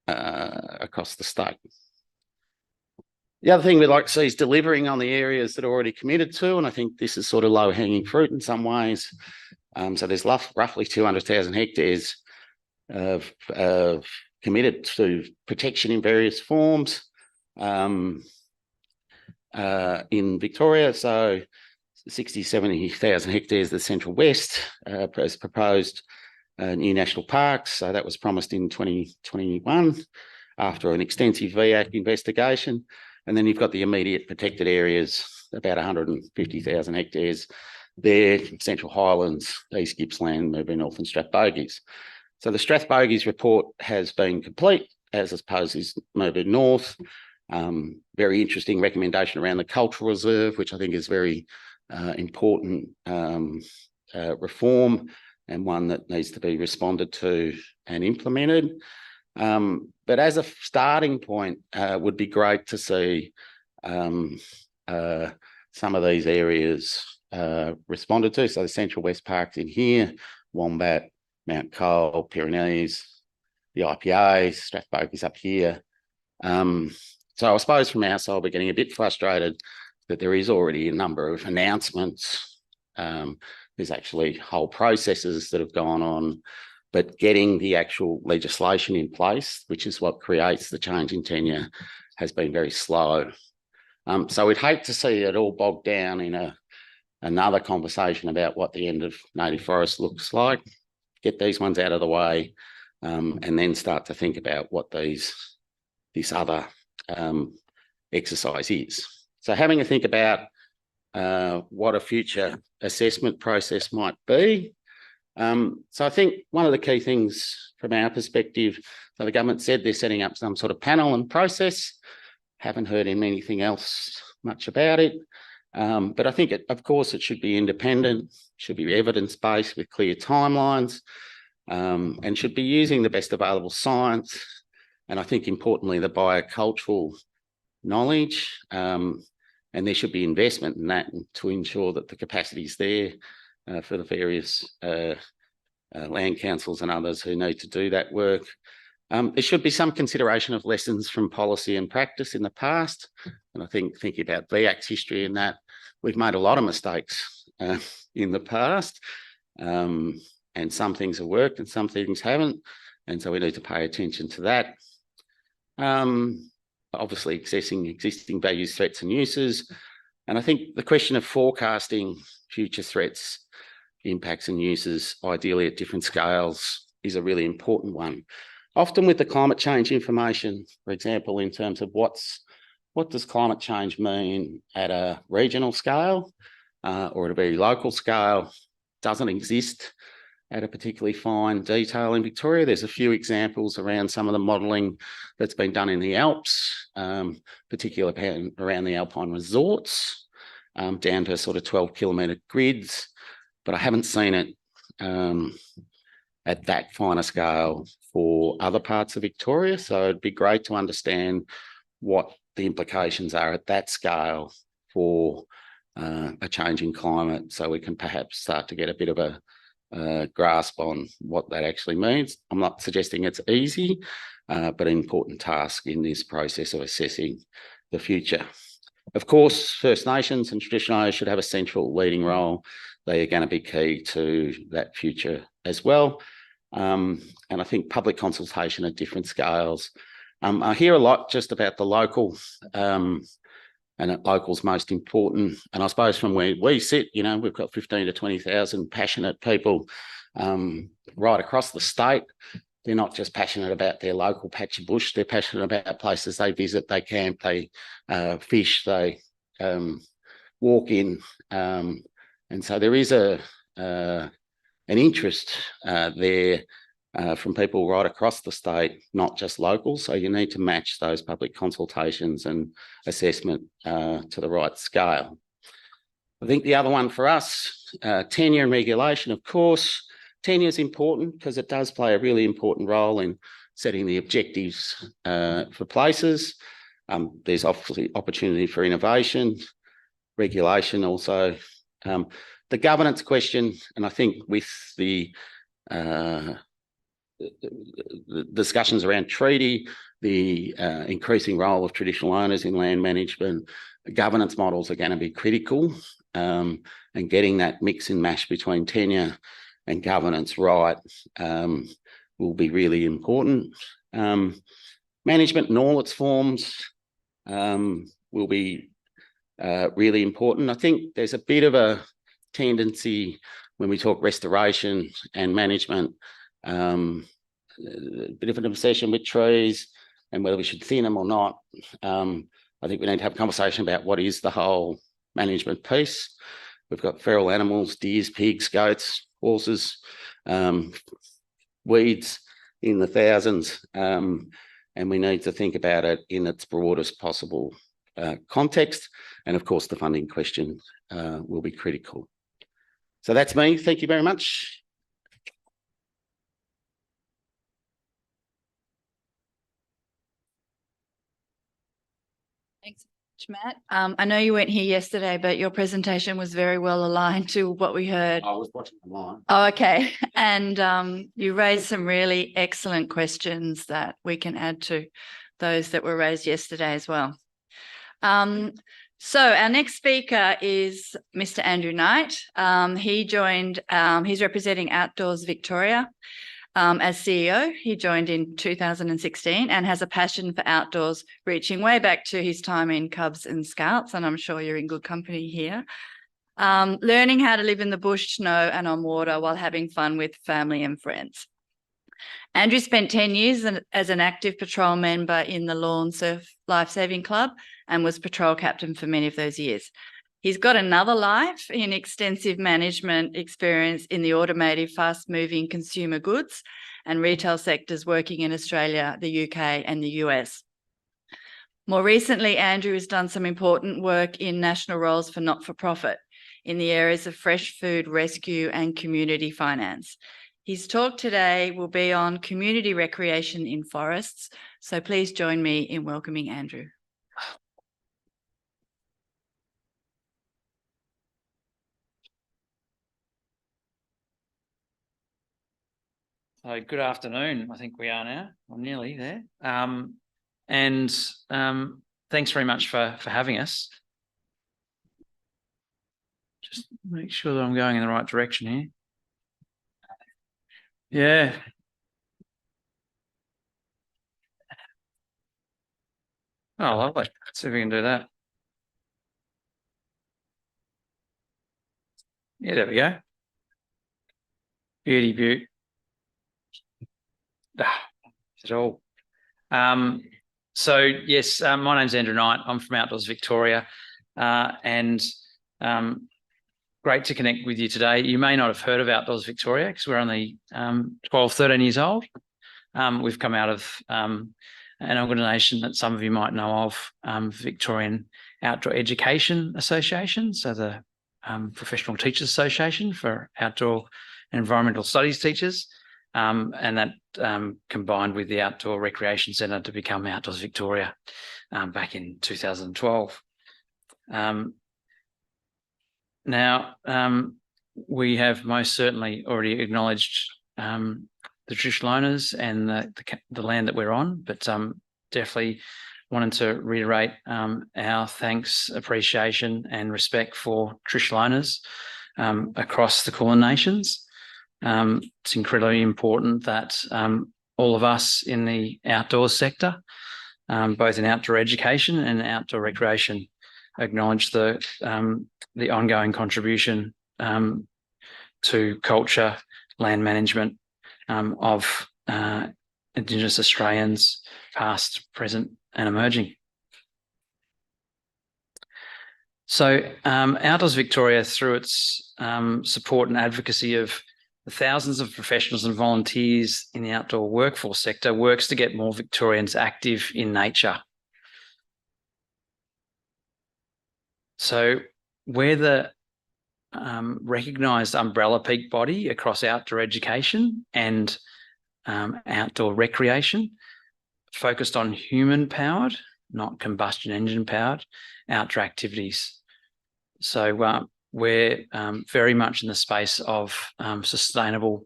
M: across the state. The other thing we'd like to see is delivering on the areas that are already committed to, and I think this is sort of low-hanging fruit in some ways. So there's roughly 200,000 hectares of committed to protection in various forms in Victoria. So 60, 70,000 hectares, the Central West has proposed new national parks. So that was promised in 2021 after an extensive VAC investigation. And then you've got the immediate protected areas, about 150,000 hectares there, Central Highlands, East Gippsland, Melbourne North and Strathbogies. So the Strathbogies report has been complete, as I suppose is Melbourne North. Very interesting recommendation around the cultural reserve, which I think is very important reform, and one that needs to be responded to and implemented. But as a starting point, would be great to see some some of these areas responded to. So the Central West Park's in here, Wombat, Mount Cole, Pyrenees, the IPA, Strathbogies up here. So I suppose from our side, we're getting a bit frustrated that there is already a number of announcements. There's actually whole processes that have gone on, but getting the actual legislation in place, which is what creates the change in tenure, has been very slow. So we'd hate to see it all bogged down in another conversation about what the end of native forest looks like. Get these ones out of the way, and then start to think about what this other exercise is. So having a think about what a future assessment process might be. So I think one of the key things from our perspective, so the government said they're setting up some sort of panel and process. Haven't heard anything else much about it. But I think, of course, it should be independent, should be evidence-based with clear timelines, and should be using the best available science. And I think, importantly, the biocultural knowledge, and there should be investment in that to ensure that the capacity is there for the various land councils and others who need to do that work. There should be some consideration of lessons from policy and practice in the past. And I think thinking about VAC's history in that, we've made a lot of mistakes in the past, and some things have worked and some things haven't. And so we need to pay attention to that. Obviously, assessing existing values, threats and uses. And I think the question of forecasting future threats, impacts and uses, ideally at different scales, is a really important one. Often with the climate change information, for example, in terms of what does climate change mean at a regional scale or at a very local scale, doesn't exist at a particularly fine detail in Victoria. There's a few examples around some of the modelling that's been done in the Alps, particularly around the alpine resorts, down to sort of 12-kilometre grids, but I haven't seen it at that finer scale for other parts of Victoria. So it'd be great to understand what the implications are at that scale for a changing climate, so we can perhaps start to get a bit of a grasp on what that actually means. I'm not suggesting it's easy, but an important task in this process of assessing the future. Of course, First Nations and traditional owners should have a central leading role. They are going to be key to that future as well. And I think public consultation at different scales. I hear a lot just about the local, and that local's most important. And I suppose from where we sit, you know, we've got 15 to 20,000 passionate people right across the state. They're not just passionate about their local patch of bush, they're passionate about places they visit, they camp, they fish, they walk in. And so there is an interest there from people right across the state, not just local. So you need to match those public consultations and assessment to the right scale. I think the other one for us, tenure and regulation, of course. Tenure is important because it does play a really important role in setting the objectives for places. There's obviously opportunity for innovation, regulation also. The governance question, and I think with the discussions around treaty, the increasing role of traditional owners in land management, governance models are going to be critical, and getting that mix and mash between tenure and governance right will be really important. Management in all its forms will be really important. I think there's a bit of a tendency when we talk restoration and management, a bit of an obsession with trees and whether we should thin them or not. I think we need to have a conversation about what is the whole management piece. We've got feral animals, deers, pigs, goats, horses, weeds in the thousands, and we need to think about it in its broadest possible context. And of course, the funding question will be critical. So that's me. Thank you very much.
B: Thanks,
E: Matt. I know you weren't here yesterday, but your presentation was very well aligned to what we heard.
M: I was watching online.
E: Oh, okay. And you raised some really excellent questions that we can add to those that were raised yesterday as well. So our next speaker is Mr. Andrew Knight. He's representing Outdoors Victoria as CEO. He joined in 2016 and has a passion for outdoors reaching way back to his time in Cubs and Scouts, and I'm sure you're in good company here. Learning how to live in the bush, snow and on water while having fun with family and friends. Andrew spent 10 years as an active patrol member in the Lawn Surf Lifesaving Club and was patrol captain for many of those years. He's got another life in extensive management experience in the automotive, fast-moving consumer goods and retail sectors, working in Australia, the UK and the US. More recently, Andrew has done some important work in national roles for not-for-profit in the areas of fresh food rescue and community finance. His talk today will be on community recreation in forests. So please join me in welcoming Andrew.
N: So good afternoon, I think we are now. I'm nearly there. Thanks very much for having us. Just make sure that I'm going in the right direction here. Yeah. Oh, lovely. Let's see if we can do that. Yeah, there we go. Beauty beaut. It all. So yes, my name's Andrew Knight. I'm from Outdoors Victoria, and great to connect with you today. You may not have heard of Outdoors Victoria because we're only 12, 13 years old. We've come out of an organisation that some of you might know of, Victorian Outdoor Education Association, so the Professional Teachers Association for Outdoor and Environmental Studies teachers. And that combined with the Outdoor Recreation Centre to become Outdoors Victoria back in 2012. Now, we have most certainly already acknowledged the traditional owners and the land that we're on, but definitely wanted to reiterate our thanks, appreciation and respect for traditional owners across the Kulin Nations. It's incredibly important that all of us in the outdoors sector, both in outdoor education and outdoor recreation, acknowledge the ongoing contribution to culture, land management of Indigenous Australians, past, present and emerging. So Outdoors Victoria, through its support and advocacy of the thousands of professionals and volunteers in the outdoor workforce sector, works to get more Victorians active in nature. So we're the recognised umbrella peak body across outdoor education and outdoor recreation, focused on human-powered, not combustion engine-powered, outdoor activities. So we're very much in the space of sustainable,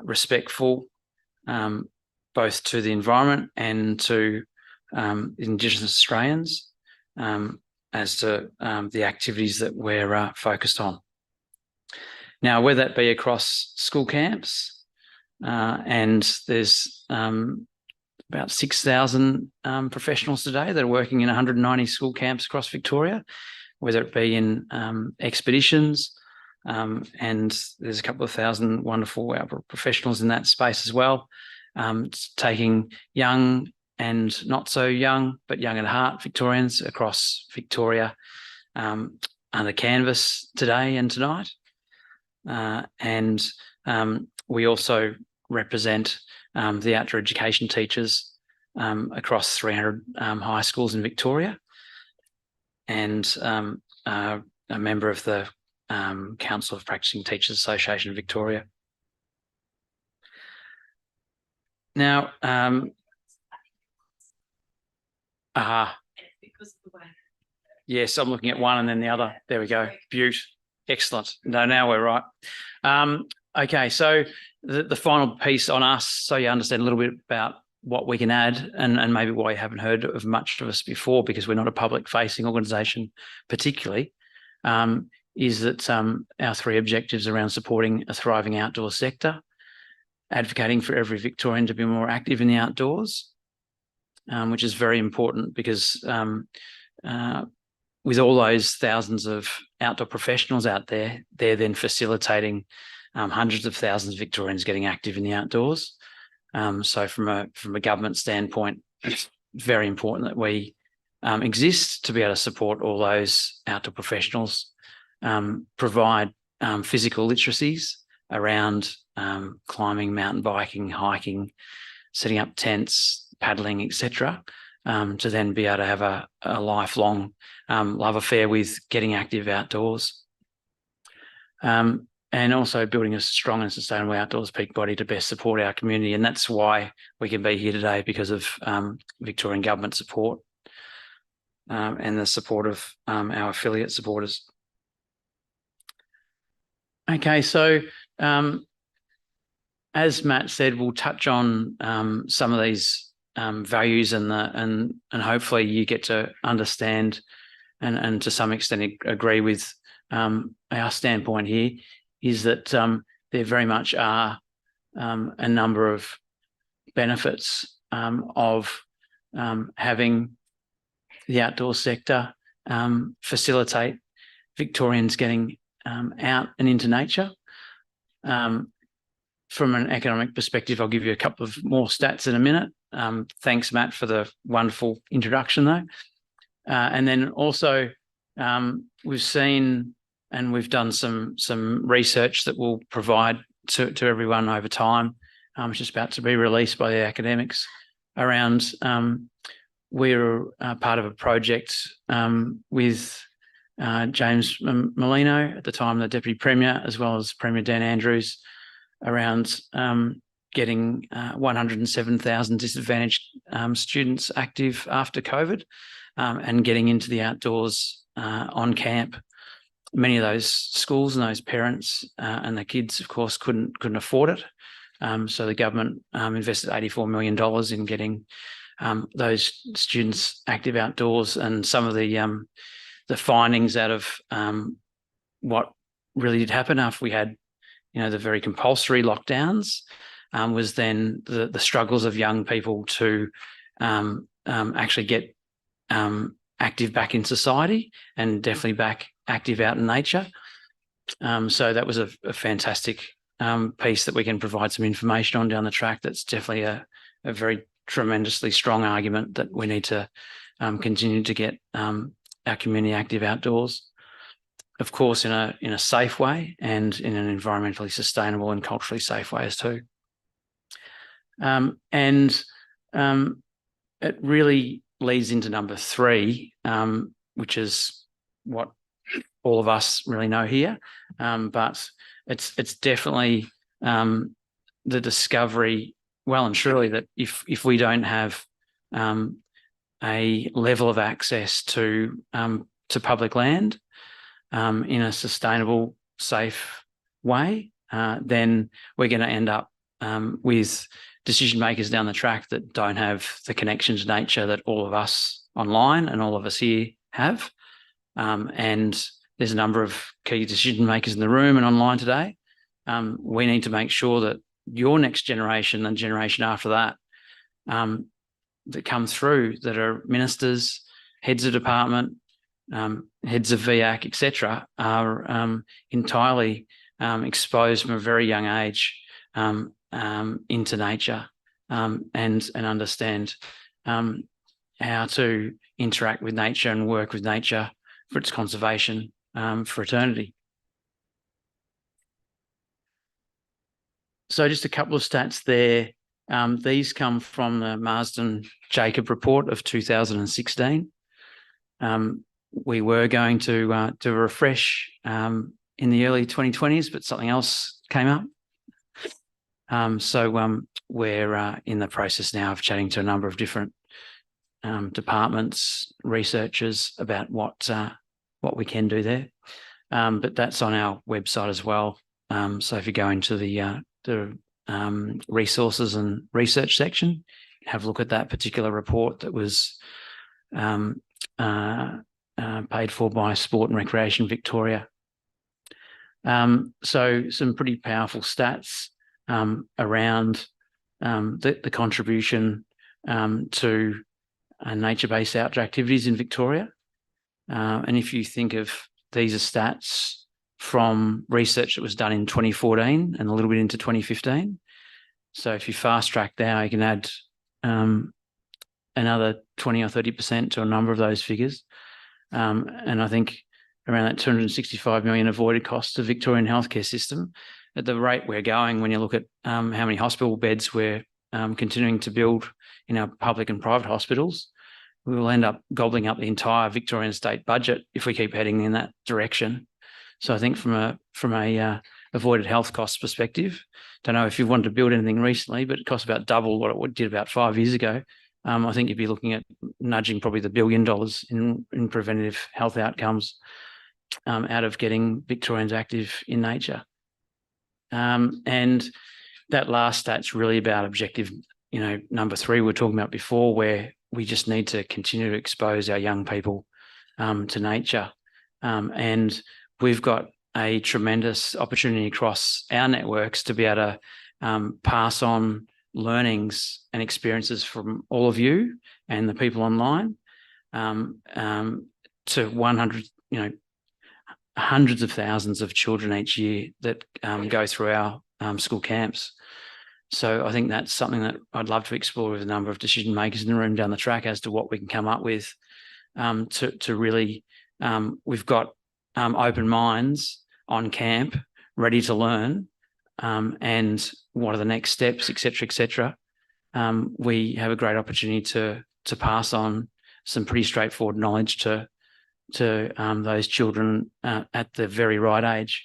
N: respectful, both to the environment and to Indigenous Australians, as to the activities that we're focused on. Now, whether that be across school camps, and there's about 6,000 professionals today that are working in 190 school camps across Victoria, whether it be in expeditions, and there's a couple of thousand wonderful outdoor professionals in that space as well, taking young and not so young, but young at heart Victorians across Victoria under canvas today and tonight. And we also represent the outdoor education teachers across 300 high schools in Victoria, and a member of the Council of Practicing Teachers Association of Victoria. Now, Yes, I'm looking at one and then the other. There we go. Beaut. Excellent. No, now we're right. Okay, so the final piece on us, so you understand a little bit about what we can add and maybe why you haven't heard of much of us before, because we're not a public-facing organisation particularly, is that our three objectives around supporting a thriving outdoor sector, advocating for every Victorian to be more active in the outdoors, which is very important because with all those thousands of outdoor professionals out there, they're then facilitating hundreds of thousands of Victorians getting active in the outdoors. So from a government standpoint, it's very important that we exist to be able to support all those outdoor professionals, provide physical literacies around climbing, mountain biking, hiking, setting up tents, paddling, etc., to then be able to have a lifelong love affair with getting active outdoors. And also building a strong and sustainable outdoors peak body to best support our community. And that's why we can be here today, because of Victorian Government support and the support of our affiliate supporters. Okay, so as Matt said, we'll touch on some of these values and hopefully you get to understand and to some extent agree with our standpoint here, is that there very much are a number of benefits of having the outdoor sector facilitate Victorians getting out and into nature. From an economic perspective, I'll give you a couple of more stats in a minute. Thanks, Matt, for the wonderful introduction, though. And then also we've seen and we've done some research that we'll provide to everyone over time, which is about to be released by the academics around we're part of a project with James Merlino, at the time the Deputy Premier, as well as Premier Dan Andrews, around getting 107,000 disadvantaged students active after COVID and getting into the outdoors on camp. Many of those schools and those parents and the kids, of course, couldn't afford it. So the government invested $84 million in getting those students active outdoors, and some of the findings out of what really did happen after we had, the very compulsory lockdowns, was then the struggles of young people to actually get active back in society and definitely back active out in nature. So that was a fantastic piece that we can provide some information on down the track. That's definitely a very tremendously strong argument that we need to continue to get our community active outdoors, of course, in a safe way and in an environmentally sustainable and culturally safe way as too. And it really leads into number 3, which is what all of us really know here, but it's definitely the discovery, well and truly, that if we don't have a level of access to public land in a sustainable, safe way, then we're going to end up with decision makers down the track that don't have the connection to nature that all of us online and all of us here have. And there's a number of key decision makers in the room and online today. We need to make sure that your next generation and generation after that that come through, that are ministers, heads of department, heads of VAC, etc., are entirely exposed from a very young age into nature and understand how to interact with nature and work with nature for its conservation for eternity. So just a couple of stats there. These come from the Marsden-Jacob report of 2016. We were going to do a refresh in the early 2020s, but something else came up. So we're in the process now of chatting to a number of different departments, researchers about what we can do there. But that's on our website as well. So if you go into the resources and research section, have a look at that particular report that was paid for by Sport and Recreation Victoria. So some pretty powerful stats around the contribution to nature-based outdoor activities in Victoria. And if you think of these are stats from research that was done in 2014 and a little bit into 2015. So if you fast track now, you can add another 20 or 30% to a number of those figures. And I think around that 265 million avoided costs to the Victorian healthcare system. At the rate we're going, when you look at how many hospital beds we're continuing to build in our public and private hospitals, we will end up gobbling up the entire Victorian state budget if we keep heading in that direction. So I think from a avoided health costs perspective, don't know if you wanted to build anything recently, but it costs about double what it did about 5 years ago. I think you'd be looking at nudging probably the $1 billion in preventative health outcomes out of getting Victorians active in nature. And that last stat's really about objective, number 3 we were talking about before, where we just need to continue to expose our young people to nature. And we've got a tremendous opportunity across our networks to be able to pass on learnings and experiences from all of you and the people online to 100, hundreds of thousands of children each year that go through our school camps. So I think that's something that I'd love to explore with a number of decision makers in the room down the track as to what we can come up with to really, we've got open minds on camp, ready to learn, and what are the next steps, et cetera, et cetera. We have a great opportunity to pass on some pretty straightforward knowledge to those children at the very right age.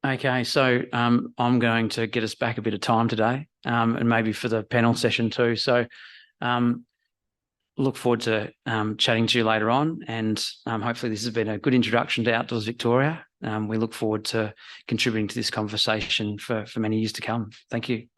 N: Okay, so I'm going to get us back a bit of time today, and maybe for the panel session too. So look forward to chatting to you later on, and hopefully this has been a good introduction to Outdoors Victoria. We look forward to contributing to this conversation for many years to come. Thank you.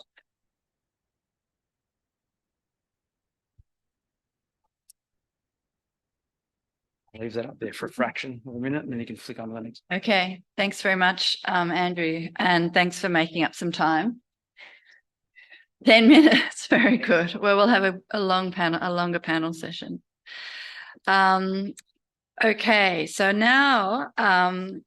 N: Leave that up there for a fraction of a minute, and then you can flick on to the next.
B: Okay, thanks very much, Andrew, and thanks for making up some time. 10 minutes, very good. Well, we'll have a longer panel session. Okay, so now, and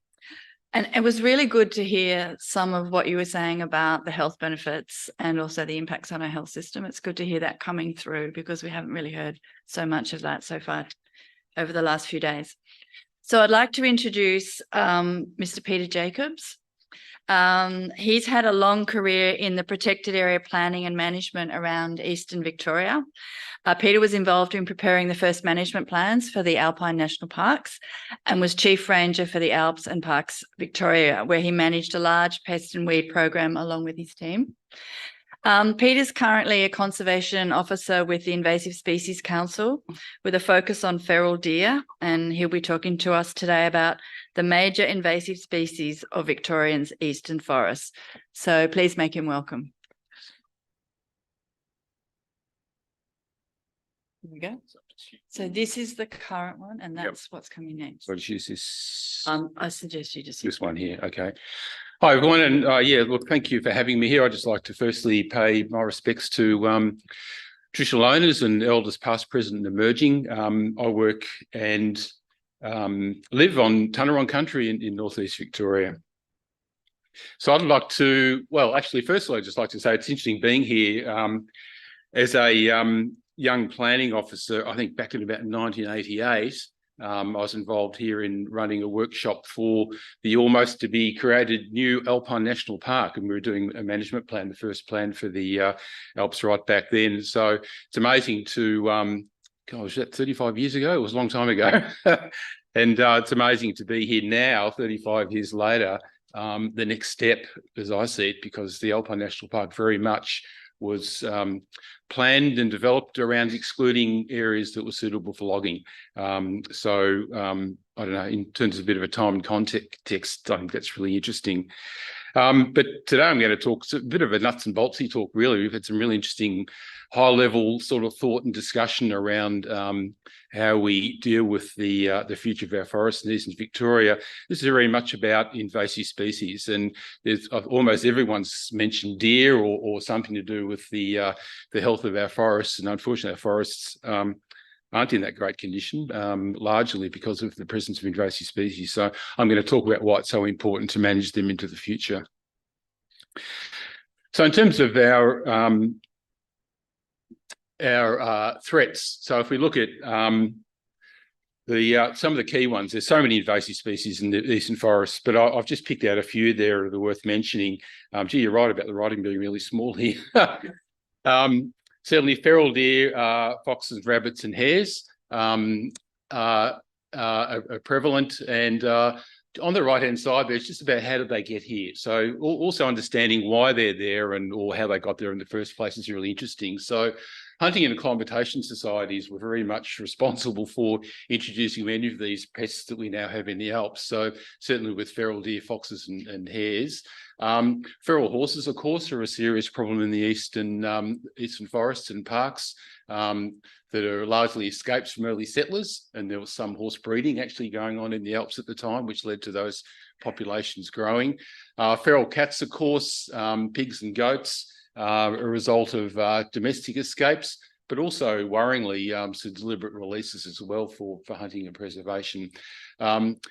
B: it was really good to hear some of what you were saying about the health benefits and also the impacts on our health system. It's good to hear that coming through because we haven't really heard so much of that so far over the last few days. So I'd like to introduce Mr. Peter Jacobs. He's had a long career in the protected area planning and management around Eastern Victoria. Peter was involved in preparing the first management plans for the Alpine National Parks and was Chief Ranger for the Alps and Parks Victoria, where he managed a large pest and weed program along with his team. Peter's currently a conservation officer with the Invasive Species Council with a focus on feral deer, and he'll be talking to us today about the major invasive species of Victoria's eastern forests. So please make him welcome. Here we go. So this is the current one, and that's what's coming next.
I: So I'll just use this.
B: I suggest you just
I: This one here. Okay. Hi, everyone. And look, thank you for having me here. I'd just like to firstly pay my respects to traditional owners and elders past, present and emerging. I work and live on Tanarong country in northeast Victoria. So I'd like to, firstly, I'd just like to say it's interesting being here as a young planning officer. I think back in about 1988, I was involved here in running a workshop for the almost to be created new Alpine National Park, and we were doing a management plan, the first plan for the Alps right back then. So it's amazing to, was that 35 years ago? It was a long time ago. And it's amazing to be here now, 35 years later, the next step, as I see it, because the Alpine National Park very much was planned and developed around excluding areas that were suitable for logging. I don't know, in terms of a bit of a time and context, I think that's really interesting. But today I'm going to talk a bit of a nuts and boltsy talk, really. We've had some really interesting high-level sort of thought and discussion around how we deal with the future of our forests in Eastern Victoria. This is very much about invasive species, and there's almost everyone's mentioned deer or something to do with the health of our forests, and unfortunately our forests aren't in that great condition, largely because of the presence of invasive species. So I'm going to talk about why it's so important to manage them into the future. So in terms of our threats, so if we look at some of the key ones, there's so many invasive species in the eastern forests, but I've just picked out a few there that are worth mentioning. Gee, you're right about the writing being really small here. Certainly feral deer, foxes, rabbits and hares are prevalent. And on the right-hand side, there's just about how did they get here. So also understanding why they're there or how they got there in the first place is really interesting. So hunting and acclimatation societies were very much responsible for introducing many of these pests that we now have in the Alps. So certainly with feral deer, foxes and hares. Feral horses, of course, are a serious problem in the eastern forests and parks that are largely escapes from early settlers. And there was some horse breeding actually going on in the Alps at the time, which led to those populations growing. Feral cats, of course, pigs and goats are a result of domestic escapes, but also worryingly some deliberate releases as well for hunting and preservation.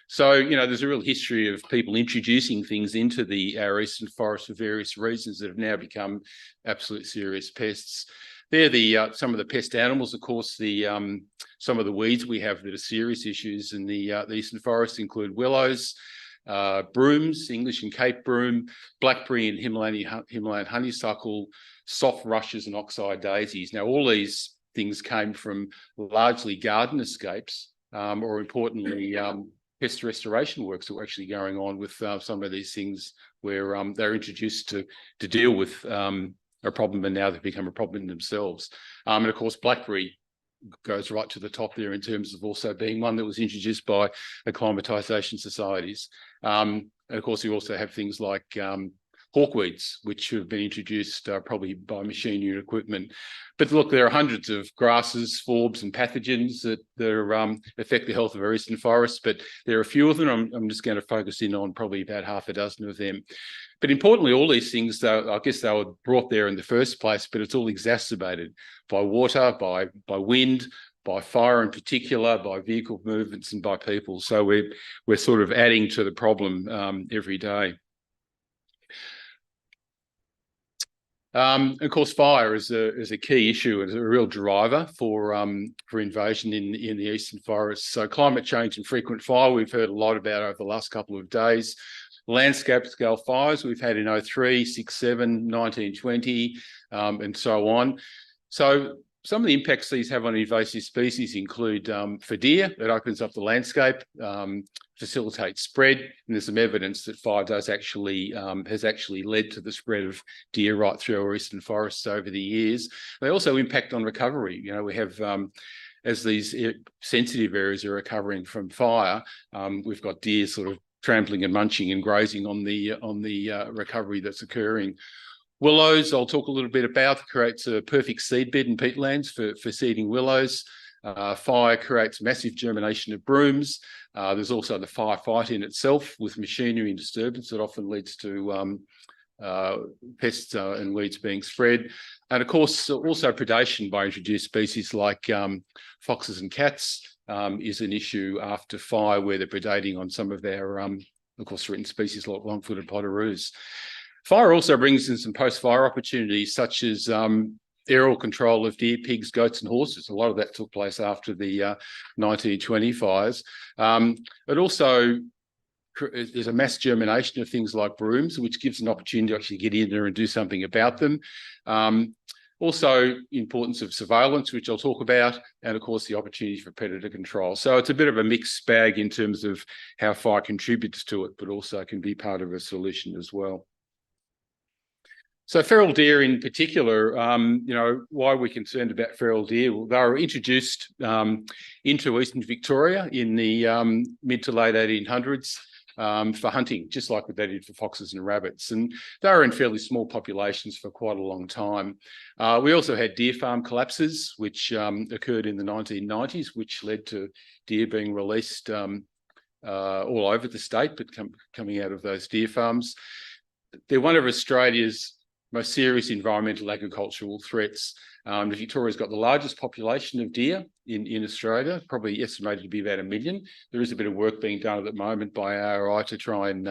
I: So, you know, there's a real history of people introducing things into our eastern forests for various reasons that have now become absolute serious pests. They're some of the pest animals, of course. Some of the weeds we have that are serious issues in the eastern forest include willows, brooms, English and Cape broom, blackberry and Himalayan honeysuckle, soft rushes and oxeye daisies. Now, all these things came from largely garden escapes, or importantly, pest restoration works that were actually going on with some of these things where they're introduced to deal with a problem, and now they've become a problem in themselves. And of course, blackberry goes right to the top there in terms of also being one that was introduced by acclimatisation societies. And of course, you also have things like hawkweeds, which have been introduced probably by machinery and equipment. But look, there are hundreds of grasses, forbs and pathogens that affect the health of our eastern forests, but there are a few of them. I'm just going to focus in on probably about half a dozen of them. But importantly, all these things, though, I guess they were brought there in the first place, but it's all exacerbated by water, by wind, by fire in particular, by vehicle movements and by people. So we're sort of adding to the problem every day. Of course, fire is a key issue, is a real driver for invasion in the eastern forests. So climate change and frequent fire, we've heard a lot about over the last couple of days. Landscape scale fires we've had in 03, 67, 1920, and so on. So some of the impacts these have on invasive species include for deer, it opens up the landscape, facilitates spread, and there's some evidence that fire does actually has actually led to the spread of deer right through our eastern forests over the years. They also impact on recovery. You know, we have as these sensitive areas are recovering from fire, we've got deer sort of trampling and munching and grazing on the recovery that's occurring. Willows, I'll talk a little bit about, creates a perfect seedbed and peatlands for seeding willows. Fire creates massive germination of brooms. There's also the firefight in itself with machinery and disturbance that often leads to pests and weeds being spread. And of course, also predation by introduced species like foxes and cats is an issue after fire where they're predating on some of our, of course, threatened species like long-footed potoroos. Fire also brings in some post-fire opportunities such as aerial control of deer, pigs, goats and horses. A lot of that took place after the 1920 fires. It also there's a mass germination of things like brooms, which gives an opportunity to actually get in there and do something about them. Also, importance of surveillance, which I'll talk about, and of course, the opportunity for predator control. So it's a bit of a mixed bag in terms of how fire contributes to it, but also can be part of a solution as well. So feral deer in particular, why are we concerned about feral deer? Well, they were introduced into Eastern Victoria in the mid to late 1800s for hunting, just like what they did for foxes and rabbits. And they were in fairly small populations for quite a long time. We also had deer farm collapses, which occurred in the 1990s, which led to deer being released all over the state, but coming out of those deer farms. They're one of Australia's most serious environmental agricultural threats. Victoria's got the largest population of deer in Australia, probably estimated to be about 1 million. There is a bit of work being done at the moment by ARI to try and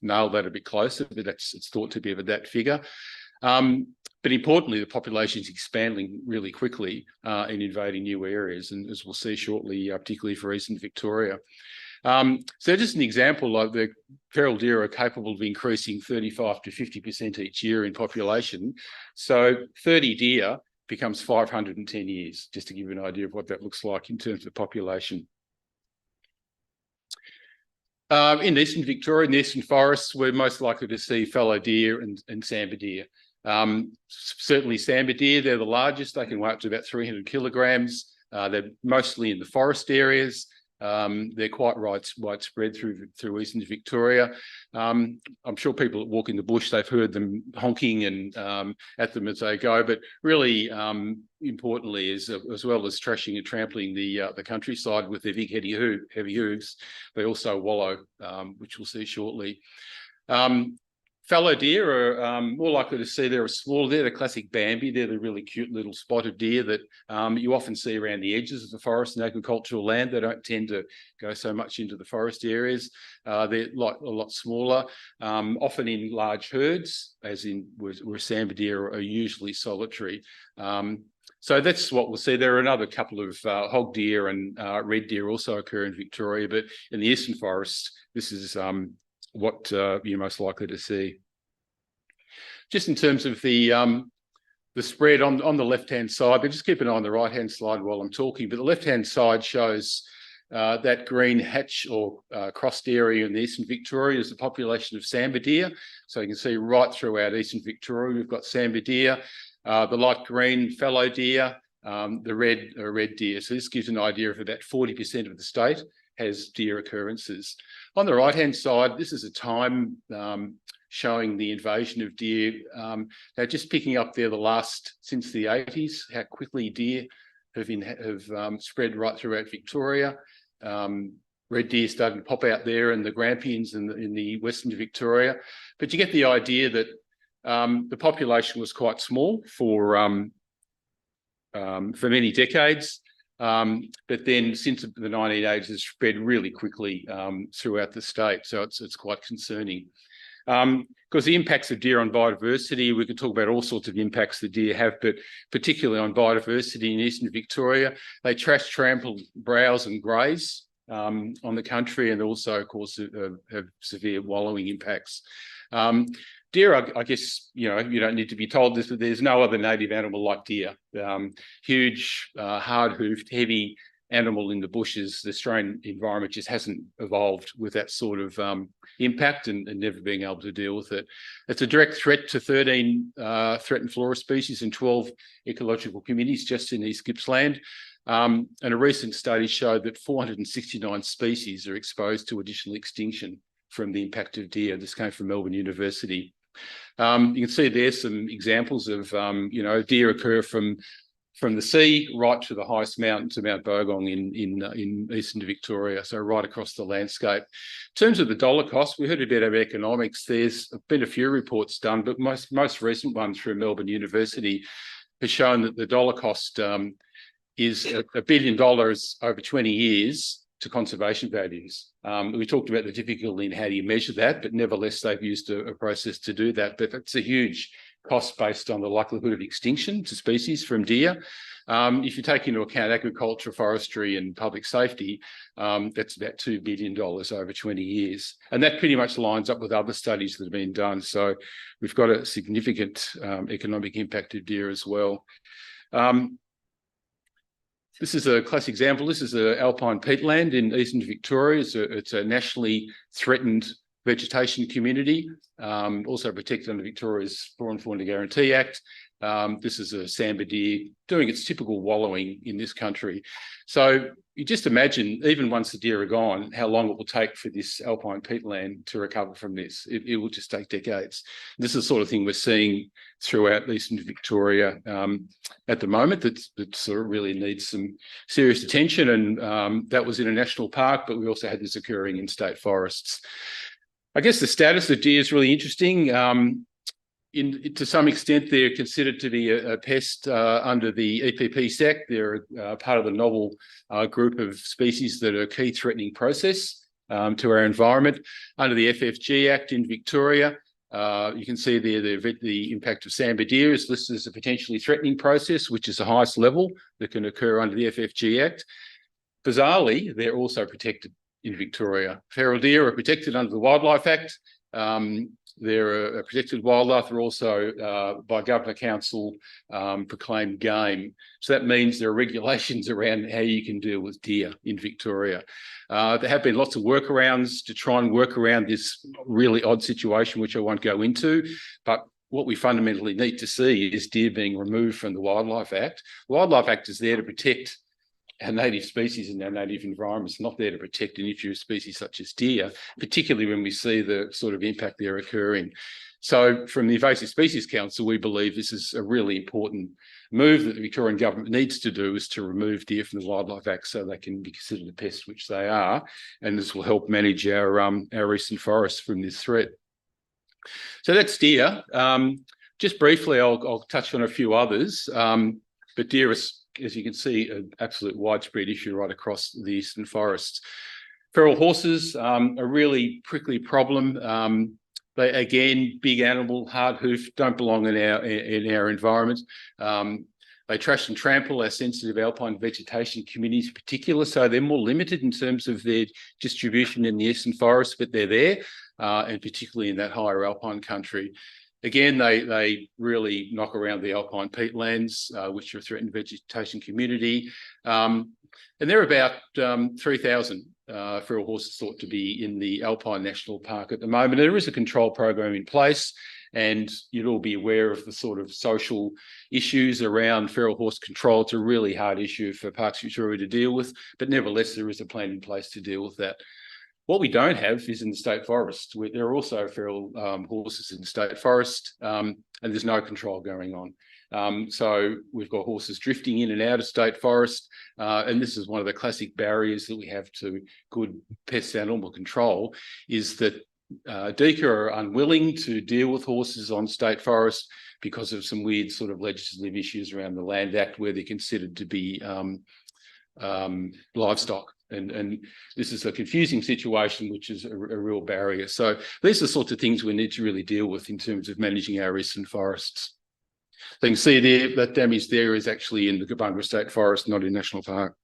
I: nail that a bit closer, but it's thought to be of that figure. But importantly, the population is expanding really quickly and invading new areas, and as we'll see shortly, particularly for Eastern Victoria. So just an example, like the feral deer are capable of increasing 35 to 50% each year in population. So 30 deer becomes 510 years, just to give you an idea of what that looks like in terms of population. In Eastern Victoria, in the eastern forests, we're most likely to see fallow deer and sambar deer. Certainly sambar deer, they're the largest. They can weigh up to about 300 kilograms. They're mostly in the forest areas. They're quite widespread through Eastern Victoria. I'm sure people that walk in the bush, they've heard them honking and at them as they go, but really importantly, as well as trashing and trampling the countryside with their big heavy hooves, they also wallow, which we'll see shortly. Fallow deer are more likely to see they're a smaller deer, the classic Bambi. They're the really cute little spotted deer that you often see around the edges of the forest and agricultural land. They don't tend to go so much into the forest areas. They're a lot smaller, often in large herds, as in where sambar deer are usually solitary. So that's what we'll see. There are another couple of hog deer and red deer also occur in Victoria, but in the eastern forests, this is what you're most likely to see. Just in terms of the spread on the left-hand side, but just keep an eye on the right-hand slide while I'm talking, but the left-hand side shows that green hatch or crossed area in the Eastern Victoria is the population of sambar deer. So you can see right throughout Eastern Victoria, we've got sambar deer, the light green fallow deer, the red deer. So this gives an idea of about 40% of the state has deer occurrences. On the right-hand side, this is a time showing the invasion of deer. They're just picking up there since the 80s, how quickly deer have spread right throughout Victoria. Red deer starting to pop out there and the Grampians in the Western Victoria. But you get the idea that the population was quite small for many decades. But then since the 1980s, it's spread really quickly throughout the state. So it's quite concerning. Because the impacts of deer on biodiversity, we could talk about all sorts of impacts the deer have, but particularly on biodiversity in Eastern Victoria, they trash, trample, browse and graze on the country, and also, of course, have severe wallowing impacts. Deer, I guess, you don't need to be told this, but there's no other native animal like deer. Huge, hard-hoofed, heavy animal in the bushes. The Australian environment just hasn't evolved with that sort of impact and never being able to deal with it. It's a direct threat to 13 threatened flora species and 12 ecological communities just in East Gippsland. And a recent study showed that 469 species are exposed to additional extinction from the impact of deer. This came from Melbourne University. You can see there some examples of, deer occur from the sea right to the highest mountain to Mount Bogong in Eastern Victoria, so right across the landscape. In terms of the dollar cost, we heard a bit of economics. There's been a few reports done, but most recent one through Melbourne University has shown that the dollar cost is $1 billion over 20 years to conservation values. We talked about the difficulty in how do you measure that, but nevertheless, they've used a process to do that. But it's a huge cost based on the likelihood of extinction to species from deer. If you take into account agriculture, forestry and public safety, that's about $2 billion over 20 years. And that pretty much lines up with other studies that have been done. So we've got a significant economic impact of deer as well. This is a classic example. This is the alpine peatland in Eastern Victoria. It's a nationally threatened vegetation community, also protected under Victoria's Flora and Fauna Guarantee Act. This is a sambar deer doing its typical wallowing in this country. So you just imagine, even once the deer are gone, how long it will take for this alpine peatland to recover from this. It will just take decades. This is the sort of thing we're seeing throughout eastern Victoria at the moment that sort of really needs some serious attention. And that was in a national park, but we also had this occurring in state forests. I guess the status of deer is really interesting. To some extent, they're considered to be a pest under the EPP Act. They're part of the novel group of species that are a key threatening process to our environment. Under the FFG Act in Victoria, you can see there the impact of sambar deer is listed as a potentially threatening process, which is the highest level that can occur under the FFG Act. Bizarrely, they're also protected in Victoria. Feral deer are protected under the Wildlife Act. They're a protected wildlife. They're also, by Governor Council, proclaimed game. So that means there are regulations around how you can deal with deer in Victoria. There have been lots of workarounds to try and work around this really odd situation, which I won't go into. But what we fundamentally need to see is deer being removed from the Wildlife Act. The Wildlife Act is there to protect our native species and our native environments, not there to protect an issue of species such as deer, particularly when we see the sort of impact they're occurring. So from the Invasive Species Council, we believe this is a really important move that the Victorian Government needs to do, is to remove deer from the Wildlife Act so they can be considered a pest, which they are, and this will help manage our eastern forests from this threat. So that's deer. Just briefly, I'll touch on a few others, but deer is, as you can see, an absolute widespread issue right across the eastern forests. Feral horses, a really prickly problem. They, again, big animal, hard hoof, don't belong in our environment. They trash and trample our sensitive alpine vegetation communities in particular, so they're more limited in terms of their distribution in the eastern forests, but they're there, and particularly in that higher alpine country. Again, they really knock around the alpine peatlands, which are a threatened vegetation community. And there are about 3,000 feral horses thought to be in the Alpine National Park at the moment. There is a control program in place, and you'd all be aware of the sort of social issues around feral horse control. It's a really hard issue for Parks Victoria to deal with, but nevertheless, there is a plan in place to deal with that. What we don't have is in the state forest. There are also feral horses in the state forest, and there's no control going on. So we've got horses drifting in and out of state forest, and this is one of the classic barriers that we have to good pest animal control, is that DECA are unwilling to deal with horses on state forest because of some weird sort of legislative issues around the Land Act, where they're considered to be livestock. And this is a confusing situation, which is a real barrier. So these are the sorts of things we need to really deal with in terms of managing our eastern forests. So you can see there, that damage there is actually in the Goulburn River State Forest, not in National Park.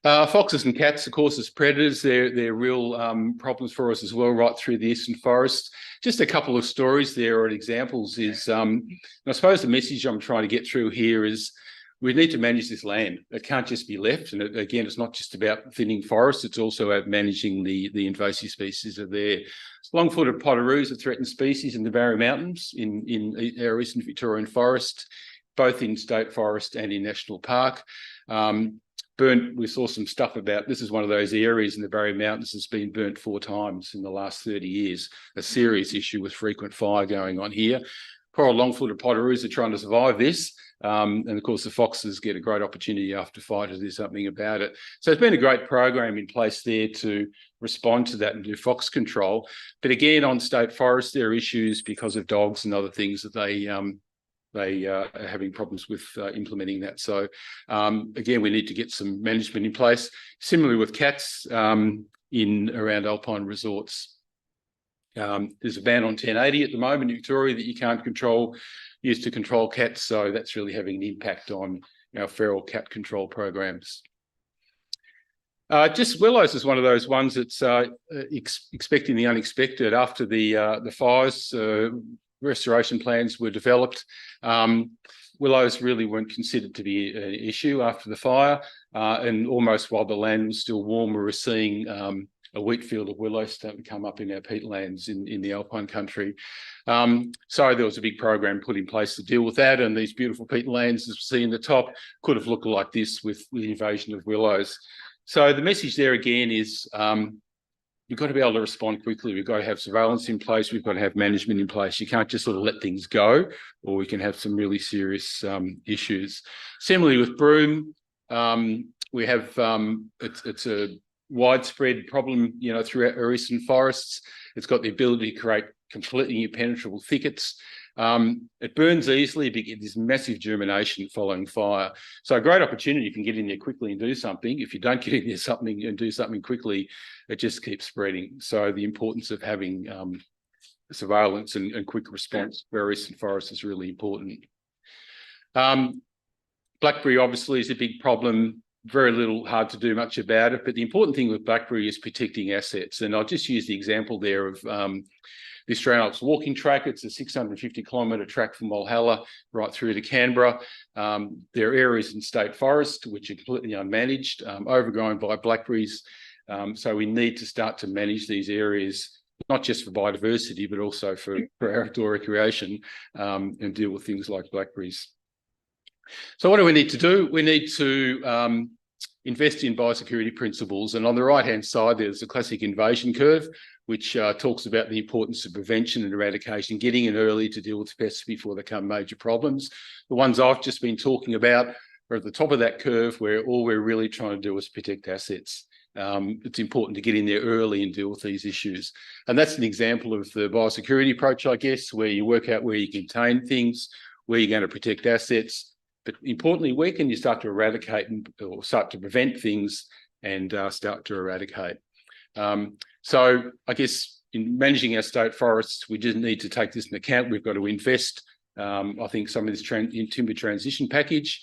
I: Foxes and cats, of course, as predators, they're real problems for us as well, right through the eastern forest. Just a couple of stories there, or examples, is I suppose the message I'm trying to get through here is we need to manage this land. It can't just be left. And again, it's not just about thinning forests, it's also about managing the invasive species that are there. Long-footed potoroos, a threatened species in the Barry Mountains in our eastern Victorian forest, both in state forest and in national park. Burnt, we saw some stuff about, this is one of those areas in the Barry Mountains that's been burnt 4 times in the last 30 years. A serious issue with frequent fire going on here. Poor long-footed potoroos are trying to survive this. And of course, the foxes get a great opportunity after fire to do something about it. So there's been a great program in place there to respond to that and do fox control. But again, on state forests, there are issues because of dogs and other things that they are having problems with implementing that. So again, we need to get some management in place. Similarly with cats in around alpine resorts. There's a ban on 1080 at the moment in Victoria that you can't use to control cats. So that's really having an impact on our feral cat control programs. Just willows is one of those ones that's expecting the unexpected. After the fires, restoration plans were developed. Willows really weren't considered to be an issue after the fire, and almost while the land was still warm, we were seeing a wheat field of willows starting to come up in our peatlands in the alpine country. So there was a big program put in place to deal with that, and these beautiful peatlands, as we see in the top, could have looked like this with the invasion of willows. So the message there again is you've got to be able to respond quickly. We've got to have surveillance in place. We've got to have management in place. You can't just sort of let things go, or we can have some really serious issues. Similarly with broom, we have it's a widespread problem, you know, throughout our eastern forests. It's got the ability to create completely impenetrable thickets. It burns easily, but there's massive germination following fire. So a great opportunity, you can get in there quickly and do something. If you don't get in there and do something quickly, it just keeps spreading. So the importance of having surveillance and quick response for our eastern forests is really important. Blackberry obviously is a big problem. Very little, hard to do much about it. But the important thing with blackberry is protecting assets. And I'll just use the example there of the Australian Alps walking track. It's a 650-kilometre track from Walhalla right through to Canberra. There are areas in state forest which are completely unmanaged, overgrown by blackberries. So we need to start to manage these areas, not just for biodiversity, but also for outdoor recreation, and deal with things like blackberries. So what do we need to do? We need to invest in biosecurity principles. And on the right-hand side, there's a classic invasion curve, which talks about the importance of prevention and eradication, getting in early to deal with pests before they become major problems. The ones I've just been talking about are at the top of that curve, where all we're really trying to do is protect assets. It's important to get in there early and deal with these issues. And that's an example of the biosecurity approach, I guess, where you work out where you contain things, where you're going to protect assets, but importantly, where can you start to eradicate or start to prevent things and start to eradicate? So I guess in managing our state forests, we just need to take this into account. We've got to invest, I think, some of this in timber transition package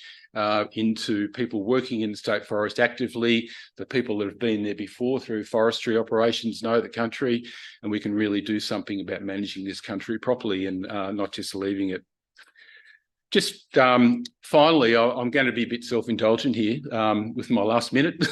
I: into people working in the state forest actively. The people that have been there before through forestry operations know the country, and we can really do something about managing this country properly and not just leaving it. Just finally, I'm going to be a bit self-indulgent here with my last minute,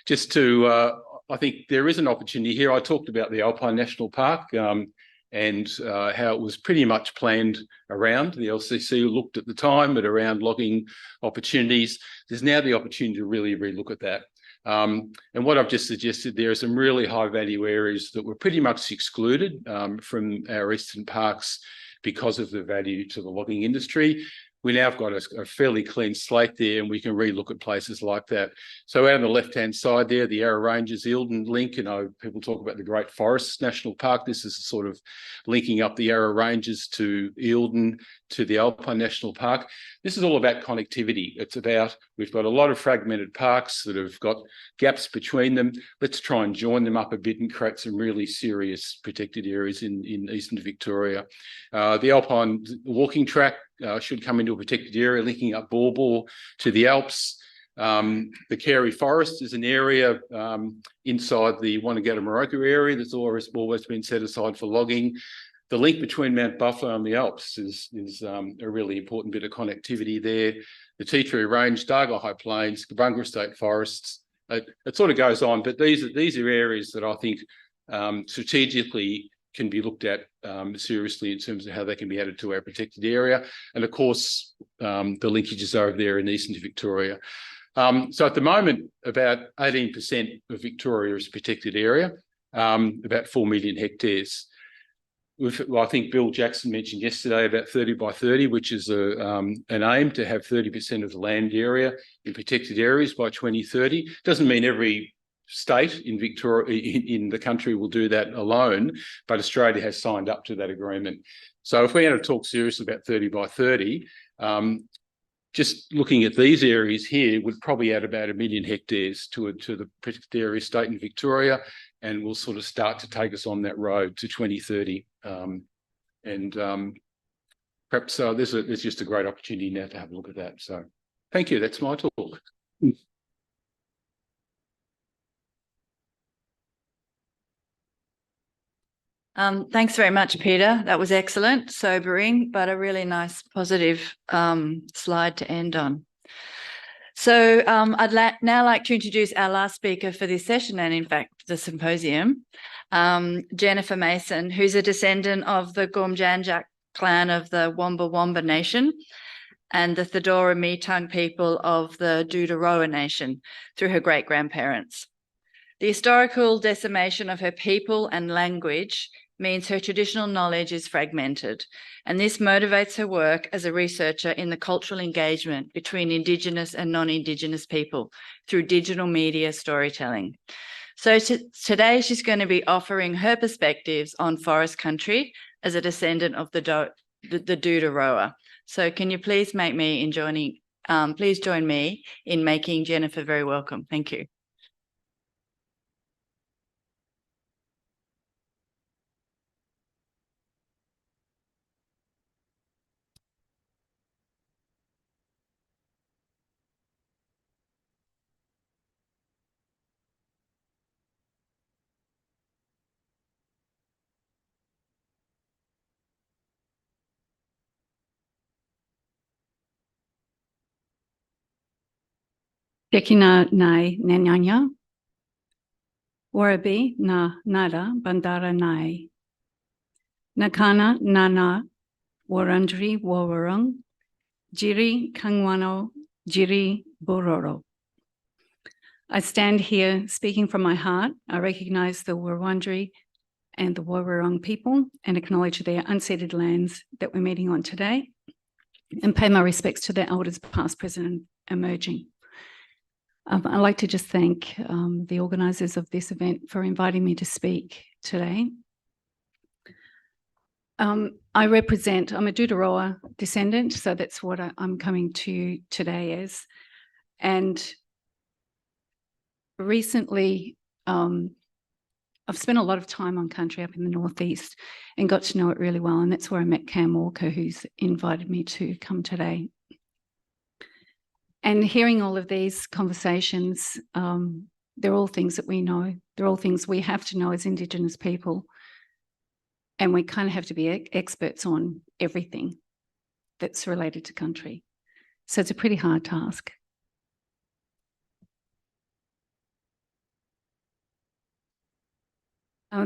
I: just to, I think there is an opportunity here. I talked about the Alpine National Park and how it was pretty much planned around. The LCC looked at the time at around logging opportunities. There's now the opportunity to really relook at that. And what I've just suggested, there are some really high value areas that were pretty much excluded from our eastern parks because of the value to the logging industry. We now have got a fairly clean slate there, and we can relook at places like that. So out on the left-hand side there, the Yarra Ranges, Eildon link, you know, people talk about the Great Forests National Park. This is sort of linking up the Yarra Ranges to Eildon, to the Alpine National Park. This is all about connectivity. It's about, we've got a lot of fragmented parks that have got gaps between them. Let's try and join them up a bit and create some really serious protected areas in eastern Victoria. The Alpine walking track should come into a protected area, linking up Baw Baw to the Alps. The Carey Forest is an area inside the Wannagata-Moroka area that's always been set aside for logging. The link between Mount Buffalo and the Alps is a really important bit of connectivity there. The Tea Tree Range, Dargle High Plains, Gabunga State Forests. It sort of goes on, but these are areas that I think strategically can be looked at seriously in terms of how they can be added to our protected area. And of course, the linkages over there in eastern I So at the moment, about 18% of Victoria is a protected area, about 4 million hectares. I think Bill Jackson mentioned yesterday about 30 by 30, which is an aim to have 30% of the land area in protected areas by 2030. Doesn't mean every state in Victoria, in the country, will do that alone, but Australia has signed up to that agreement. So if we're going to talk seriously about 30 by 30, just looking at these areas here would probably add about 1 million hectares to the protected area state in Victoria, and will sort of start to take us on that road to 2030. Perhaps there's just a great opportunity now to have a look at that. So thank you. That's my talk.
B: Thanks very much, Peter. That was excellent, sobering, but a really nice, positive slide to end on. So I'd now like to introduce our last speaker for this session, and in fact, the symposium, Jennifer Mason, who's a descendant of the Gumjanjak clan of the Wamba Wamba Nation and the Thadora Meetung people of the Dudaroa Nation through her great-grandparents. The historical decimation of her people and language means her traditional knowledge is fragmented, and this motivates her work as a researcher in the cultural engagement between Indigenous and non-Indigenous people through digital media storytelling. So today she's going to be offering her perspectives on forest country as a descendant of the Dudaroa. So can you please join me in making Jennifer very welcome. Thank you.
O: Tekina nai nenyanya, Warabi na nada bandara nai, Nakana nana warandri wawarung, Jiri kangwano jiri bororo. I stand here speaking from my heart. I recognise the Wurundjeri and the Wawarung people and acknowledge their unceded lands that we're meeting on today, and pay my respects to their elders past, present and emerging. I'd like to just thank the organisers of this event for inviting me to speak today. I'm a Dudaroa descendant, so that's what I'm coming to you today as. And recently, I've spent a lot of time on country up in the northeast and got to know it really well, and that's where I met Cam Walker, who's invited me to come today. And hearing all of these conversations, they're all things that we know. They're all things we have to know as Indigenous people. And we kind of have to be experts on everything that's related to country. So it's a pretty hard task.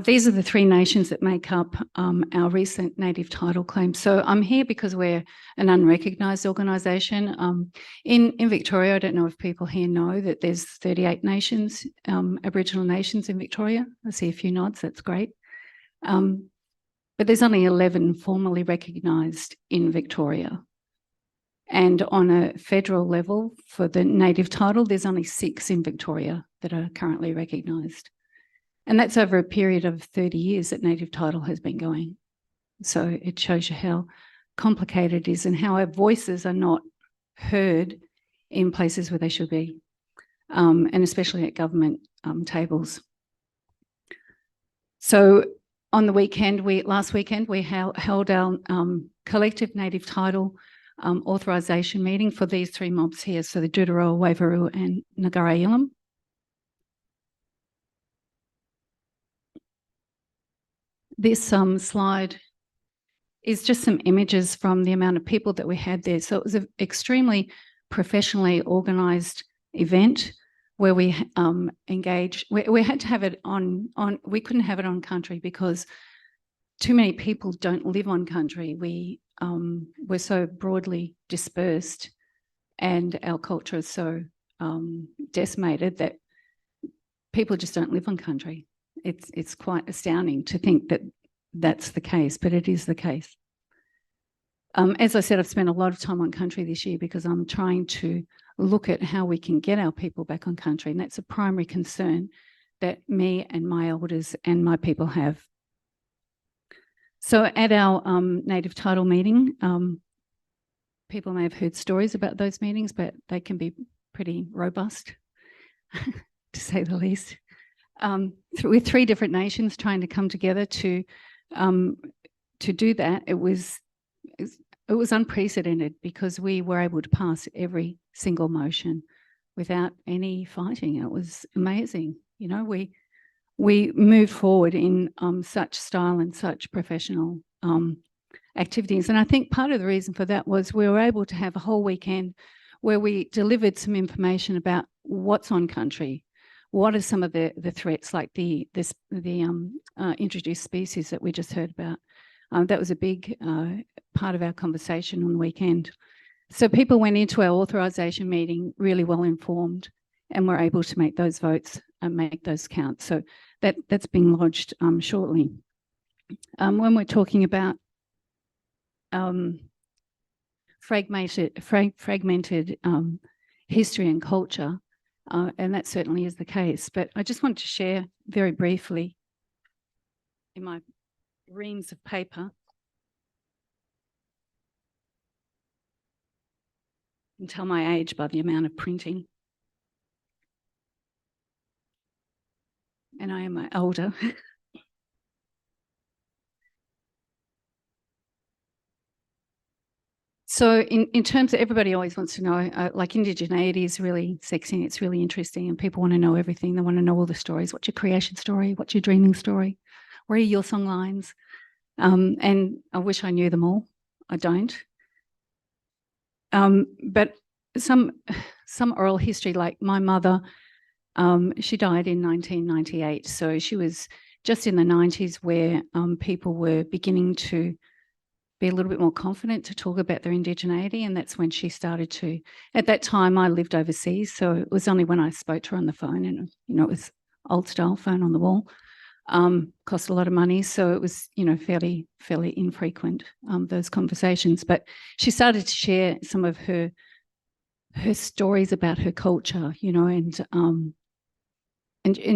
O: These are the three nations that make up our recent native title claim. So I'm here because we're an unrecognised organisation. In Victoria, I don't know if people here know that there's 38 nations, Aboriginal nations in Victoria. I see a few nods, that's great. But there's only 11 formally recognised in Victoria. And on a federal level for the native title, there's only 6 in Victoria that are currently recognised. And that's over a period of 30 years that native title has been going. So it shows you how complicated it is and how our voices are not heard in places where they should be, and especially at government tables. So on the weekend, last weekend, we held our collective native title authorisation meeting for these 3 mobs here, so the Dudaroa, Wavarua and Ngara Yilum. This slide is just some images from the amount of people that we had there. So it was an extremely professionally organised event where we engaged. We had to have it on. We couldn't have it on country because too many people don't live on country. We're so broadly dispersed, and our culture is so decimated that people just don't live on country. It's quite astounding to think that that's the case, but it is the case. As I said, I've spent a lot of time on country this year because I'm trying to look at how we can get our people back on country, and that's a primary concern that me and my elders and my people have. So at our native title meeting, people may have heard stories about those meetings, but they can be pretty robust, to say the least. With 3 different nations trying to come together to do that, it was unprecedented because we were able to pass every single motion without any fighting. It was amazing. You know, we moved forward in such style and such professional activities. And I think part of the reason for that was we were able to have a whole weekend where we delivered some information about what's on country, what are some of the threats, like the introduced species that we just heard about. That was a big part of our conversation on the weekend. So people went into our authorisation meeting really well informed, and were able to make those votes and make those count. So that's being lodged shortly. When we're talking about fragmented history and culture, and that certainly is the case. But I just want to share very briefly in my reams of paper. You can tell my age by the amount of printing. And I am older. So in terms of, everybody always wants to know, like indigeneity is really sexy, it's really interesting, and people want to know everything. They want to know all the stories. What's your creation story? What's your dreaming story? Where are your song lines? And I wish I knew them all. I don't. But some oral history, like my mother, she died in 1998. So she was just in the 90s where people were beginning to be a little bit more confident to talk about their indigeneity, and that's when she started to. At that time, I lived overseas, so it was only when I spoke to her on the phone, and it was old style phone on the wall, cost a lot of money, so it was fairly infrequent, those conversations. But she started to share some of her stories about her culture, and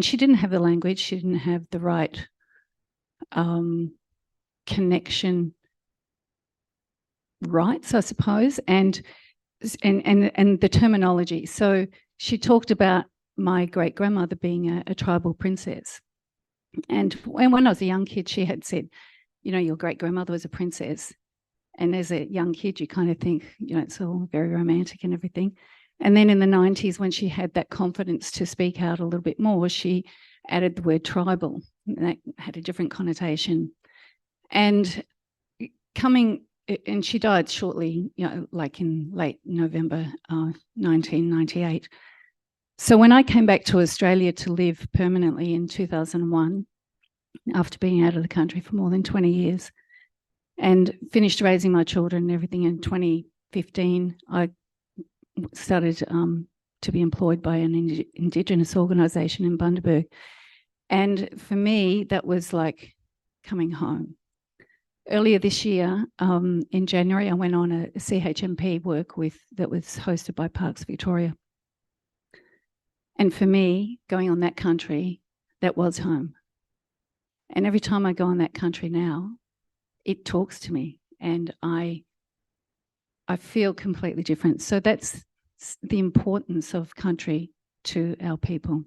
O: she didn't have the language, she didn't have the right connection rights, I suppose, and the terminology. So she talked about my great grandmother being a tribal princess, and when I was a young kid, she had said, your great grandmother was a princess, and as a young kid, you kind of think, it's all very romantic and everything. And then in the 90s, when she had that confidence to speak out a little bit more, she added the word tribal, and that had a different connotation. And she died shortly, like in late November 1998. So when I came back to Australia to live permanently in 2001, after being out of the country for more than 20 years, and finished raising my children and everything in 2015, I started to be employed by an Indigenous organisation in Bundaberg. And for me, that was like coming home. Earlier this year, in January, I went on a CHMP work that was hosted by Parks Victoria. And for me, going on that country, that was home. And every time I go on that country now, it talks to me, and I feel completely different. So that's the importance of country to our people.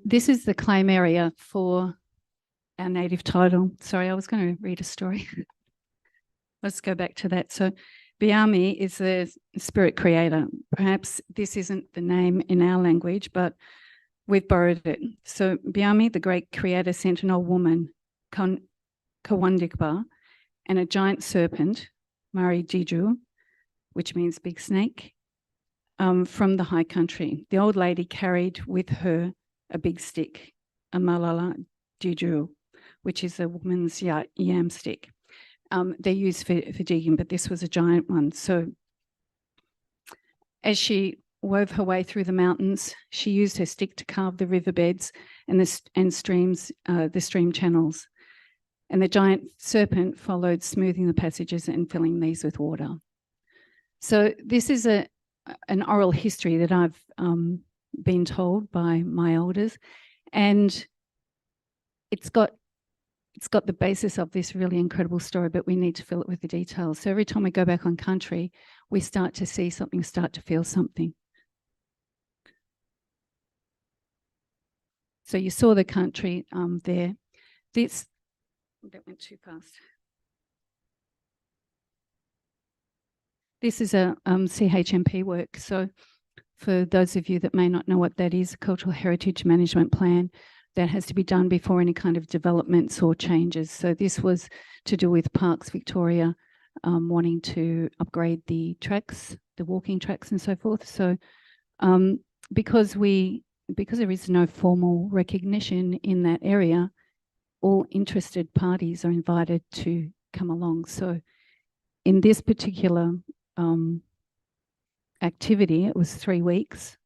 O: This is the claim area for our native title. Sorry, I was going to read a story. Let's go back to that. So Biami is the spirit creator. Perhaps this isn't the name in our language, but we've borrowed it. So Biami, the great creator, sent an old woman, Kawandikba, and a giant serpent, Mari Jiju, which means big snake, from the high country. The old lady carried with her a big stick, a malala Jiju, which is a woman's yam stick. They're used for digging, but this was a giant one. So as she wove her way through the mountains, she used her stick to carve the riverbeds and streams, the stream channels. And the giant serpent followed, smoothing the passages and filling these with water. So this is an oral history that I've been told by my elders, and it's got the basis of this really incredible story, but we need to fill it with the details. So every time we go back on country, we start to see something, start to feel something. So you saw the country there. That went too fast. This is a CHMP work. So for those of you that may not know what that is, a cultural heritage management plan that has to be done before any kind of developments or changes. So this was to do with Parks Victoria wanting to upgrade the tracks, the walking tracks and so forth. So because there is no formal recognition in that area, all interested parties are invited to come along. So in this particular activity, it was 3 weeks.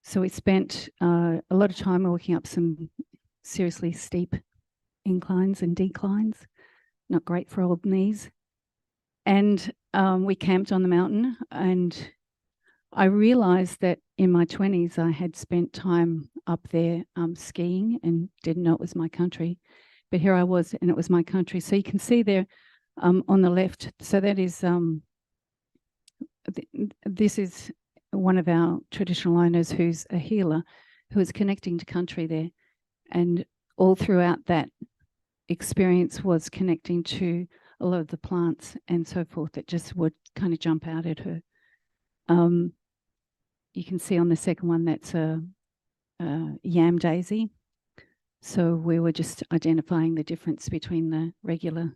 O: So we spent a lot of time walking up some seriously steep inclines and declines, not great for old knees. And we camped on the mountain, and I realized that in my 20s, I had spent time up there skiing and didn't know it was my country. But here I was, and it was my country. So you can see there on the left, so that is, this is one of our traditional owners who's a healer, who is connecting to country there. And all throughout that experience was connecting to a lot of the plants and so forth that just would kind of jump out at her. You can see on the second one, that's a yam daisy. So we were just identifying the difference between the regular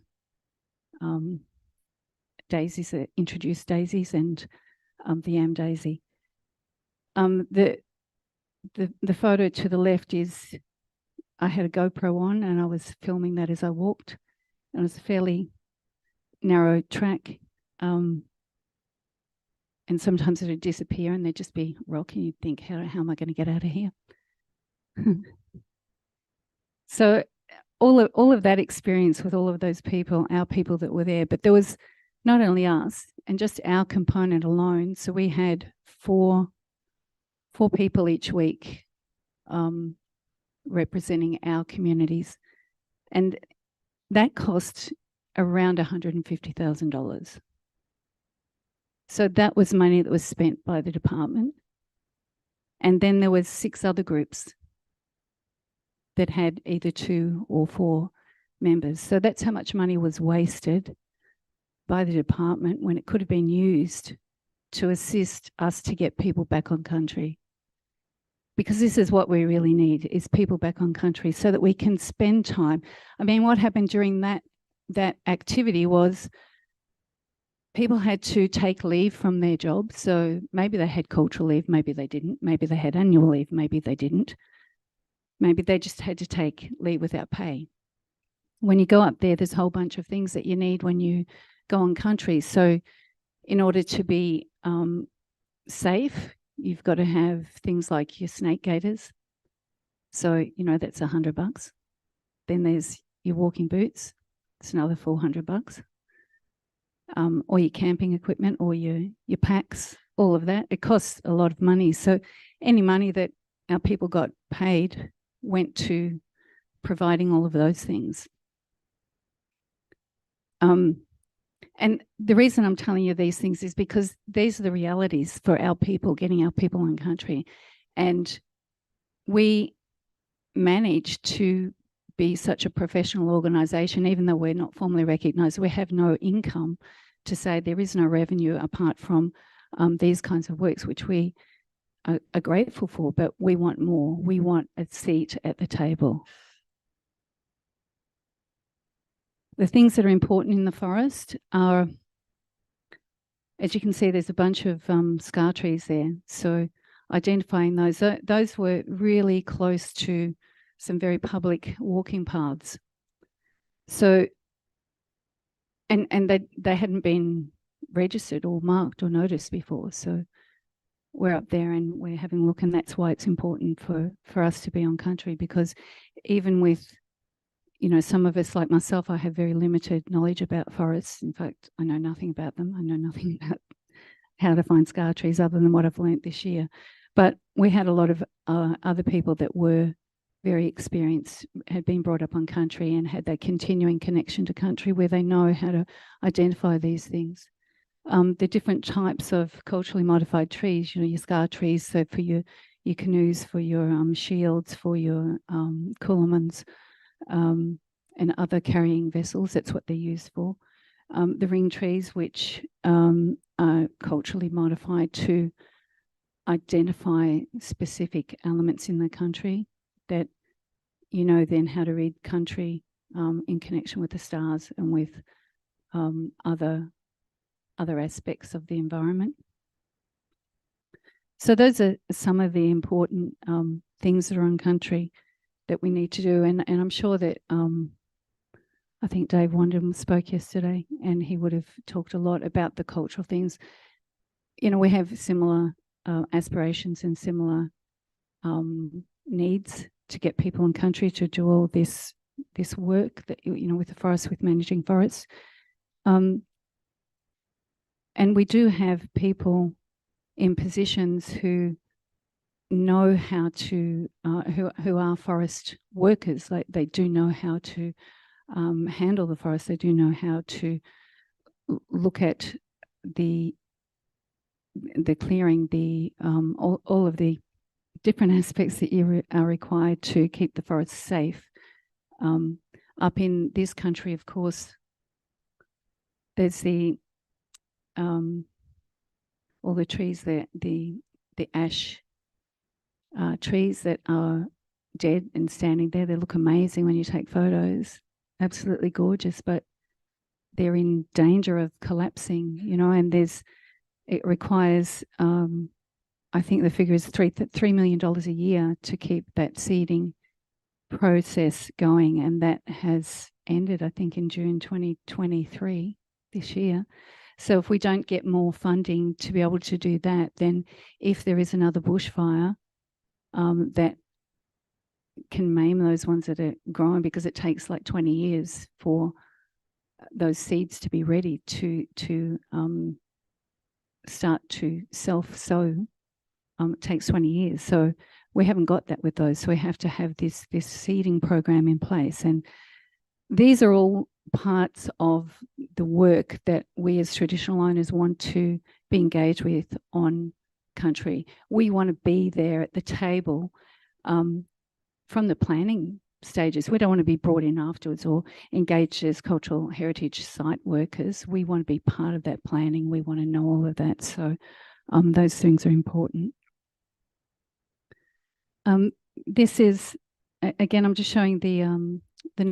O: daisies, introduced daisies, and the yam daisy. The photo to the left is, I had a GoPro on and I was filming that as I walked. And it was a fairly narrow track. And sometimes it would disappear and there'd just be rock, and you'd think, how am I going to get out of here? So all of that experience with all of those people, our people that were there, but there was not only us and just our component alone. So we had four people each week representing our communities, and that cost around $150,000. So that was money that was spent by the department. And then there was 6 other groups that had either 2 or 4 members. So that's how much money was wasted by the department when it could have been used to assist us to get people back on country. Because this is what we really need, is people back on country so that we can spend time. I mean, what happened during that activity was people had to take leave from their jobs. So maybe they had cultural leave, maybe they didn't. Maybe they had annual leave, maybe they didn't. Maybe they just had to take leave without pay. When you go up there, there's a whole bunch of things that you need when you go on country. So in order to be safe, you've got to have things like your snake gaiters. So, that's $100. Then there's your walking boots. It's another $400. Or your camping equipment, or your packs, all of that. It costs a lot of money. So any money that our people got paid went to providing all of those things. And the reason I'm telling you these things is because these are the realities for our people, getting our people in country. And we managed to be such a professional organisation, even though we're not formally recognised. We have no income to say, there is no revenue apart from these kinds of works, which we are grateful for, but we want more. We want a seat at the table. The things that are important in the forest are, as you can see, there's a bunch of scar trees there. So identifying those were really close to some very public walking paths. So, and they hadn't been registered or marked or noticed before. So we're up there and we're having a look, and that's why it's important for us to be on country, because even with, some of us like myself, I have very limited knowledge about forests. In fact, I know nothing about them. I know nothing about how to find scar trees other than what I've learnt this year. But we had a lot of other people that were very experienced, had been brought up on country and had that continuing connection to country where they know how to identify these things. The different types of culturally modified trees, your scar trees, so for your canoes, for your shields, for your coolamans, and other carrying vessels, that's what they're used for. The ring trees, which are culturally modified to identify specific elements in the country that then how to read country in connection with the stars and with other aspects of the environment. So those are some of the important things that are on country that we need to do. And I'm sure that I think Dave Wondham spoke yesterday, and he would have talked a lot about the cultural things. You know, we have similar aspirations and similar needs to get people in country to do all this work that, you know, with the forest, with managing forests. And we do have people in positions who know how to, who are forest workers. Like, they do know how to handle the forest. They do know how to look at the clearing, all of the different aspects that you are required to keep the forest safe. Up in this country, of course, there's all the trees, the ash trees that are dead and standing there. They look amazing when you take photos, absolutely gorgeous, but they're in danger of collapsing, you know, and it requires, I think the figure is $3 million a year to keep that seeding process going, and that has ended, I think, in June 2023, this year. So if we don't get more funding to be able to do that, then if there is another bushfire, that can maim those ones that are growing, because it takes like 20 years for those seeds to be ready to start to self-sow. It takes 20 years. So we haven't got that with those. So we have to have this seeding program in place. And these are all parts of the work that we as traditional owners want to be engaged with on country. We want to be there at the table from the planning stages. We don't want to be brought in afterwards or engaged as cultural heritage site workers. We want to be part of that planning. We want to know all of that. So those things are important. This is, again, I'm just showing the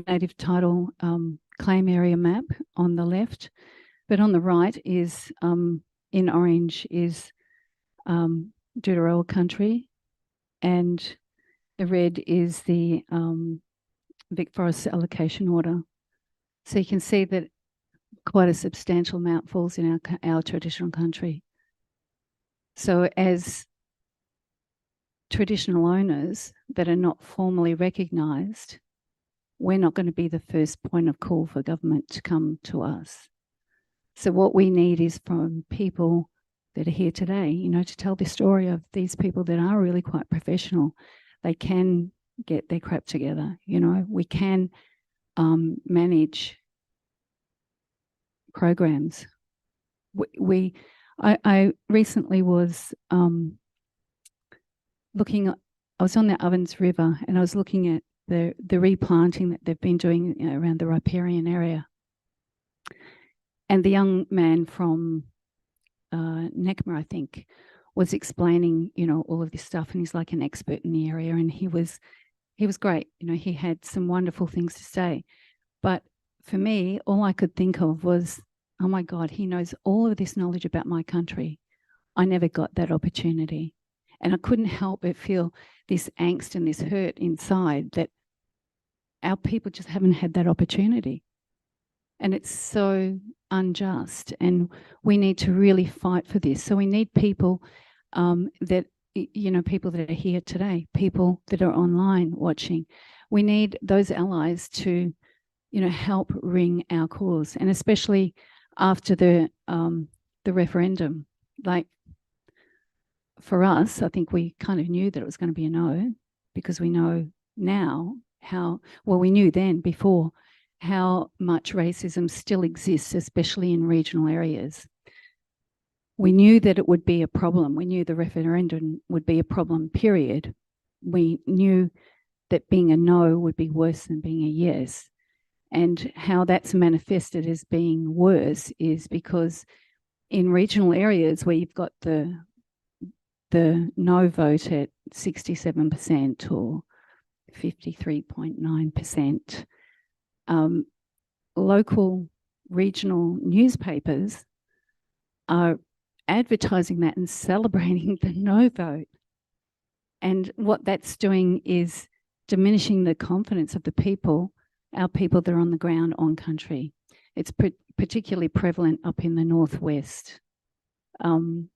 O: native title claim area map on the left, but on the right is, in orange, is Duderoa country, and the red is the Vic Forest allocation order. So you can see that quite a substantial amount falls in our traditional country. So as traditional owners that are not formally recognised, we're not going to be the first point of call for government to come to us. So what we need is from people that are here today, you know, to tell the story of these people that are really quite professional. They can get their crap together, you know, we can manage programs. I recently was looking at, I was on the Ovens River, and I was looking at the replanting that they've been doing, you know, around the riparian area. And the young man from NECMA, I think, was explaining, you know, all of this stuff, and he's like an expert in the area, and he was great. You know, he had some wonderful things to say. But for me, all I could think of was, oh my God, he knows all of this knowledge about my country. I never got that opportunity. And I couldn't help but feel this angst and this hurt inside that our people just haven't had that opportunity. And it's so unjust, and we need to really fight for this. So we need people that, you know, people that are here today, people that are online watching. We need those allies to, you know, help ring our cause, and especially after the referendum. Like, for us, I think we kind of knew that it was going to be a no, because we know now how, well, we knew then before how much racism still exists, especially in regional areas. We knew that it would be a problem. We knew the referendum would be a problem, period. We knew that being a no would be worse than being a yes. And how that's manifested as being worse is because in regional areas where you've got the no vote at 67% or 53.9%, local regional newspapers are advertising that and celebrating the no vote. And what that's doing is diminishing the confidence of the people, our people that are on the ground on country. It's particularly prevalent up in the northwest. And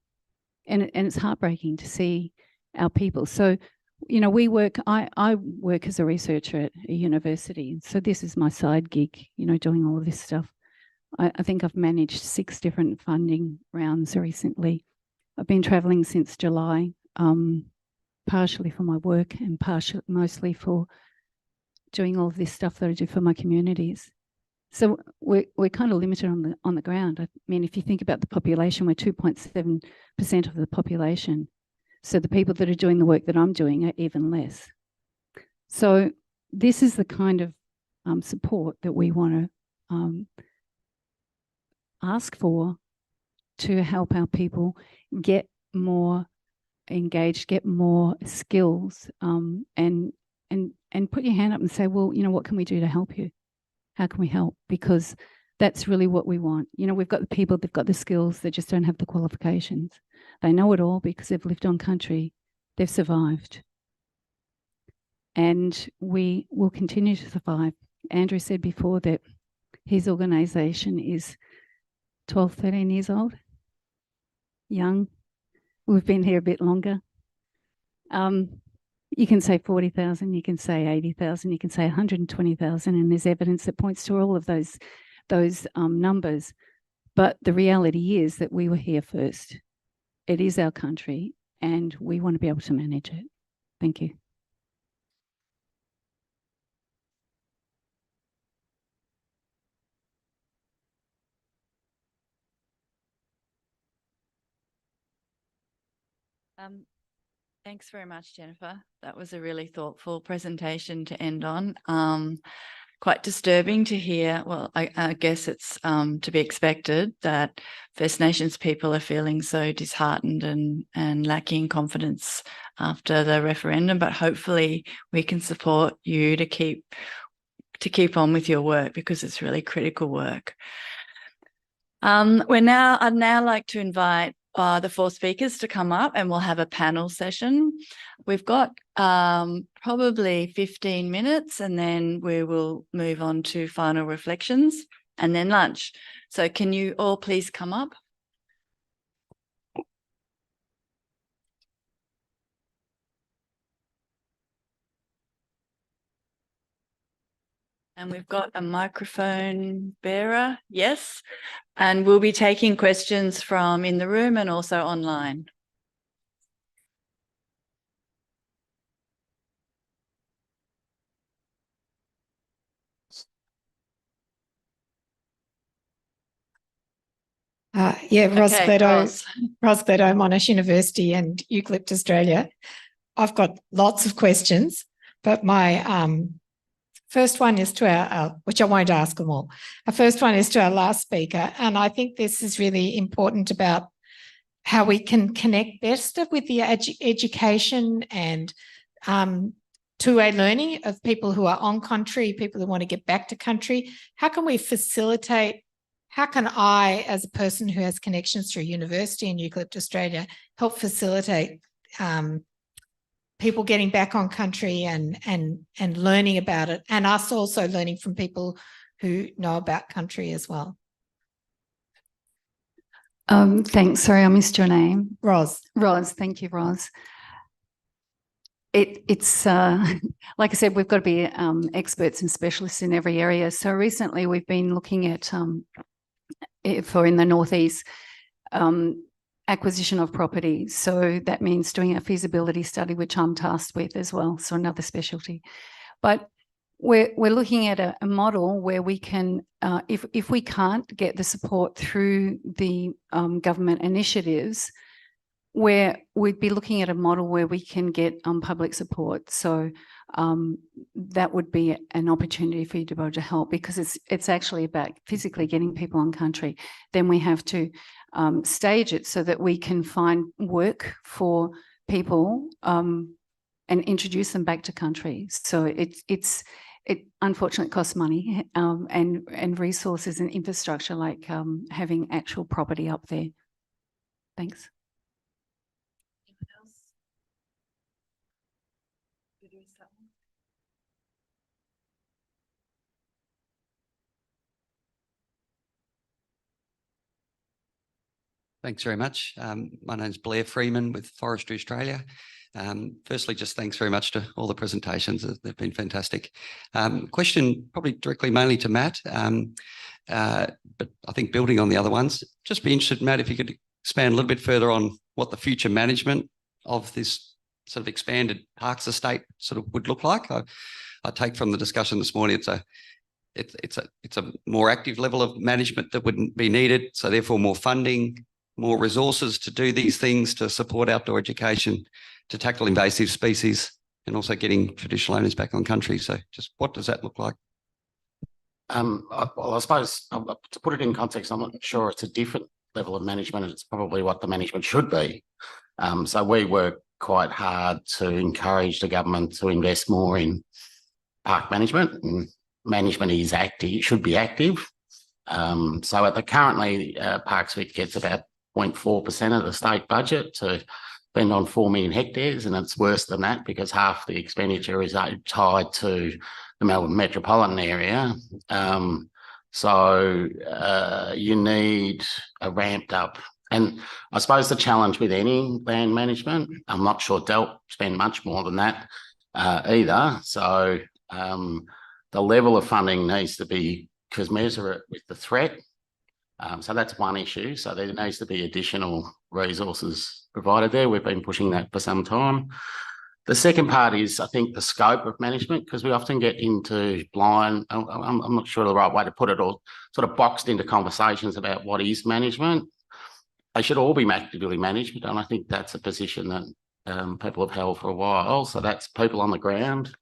O: it's heartbreaking to see our people. So, you know, I work as a researcher at a university. So this is my side gig, you know, doing all of this stuff. I think I've managed 6 different funding rounds recently. I've been traveling since July, partially for my work and mostly for doing all of this stuff that I do for my communities. So we're kind of limited on the ground. I mean, if you think about the population, we're 2.7% of the population. So the people that are doing the work that I'm doing are even less. So this is the kind of support that we want to ask for to help our people get more engaged, get more skills, and put your hand up and say, well, you know, what can we do to help you? How can we help? Because that's really what we want. You know, we've got the people, they've got the skills, they just don't have the qualifications. They know it all because they've lived on country, they've survived. And we will continue to survive. Andrew said before that his organisation is 12, 13 years old, young. We've been here a bit longer. You can say 40,000, you can say 80,000, you can say 120,000, and there's evidence that points to all of those numbers. But the reality is that we were here first. It is our country, and we want to be able to manage it. Thank you.
B: Thanks very much, Jennifer. That was a really thoughtful presentation to end on. Quite disturbing to hear. Well, I guess it's to be expected that First Nations people are feeling so disheartened and lacking confidence after the referendum, but hopefully we can support you to keep on with your work, because it's really critical work. I'd now like to invite the 4 speakers to come up, and we'll have a panel session. We've got probably 15 minutes, and then we will move on to final reflections and then lunch. So can you all please come up? And we've got a microphone bearer, yes. And we'll be taking questions from in the room and also online.
P: Ros
B: Okay,
P: Gledo, Monash University and Eucalypt Australia. I've got lots of questions, but my first one is to our, which I won't ask them all. Our first one is to our last speaker, and I think this is really important about how we can connect best with the education and two-way learning of people who are on country, people who want to get back to country. How can we facilitate? How can I, as a person who has connections through university in Eucalypt Australia, help facilitate people getting back on country and learning about it, and us also learning from people who know about country as well?
O: Thanks. Sorry, I missed your name.
P: Ros.
O: Ros. Thank you, Ros. It's like I said, we've got to be experts and specialists in every area. So recently we've been looking at, for in the northeast, acquisition of property. So that means doing a feasibility study, which I'm tasked with as well. So another specialty. But we're looking at a model where we can, if we can't get the support through the government initiatives, where we'd be looking at a model where we can get public support. So that would be an opportunity for you to be able to help, because it's actually about physically getting people on country. Then we have to stage it so that we can find work for people and introduce them back to country. So it unfortunately costs money and resources and infrastructure, like having actual property up there. Thanks.
Q: Thanks very much. My name's Blair Freeman with Forestry Australia. Firstly, just thanks very much to all the presentations. They've been fantastic. Question probably directly mainly to Matt, but I think building on the other ones, just be interested, Matt, if you could expand a little bit further on what the future management of this sort of expanded parks estate sort of would look like. I take from the discussion this morning, it's a more active level of management that wouldn't be needed. So therefore more funding, more resources to do these things, to support outdoor education, to tackle invasive species, and also getting traditional owners back on country. So just what does that look like?
M: Well, I suppose to put it in context, I'm not sure it's a different level of management. It's probably what the management should be. So we work quite hard to encourage the government to invest more in park management, and management is active, it should be active. So at the currently, Parks Vic gets about 0.4% of the state budget to spend on 4 million hectares, and it's worse than that because half the expenditure is tied to the Melbourne metropolitan area. So you need a ramped up. And I suppose the challenge with any land management, I'm not sure DELP spend much more than that either. So the level of funding needs to be commensurate with the threat. So that's one issue. So there needs to be additional resources provided there. We've been pushing that for some time. The second part is, I think, the scope of management, because we often get into blind, I'm not sure the right way to put it, or sort of boxed into conversations about what is management. They should all be actively managed, and I think that's a position that people have held for a while. So that's people on the ground,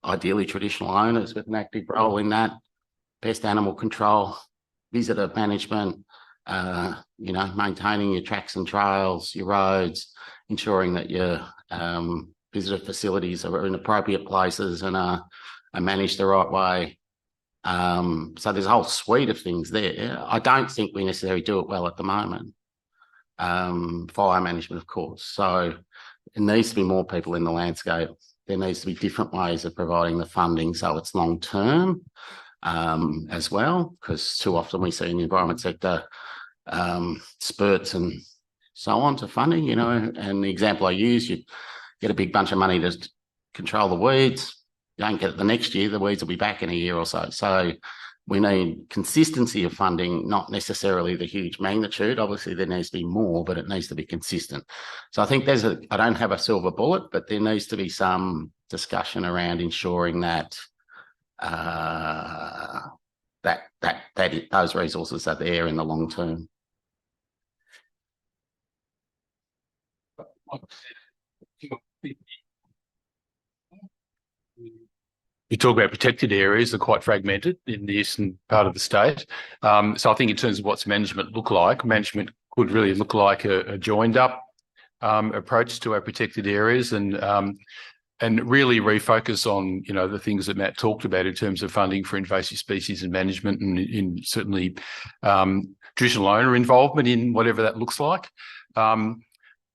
M: ideally traditional owners with an active role in that, pest animal control, visitor management, maintaining your tracks and trails, your roads, ensuring that your visitor facilities are in appropriate places and are managed the right way. So there's a whole suite of things there. I don't think we necessarily do it well at the moment. Fire management, of course. So it needs to be more people in the landscape. There needs to be different ways of providing the funding so it's long term as well, because too often we see in the environment sector spurts and so on to funding, and the example I use, you get a big bunch of money to control the weeds, you don't get it the next year, the weeds will be back in a year or so. So we need consistency of funding, not necessarily the huge magnitude. Obviously there needs to be more, but it needs to be consistent. So I think I don't have a silver bullet, but there needs to be some discussion around ensuring that those resources are there in the long term.
I: You talk about protected areas are quite fragmented in the eastern part of the state. So I think in terms of what's management look like, management could really look like a joined up approach to our protected areas, and really refocus on, the things that Matt talked about in terms of funding for invasive species and management, and in certainly traditional owner involvement in whatever that looks like.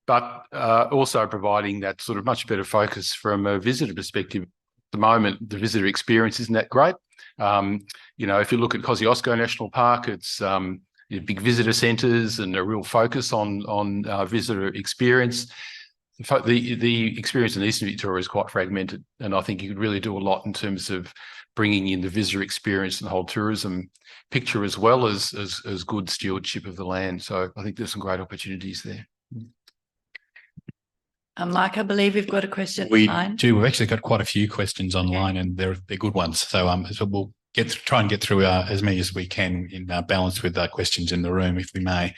I: But also providing that sort of much better focus from a visitor perspective. At the moment, the visitor experience isn't that great. If you look at Kosciuszko National Park, it's big visitor centres and a real focus on visitor experience. The experience in Eastern Victoria is quite fragmented, and I think you could really do a lot in terms of bringing in the visitor experience and the whole tourism picture, as well as good stewardship of the land. So I think there's some great opportunities there.
R: Mike, I believe we've got a question
S: We
R: online.
S: do. We've actually got quite a few questions online, and they're good ones. So we'll try and get through as many as we can in balance with questions in the room, if we may.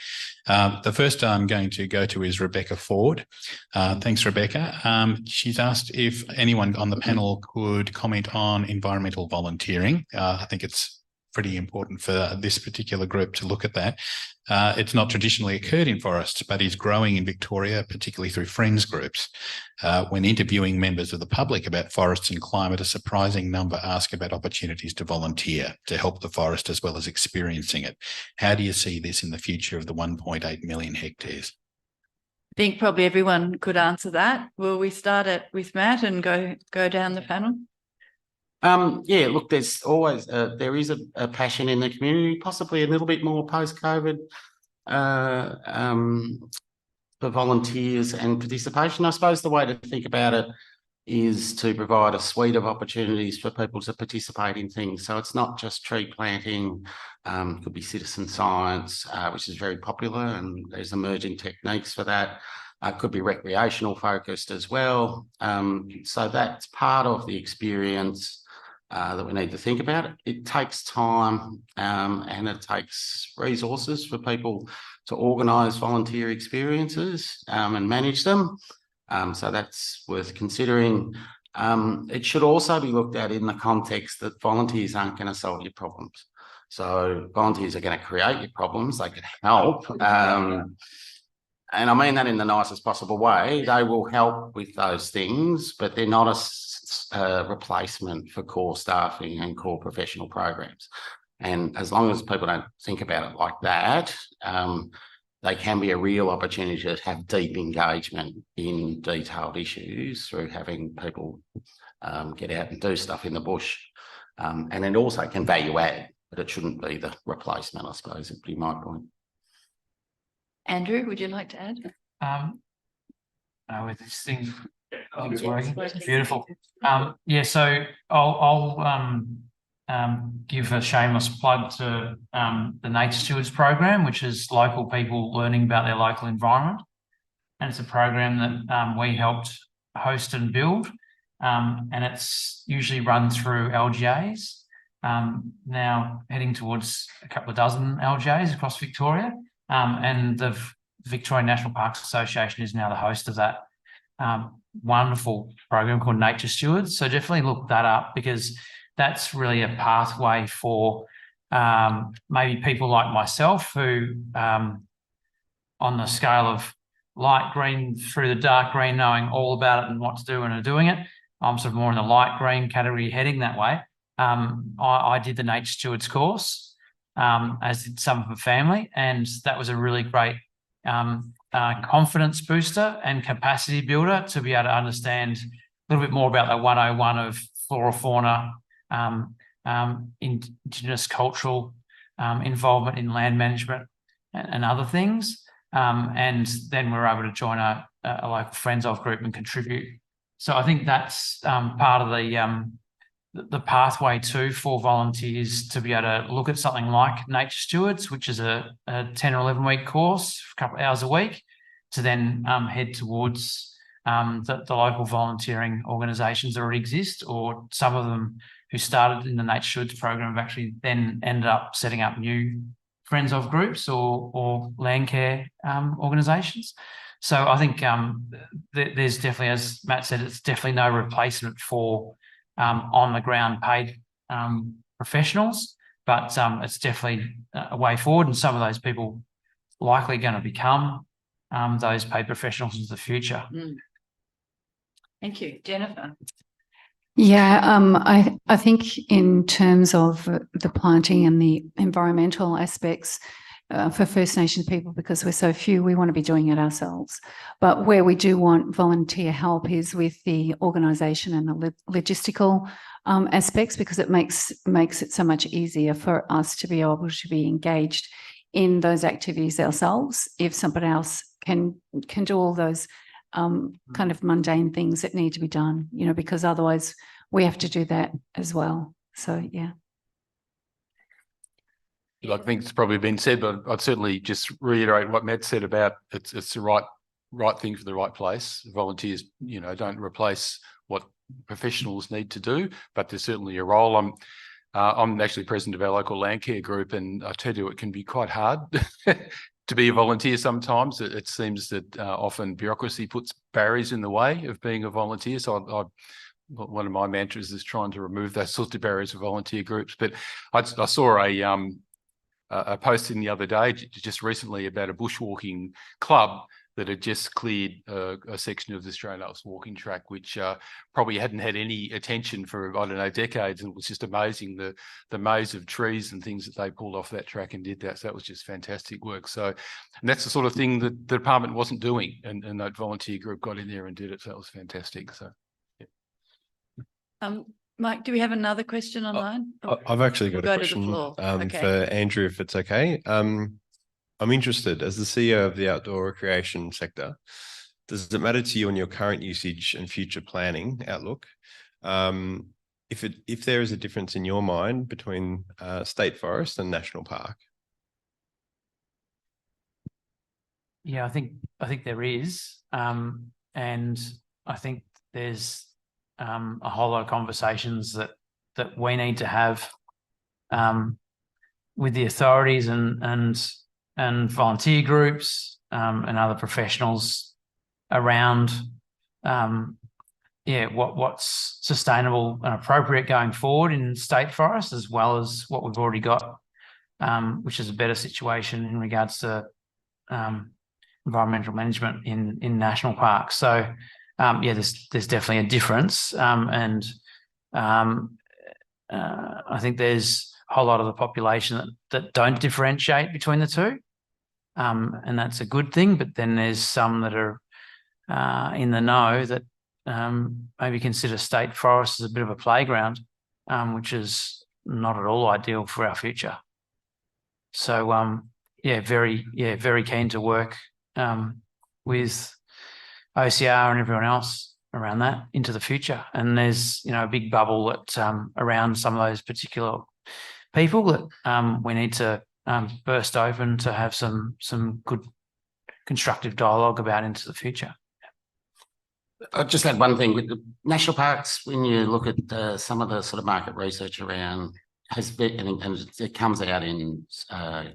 S: The first I'm going to go to is Rebecca Ford. Thanks, Rebecca. She's asked if anyone on the panel could comment on environmental volunteering. I think it's pretty important for this particular group to look at that. It's not traditionally occurred in forests, but is growing in Victoria, particularly through friends groups. When interviewing members of the public about forests and climate, a surprising number ask about opportunities to volunteer to help the forest as well as experiencing it. How do you see this in the future of the 1.8 million hectares?
R: I think probably everyone could answer that. Will we start it with Matt and go down the panel?
M: Yeah, look, there's always there is a passion in the community, possibly a little bit more post-COVID for volunteers and participation. I suppose the way to think about it is to provide a suite of opportunities for people to participate in things. So it's not just tree planting, could be citizen science, which is very popular, and there's emerging techniques for that. Could be recreational focused as well. So that's part of the experience that we need to think about. It takes time and it takes resources for people to organise volunteer experiences and manage them. So that's worth considering. It should also be looked at in the context that volunteers aren't going to solve your problems. So volunteers are going to create your problems. They can help. And I mean that in the nicest possible way. They will help with those things, but they're not a replacement for core staffing and core professional programs. And as long as people don't think about it like that, they can be a real opportunity to have deep engagement in detailed issues through having people get out and do stuff in the bush. And it also can value add, but it shouldn't be the replacement, I suppose, would be my point.
R: Andrew, would you like to add?
N: With this thing, it's working. Beautiful. Yeah, so I'll give a shameless plug to the Nature Stewards program, which is local people learning about their local environment. And it's a program that we helped host and build. And it's usually run through LGAs. Now heading towards a couple of dozen LGAs across Victoria. And the Victorian National Parks Association is now the host of that wonderful program called Nature Stewards. So definitely look that up, because that's really a pathway for maybe people like myself who, on the scale of light green through the dark green, knowing all about it and what to do and are doing it. I'm sort of more in the light green category heading that way. I did the Nature Stewards course, as did some of the family, and that was a really great confidence booster and capacity builder to be able to understand a little bit more about the 101 of flora, fauna, Indigenous cultural involvement in land management and other things. And then we're able to join a local friends of group and contribute. So I think that's part of the pathway too for volunteers to be able to look at something like Nature Stewards, which is a 10 or 11 week course, a couple of hours a week, to then head towards the local volunteering organisations that already exist, or some of them who started in the Nature Stewards program have actually then ended up setting up new friends of groups or land care organisations. So I think there's definitely, as Matt said, it's definitely no replacement for on the ground paid professionals, but it's definitely a way forward, and some of those people likely going to become those paid professionals into the future.
R: Thank you. Jennifer?
O: Yeah, I think in terms of the planting and the environmental aspects, for First Nations people, because we're so few, we want to be doing it ourselves. But where we do want volunteer help is with the organisation and the logistical aspects, because it makes it so much easier for us to be able to be engaged in those activities ourselves if somebody else can do all those kind of mundane things that need to be done, you know, because otherwise we have to do that as well. So, yeah.
T: I think it's probably been said, but I'd certainly just reiterate what Matt said about it's the right thing for the right place. Volunteers, you know, don't replace what professionals need to do, but there's certainly a role. I'm actually president of our local land care group, and I tell you, it can be quite hard to be a volunteer sometimes. It seems that often bureaucracy puts barriers in the way of being a volunteer. So I one of my mantras is trying to remove those sorts of barriers for volunteer groups. But I saw a posting the other day, just recently, about a bushwalking club that had just cleared a section of the Australian Alps walking track, which probably hadn't had any attention for, I don't know, decades. And it was just amazing, the maze of trees and things that they pulled off that track and did that. So that was just fantastic work. So, and that's the sort of thing that the department wasn't doing. And that volunteer group got in there and did it. So that was fantastic. So, yeah.
R: Mike, do we have another question online?
U: I've actually got
R: We'll
U: a
R: go to the
U: question
R: floor. Okay.
U: for Andrew, if it's okay. I'm interested, as the CEO of the outdoor recreation sector, does it matter to you on your current usage and future planning outlook if there is a difference in your mind between state forest and national park?
N: Yeah, I think there is, and I think there's a whole lot of conversations that we need to have with the authorities and volunteer groups and other professionals around what's sustainable and appropriate going forward in state forests, as well as what we've already got, which is a better situation in regards to environmental management in national parks. So there's definitely a difference, and I think there's a whole lot of the population that don't differentiate between the two, and that's a good thing. But then there's some that are in the know that maybe consider state forests as a bit of a playground, which is not at all ideal for our future. So very keen to work with OCR and everyone else around that into the future. And there's a big bubble that around some of those particular people that we need to burst open to have some good constructive dialogue about into the future.
M: I'll just add one thing with the national parks. When you look at some of the sort of market research around, has been, and it comes out in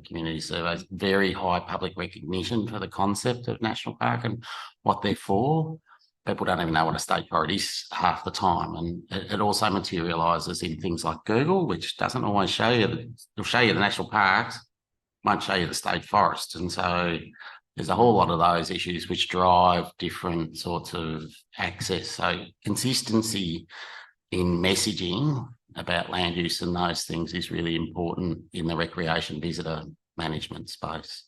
M: community surveys, very high public recognition for the concept of national park and what they're for. People don't even know what a state forest is half the time. And it also materialises in things like Google, which doesn't always show you, it'll show you the national parks, won't show you the state forest. And so there's a whole lot of those issues which drive different sorts of access. So consistency in messaging about land use and those things is really important in the recreation visitor management space.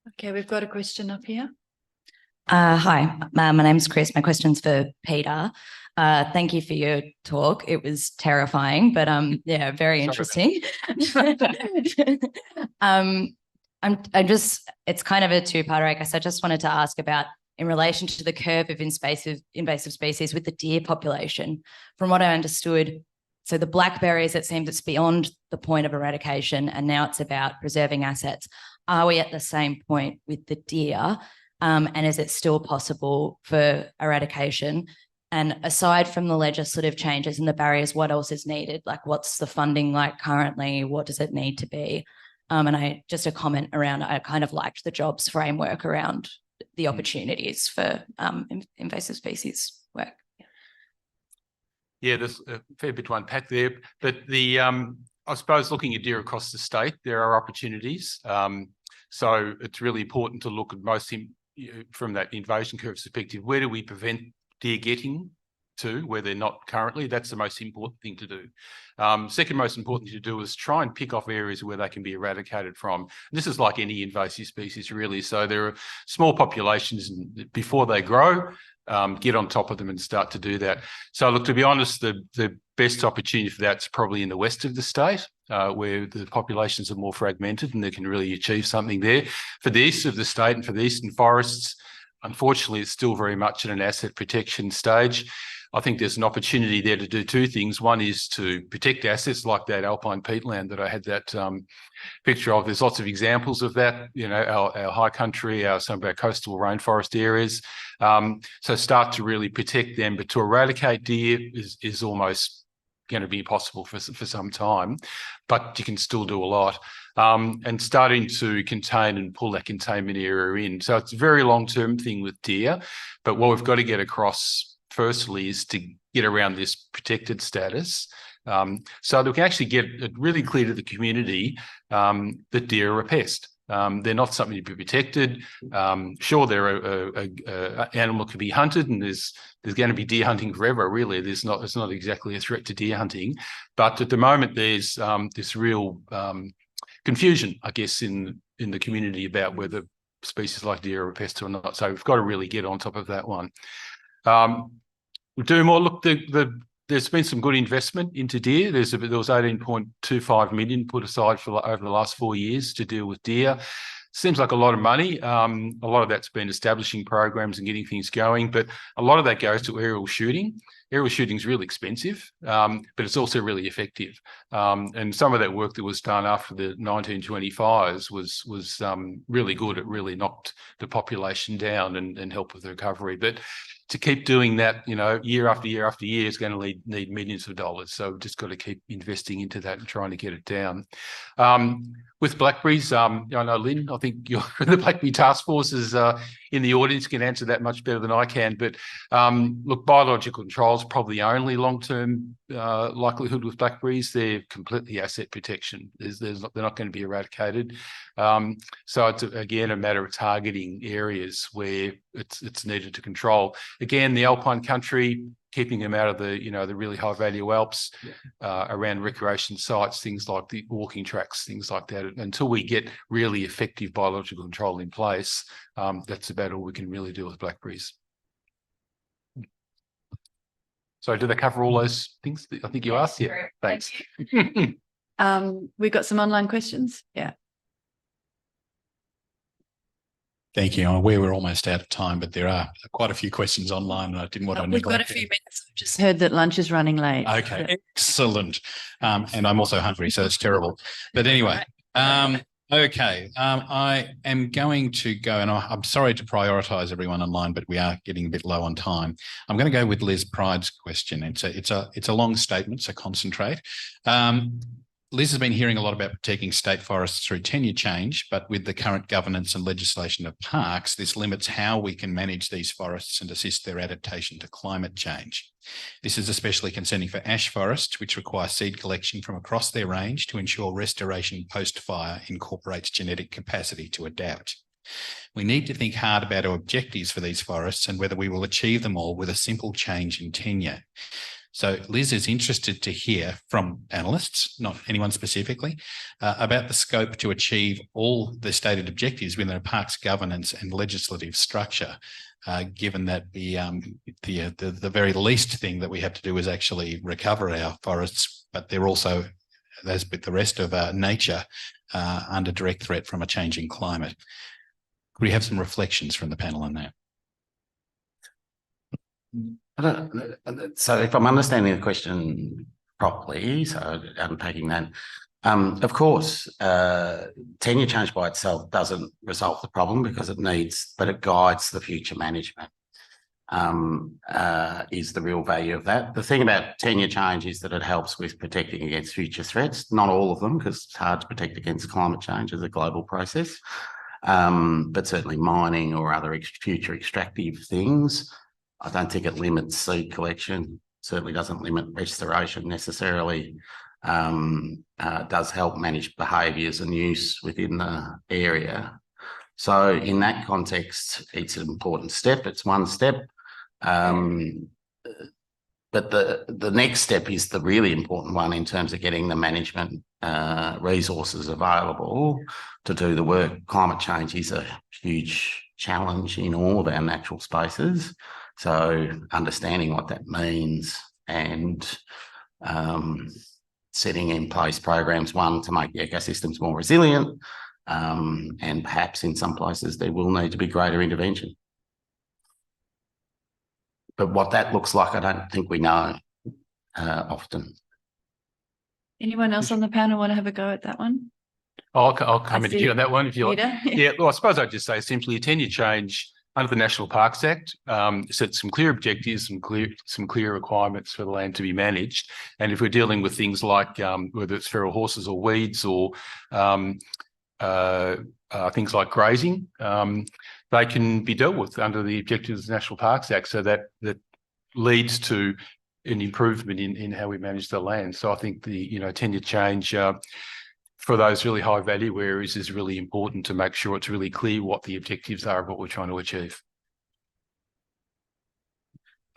R: Okay, we've got a question up here.
V: Hi, my name's Chris. My question's for Peter. Thank you for your talk. It was terrifying, but very interesting. It's kind of a two-parter, I guess. I just wanted to ask about in relation to the curve of invasive species with the deer population. From what I understood, so the blackberries, it seems it's beyond the point of eradication, and now it's about preserving assets. Are we at the same point with the deer? And is it still possible for eradication? And aside from the legislative changes and the barriers, what else is needed? Like, what's the funding like currently? What does it need to be? And just a comment around, I kind of liked the jobs framework around the opportunities for invasive species work.
T: Yeah, there's a fair bit to unpack there. But I suppose looking at deer across the state, there are opportunities. So it's really important to look at from that invasion curve perspective. Where do we prevent deer getting to where they're not currently? That's the most important thing to do. Second most important thing to do is try and pick off areas where they can be eradicated from. And this is like any invasive species, really. So there are small populations, and before they grow, get on top of them and start to do that. So look, to be honest, the best opportunity for that's probably in the west of the state, where the populations are more fragmented and they can really achieve something there. For the east of the state and for the eastern forests, unfortunately, it's still very much at an asset protection stage. I think there's an opportunity there to do two things. One is to protect assets like that alpine peatland that I had that picture of. There's lots of examples of that, our high country, some of our coastal rainforest areas. So start to really protect them, but to eradicate deer is almost going to be impossible for some time, but you can still do a lot. And starting to contain and pull that containment area in. So it's a very long-term thing with deer, but what we've got to get across firstly is to get around this protected status, so that we can actually get it really clear to the community that deer are a pest. They're not something to be protected. Sure, they're a animal can be hunted, and there's going to be deer hunting forever. Really, it's not exactly a threat to deer hunting, but at the moment there's this real confusion, I guess, in the community about whether species like deer are a pest or not. So we've got to really get on top of that one. We do more. Look, there's been some good investment into deer. There was 18.25 million put aside for over the last 4 years to deal with deer. Seems like a lot of money. A lot of that's been establishing programs and getting things going, but a lot of that goes to aerial shooting. Aerial shooting is really expensive, but it's also really effective. And some of that work that was done after the 1925s was really good. It really knocked the population down and helped with the recovery. But to keep doing that, year after year after year is going to need millions of dollars. So we've just got to keep investing into that and trying to get it down. With blackberries, I know Lynn, I think you're the Blackberry Task Force is in the audience, can answer that much better than I can. But look, biological control is probably the only long-term likelihood with blackberries. They're completely asset protection. They're not going to be eradicated. So it's again a matter of targeting areas where it's needed to control. Again, the alpine country, keeping them out of the the really high value Alps, around recreation sites, things like the walking tracks, things like that. Until we get really effective biological control in place, that's about all we can really do with blackberries. So did I cover all those things that I think you asked? Yeah, thanks.
R: We've got some online questions. Yeah.
S: Thank you. I'm aware we're almost out of time, but there are quite a few questions online, and I didn't want to neglect.
R: We've got a few minutes. I've just heard that lunch is running late.
S: Okay, excellent. And I'm also hungry, so it's terrible. But anyway, okay. I am going to go, and I'm sorry to prioritise everyone online, but we are getting a bit low on time. I'm going to go with Liz Pride's question. It's a long statement, so concentrate. Liz has been hearing a lot about protecting state forests through tenure change, but with the current governance and legislation of parks, this limits how we can manage these forests and assist their adaptation to climate change. This is especially concerning for ash forests, which require seed collection from across their range to ensure restoration post-fire incorporates genetic capacity to adapt. We need to think hard about our objectives for these forests and whether we will achieve them all with a simple change in tenure. So Liz is interested to hear from analysts, not anyone specifically, about the scope to achieve all the stated objectives within a parks governance and legislative structure, given that the very least thing that we have to do is actually recover our forests, but they're also, as with the rest of nature, under direct threat from a changing climate. Could we have some reflections from the panel on that?
M: So if I'm understanding the question properly, so unpacking that, of course, tenure change by itself doesn't resolve the problem because it guides the future management, is the real value of that. The thing about tenure change is that it helps with protecting against future threats, not all of them, because it's hard to protect against climate change as a global process, but certainly mining or other future extractive things. I don't think it limits seed collection, certainly doesn't limit restoration necessarily. Does help manage behaviours and use within the area. So in that context, it's an important step. It's one step. But the next step is the really important one in terms of getting the management resources available to do the work. Climate change is a huge challenge in all of our natural spaces. So understanding what that means and setting in place programs, one, to make the ecosystems more resilient, and perhaps in some places there will need to be greater intervention. But what that looks like, I don't think we know often.
R: Anyone else on the panel want to have a go at that one?
T: I'll come into you on that one if you like.
R: Yeah,
T: well, I suppose I'd just say simply a tenure change under the National Parks Act sets some clear objectives, some clear requirements for the land to be managed. And if we're dealing with things like whether it's feral horses or weeds or things like grazing, they can be dealt with under the objectives of the National Parks Act, so that leads to an improvement in how we manage the land. So I think the tenure change for those really high value areas is really important to make sure it's really clear what the objectives are of what we're trying to achieve.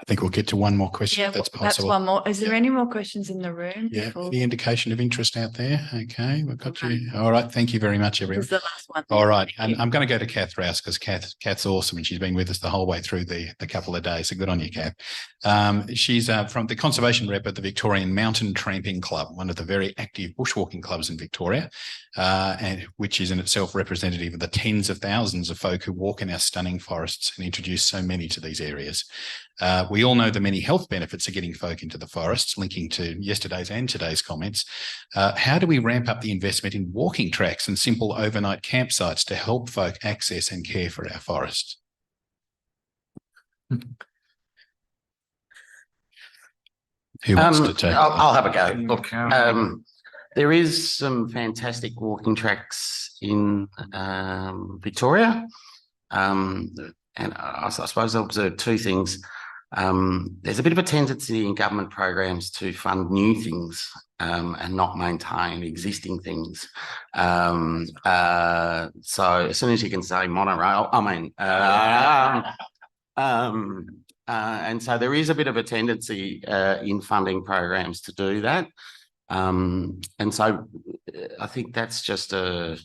S: I think we'll get to one more question.
R: Yeah,
S: If that's
R: perhaps
S: possible.
R: one more. Is there any more questions in the room?
S: Yeah,
R: before-
S: any indication of interest out there? Okay, we've got you. All right, thank you very much, everyone.
R: This is the last one.
S: All right, and I'm going to go to Kath Rouse because Kath's awesome and she's been with us the whole way through the couple of days. So good on you, Kath. She's from the conservation rep at the Victorian Mountain Tramping Club, one of the very active bushwalking clubs in Victoria, and which is in itself representative of the tens of thousands of folk who walk in our stunning forests and introduce so many to these areas. We all know the many health benefits of getting folk into the forests, linking to yesterday's and today's comments. How do we ramp up the investment in walking tracks and simple overnight campsites to help folk access and care for our forests? Who wants to take
M: I'll have a go. Look, there is some fantastic walking tracks in Victoria. And I suppose I'll observe two things. There's a bit of a tendency in government programs to fund new things and not maintain existing things. So as soon as you can say monorail, and so there is a bit of a tendency in funding programs to do that. And so I think that's just so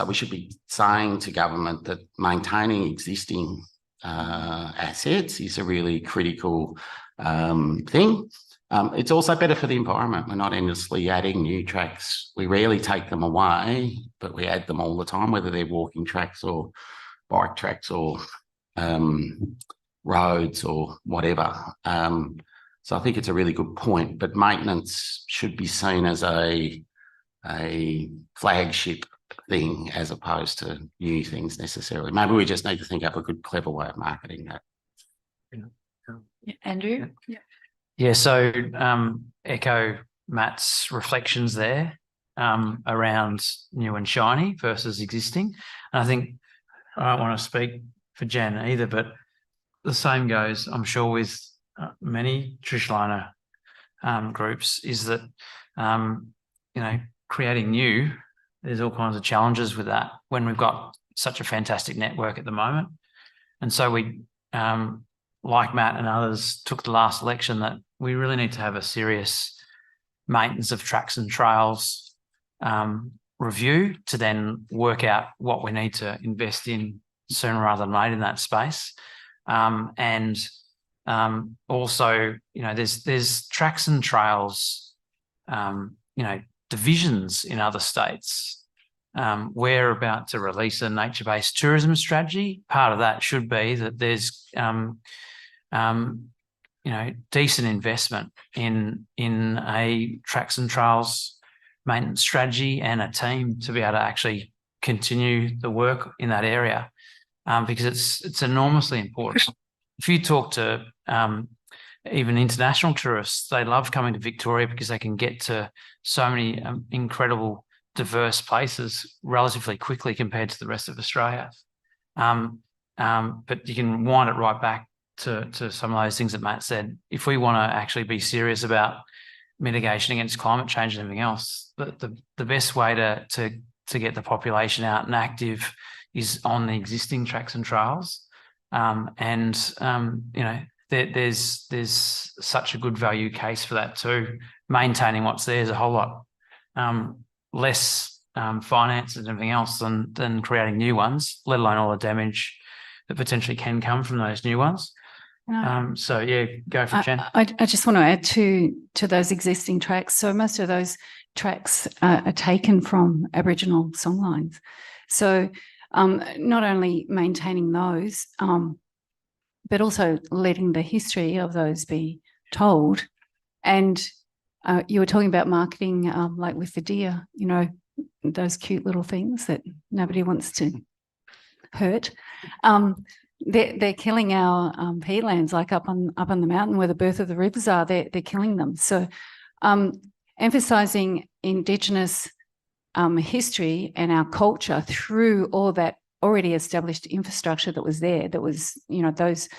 M: we should be saying to government that maintaining existing assets is a really critical thing. It's also better for the environment. We're not endlessly adding new tracks. We rarely take them away, but we add them all the time, whether they're walking tracks or bike tracks or roads or whatever. So I think it's a really good point, but maintenance should be seen as a flagship thing as opposed to new things necessarily. Maybe we just need to think up a good, clever way of marketing that.
R: Yeah, Andrew?
N: Yeah, so echo Matt's reflections there around new and shiny versus existing. And I think I don't want to speak for Jen either, but the same goes, I'm sure, with many traditional owner groups, is that, creating new, there's all kinds of challenges with that when we've got such a fantastic network at the moment. And so we, like Matt and others, took the last election that we really need to have a serious maintenance of tracks and trails review to then work out what we need to invest in sooner rather than later in that space. And also, there's tracks and trails, divisions in other states. We're about to release a nature-based tourism strategy. Part of that should be that there's, decent investment in a tracks and trails maintenance strategy and a team to be able to actually continue the work in that area, because it's enormously important. If you talk to even international tourists, they love coming to Victoria because they can get to so many incredible, diverse places relatively quickly compared to the rest of Australia. But you can wind it right back to some of those things that Matt said. If we want to actually be serious about mitigation against climate change and everything else, the best way to get the population out and active is on the existing tracks and trails. There's such a good value case for that too. Maintaining what's there is a whole lot less finance and everything else than creating new ones, let alone all the damage that potentially can come from those new ones. So yeah, go for it, Jen.
O: I just want to add to those existing tracks. So most of those tracks are taken from Aboriginal songlines. So not only maintaining those, but also letting the history of those be told. And you were talking about marketing, like with the deer, those cute little things that nobody wants to hurt. They're killing our peatlands, like up on the mountain where the birth of the rivers are. They're killing them. So emphasising Indigenous history and our culture through all that already established infrastructure that was there, that was, you know, those,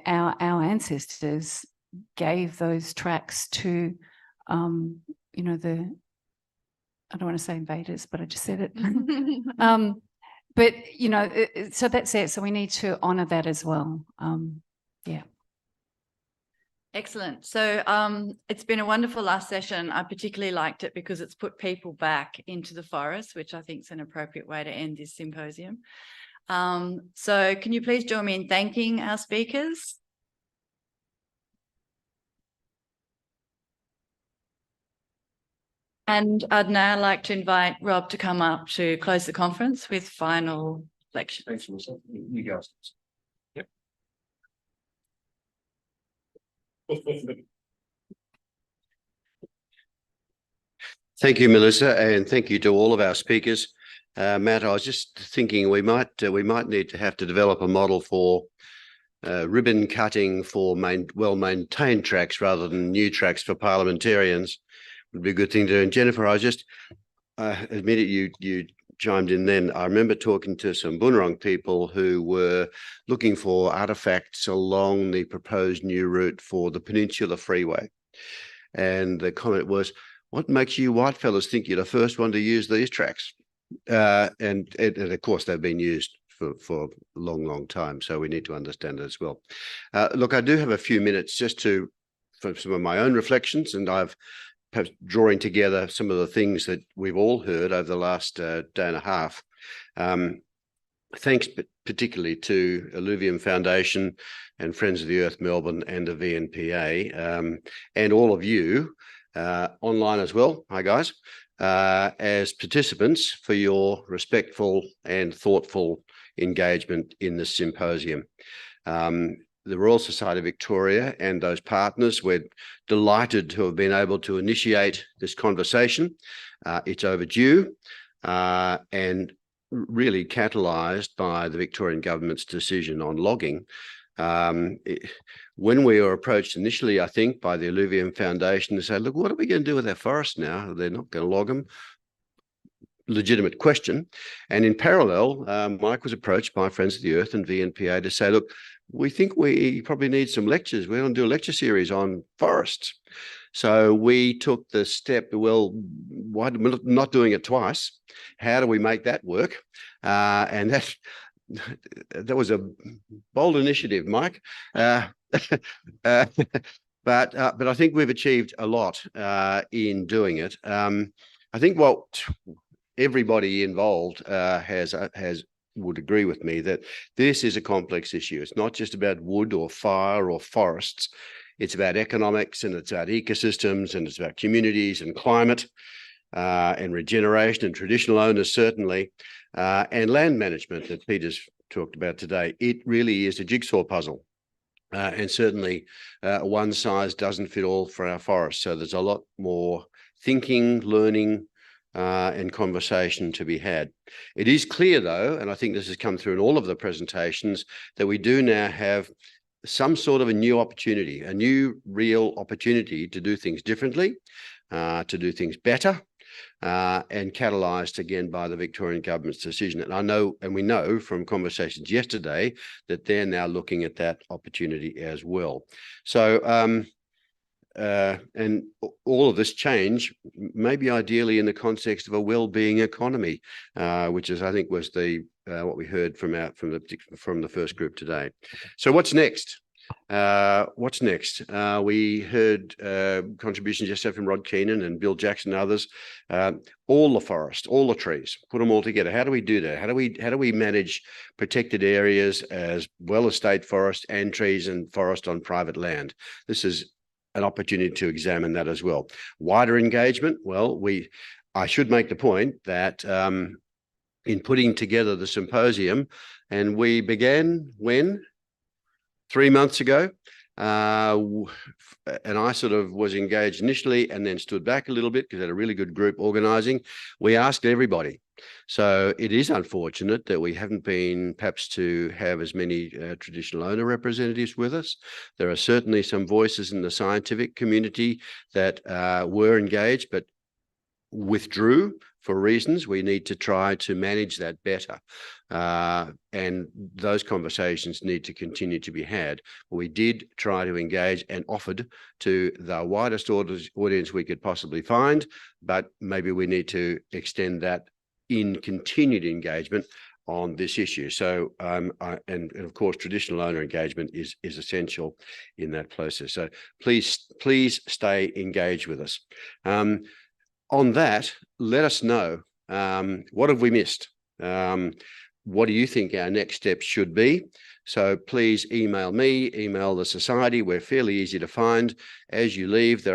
O: our ancestors gave those tracks to, you know, I don't want to say invaders, but I just said it. But, you know, so that's it. So we need to honour that as well. Yeah.
R: Excellent. So it's been a wonderful last session. I particularly liked it because it's put people back into the forest, which I think is an appropriate way to end this symposium. So can you please join me in thanking our speakers? And I'd now like to invite Rob to come up to close the conference with final lectures.
T: You guys. Yep.
A: Thank you, Melissa, and thank you to all of our speakers. Matt, I was just thinking we might need to have to develop a model for ribbon cutting for well-maintained tracks rather than new tracks for parliamentarians. Would be a good thing to do. And Jennifer, I just admit it, you chimed in then. I remember talking to some Boonwurrung people who were looking for artifacts along the proposed new route for the Peninsula Freeway. And the comment was, what makes you white fellas think you're the first one to use these tracks? And of course, they've been used for a long, long time. So we need to understand it as well. Look, I do have a few minutes just for some of my own reflections, and I've perhaps drawing together some of the things that we've all heard over the last day and a half. Thanks particularly to Alluvium Foundation and Friends of the Earth Melbourne and the VNPA, and all of you online as well. Hi, guys. As participants for your respectful and thoughtful engagement in this symposium. The Royal Society of Victoria and those partners, we're delighted to have been able to initiate this conversation. It's overdue and really catalysed by the Victorian Government's decision on logging. When we were approached initially, I think, by the Alluvium Foundation to say, look, what are we going to do with our forests now? They're not going to log them. Legitimate question. And in parallel, Mike was approached by Friends of the Earth and VNPA to say, look, we think we probably need some lectures. We're going to do a lecture series on forests. So we took the step, well, why we're not doing it twice? How do we make that work? And that was a bold initiative, Mike. But I think we've achieved a lot in doing it. I think what everybody involved would agree with me that this is a complex issue. It's not just about wood or fire or forests. It's about economics, and it's about ecosystems, and it's about communities and climate and regeneration and traditional owners, certainly, and land management that Peter's talked about today. It really is a jigsaw puzzle. And certainly one size doesn't fit all for our forests. So there's a lot more thinking, learning, and conversation to be had. It is clear, though, and I think this has come through in all of the presentations, that we do now have some sort of a new opportunity, a new real opportunity to do things differently, to do things better, and catalysed again by the Victorian Government's decision. And I know, and we know from conversations yesterday, that they're now looking at that opportunity as well. So, and all of this change may be ideally in the context of a well-being economy, which is, I think, was the what we heard from the first group today. So what's next? What's next? We heard contributions yesterday from Rod Keenan and Bill Jackson and others. All the forest, all the trees, put them all together. How do we do that? How do we manage protected areas as well as state forest and trees and forest on private land? This is an opportunity to examine that as well. Wider engagement. Well, I should make the point that in putting together the symposium, and we began when? 3 months ago, and I sort of was engaged initially and then stood back a little bit because I had a really good group organising. We asked everybody. So it is unfortunate that we haven't been perhaps to have as many traditional owner representatives with us. There are certainly some voices in the scientific community that were engaged, but withdrew for reasons. We need to try to manage that better. And those conversations need to continue to be had. We did try to engage and offered to the widest audience we could possibly find, but maybe we need to extend that in continued engagement on this issue. So, and of course, traditional owner engagement is essential in that process. So please stay engaged with us. On that, let us know, what have we missed? What do you think our next steps should be? So please email me, email the Society. We're fairly easy to find. As you leave,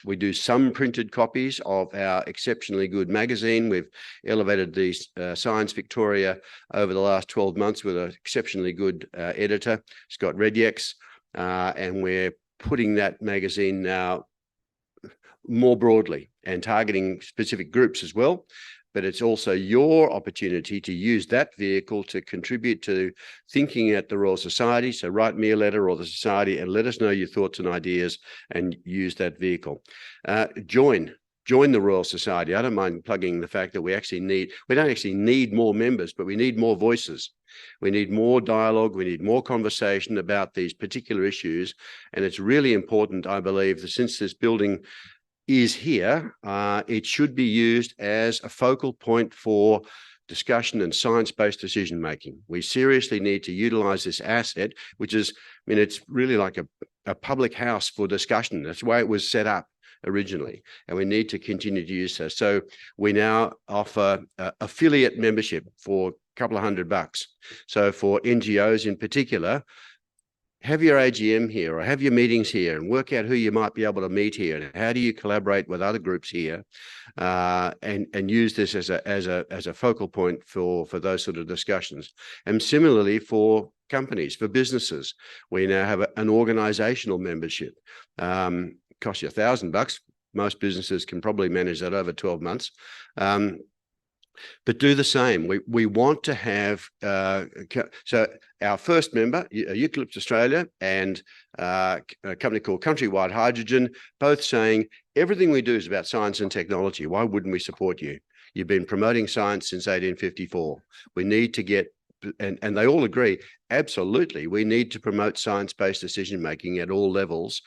A: we do some printed copies of our exceptionally good magazine. We've elevated the Science Victoria over the last 12 months with an exceptionally good editor, Scott Redyex, and we're putting that magazine now more broadly and targeting specific groups as well. But it's also your opportunity to use that vehicle to contribute to thinking at the Royal Society. So write me a letter or the Society and let us know your thoughts and ideas and use that vehicle. Join the Royal Society. I don't mind plugging the fact that we don't actually need more members, but we need more voices. We need more dialogue. We need more conversation about these particular issues. And it's really important, I believe, that since this building is here, it should be used as a focal point for discussion and science-based decision-making. We seriously need to utilize this asset, which is, it's really like a public house for discussion. That's the way it was set up originally, and we need to continue to use this. So we now offer affiliate membership for a couple of $100. So for NGOs in particular, have your AGM here or have your meetings here and work out who you might be able to meet here and how do you collaborate with other groups here, and use this as a focal point for those sort of discussions. And similarly for companies, for businesses, we now have an organizational membership. Costs you $1,000. Most businesses can probably manage that over 12 months. But do the same. We want to have, so our first member, Eucalypt Australia, and a company called Countrywide Hydrogen, both saying everything we do is about science and technology. Why wouldn't we support you? You've been promoting science since 1854. We need to get, and they all agree, absolutely, we need to promote science-based decision-making at all levels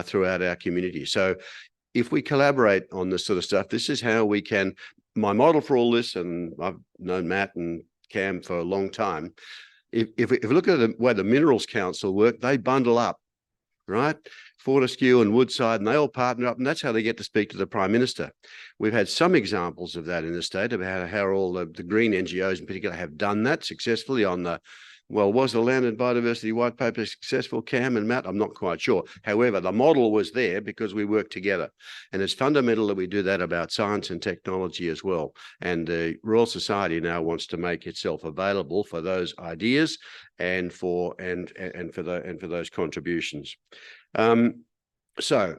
A: throughout our community. So if we collaborate on this sort of stuff, this is how we can. My model for all this, and I've known Matt and Cam for a long time, if we look at the way the Minerals Council work, they bundle up, right? Fortescue and Woodside, and they all partner up, and that's how they get to speak to the Prime Minister. We've had some examples of that in the state, about how all the green NGOs in particular have done that successfully on the, well, was the Land and Biodiversity White Paper successful, Cam and Matt? I'm not quite sure. However, the model was there because we worked together. And it's fundamental that we do that about science and technology as well. And the Royal Society now wants to make itself available for those ideas and for those contributions. So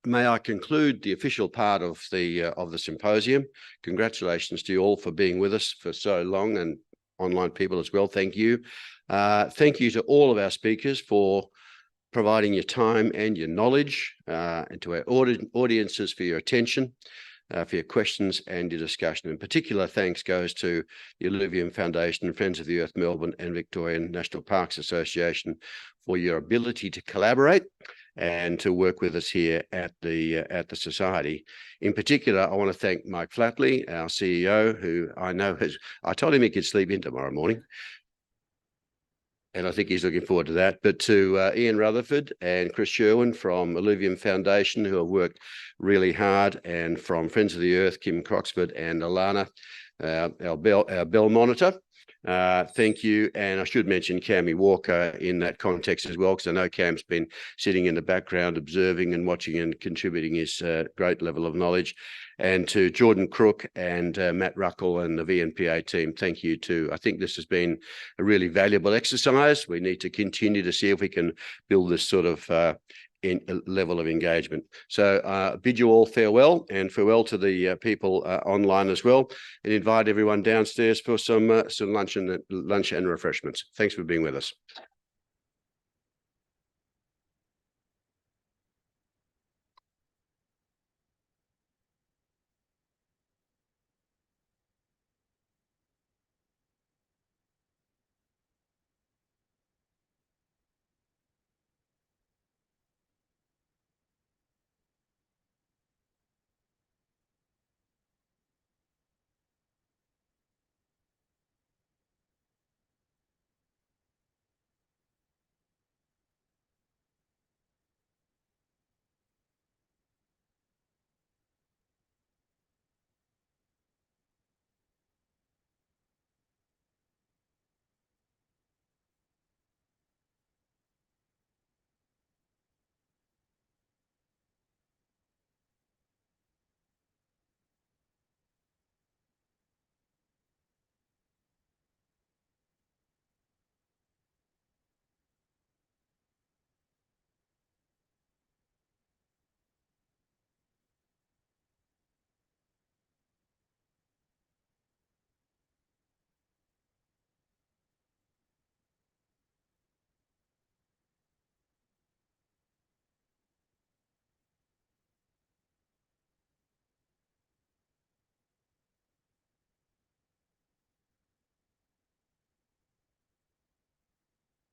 A: may I conclude the official part of the symposium. Congratulations to you all for being with us for so long, and online people as well. Thank you. Thank you to all of our speakers for providing your time and your knowledge, and to our audiences for your attention, for your questions and your discussion. In particular, thanks goes to the Alluvium Foundation, Friends of the Earth Melbourne and Victorian National Parks Association for your ability to collaborate and to work with us here at the Society. In particular, I want to thank Mike Flatley, our CEO, who I know I told him he could sleep in tomorrow morning, and I think he's looking forward to that. But to Ian Rutherford and Chris Sherwin from Alluvium Foundation, who have worked really hard, and from Friends of the Earth, Kim Croxford and Alana, our bell monitor. Thank you. And I should mention Cammy Walker in that context as well, because I know Cam's been sitting in the background observing and watching and contributing his great level of knowledge. And to Jordan Crook and Matt Ruckle and the VNPA team, thank you too. I think this has been a really valuable exercise. We need to continue to see if we can build this sort of level of engagement. So bid you all farewell, and farewell to the people online as well, and invite everyone downstairs for some lunch and refreshments. Thanks for being with us.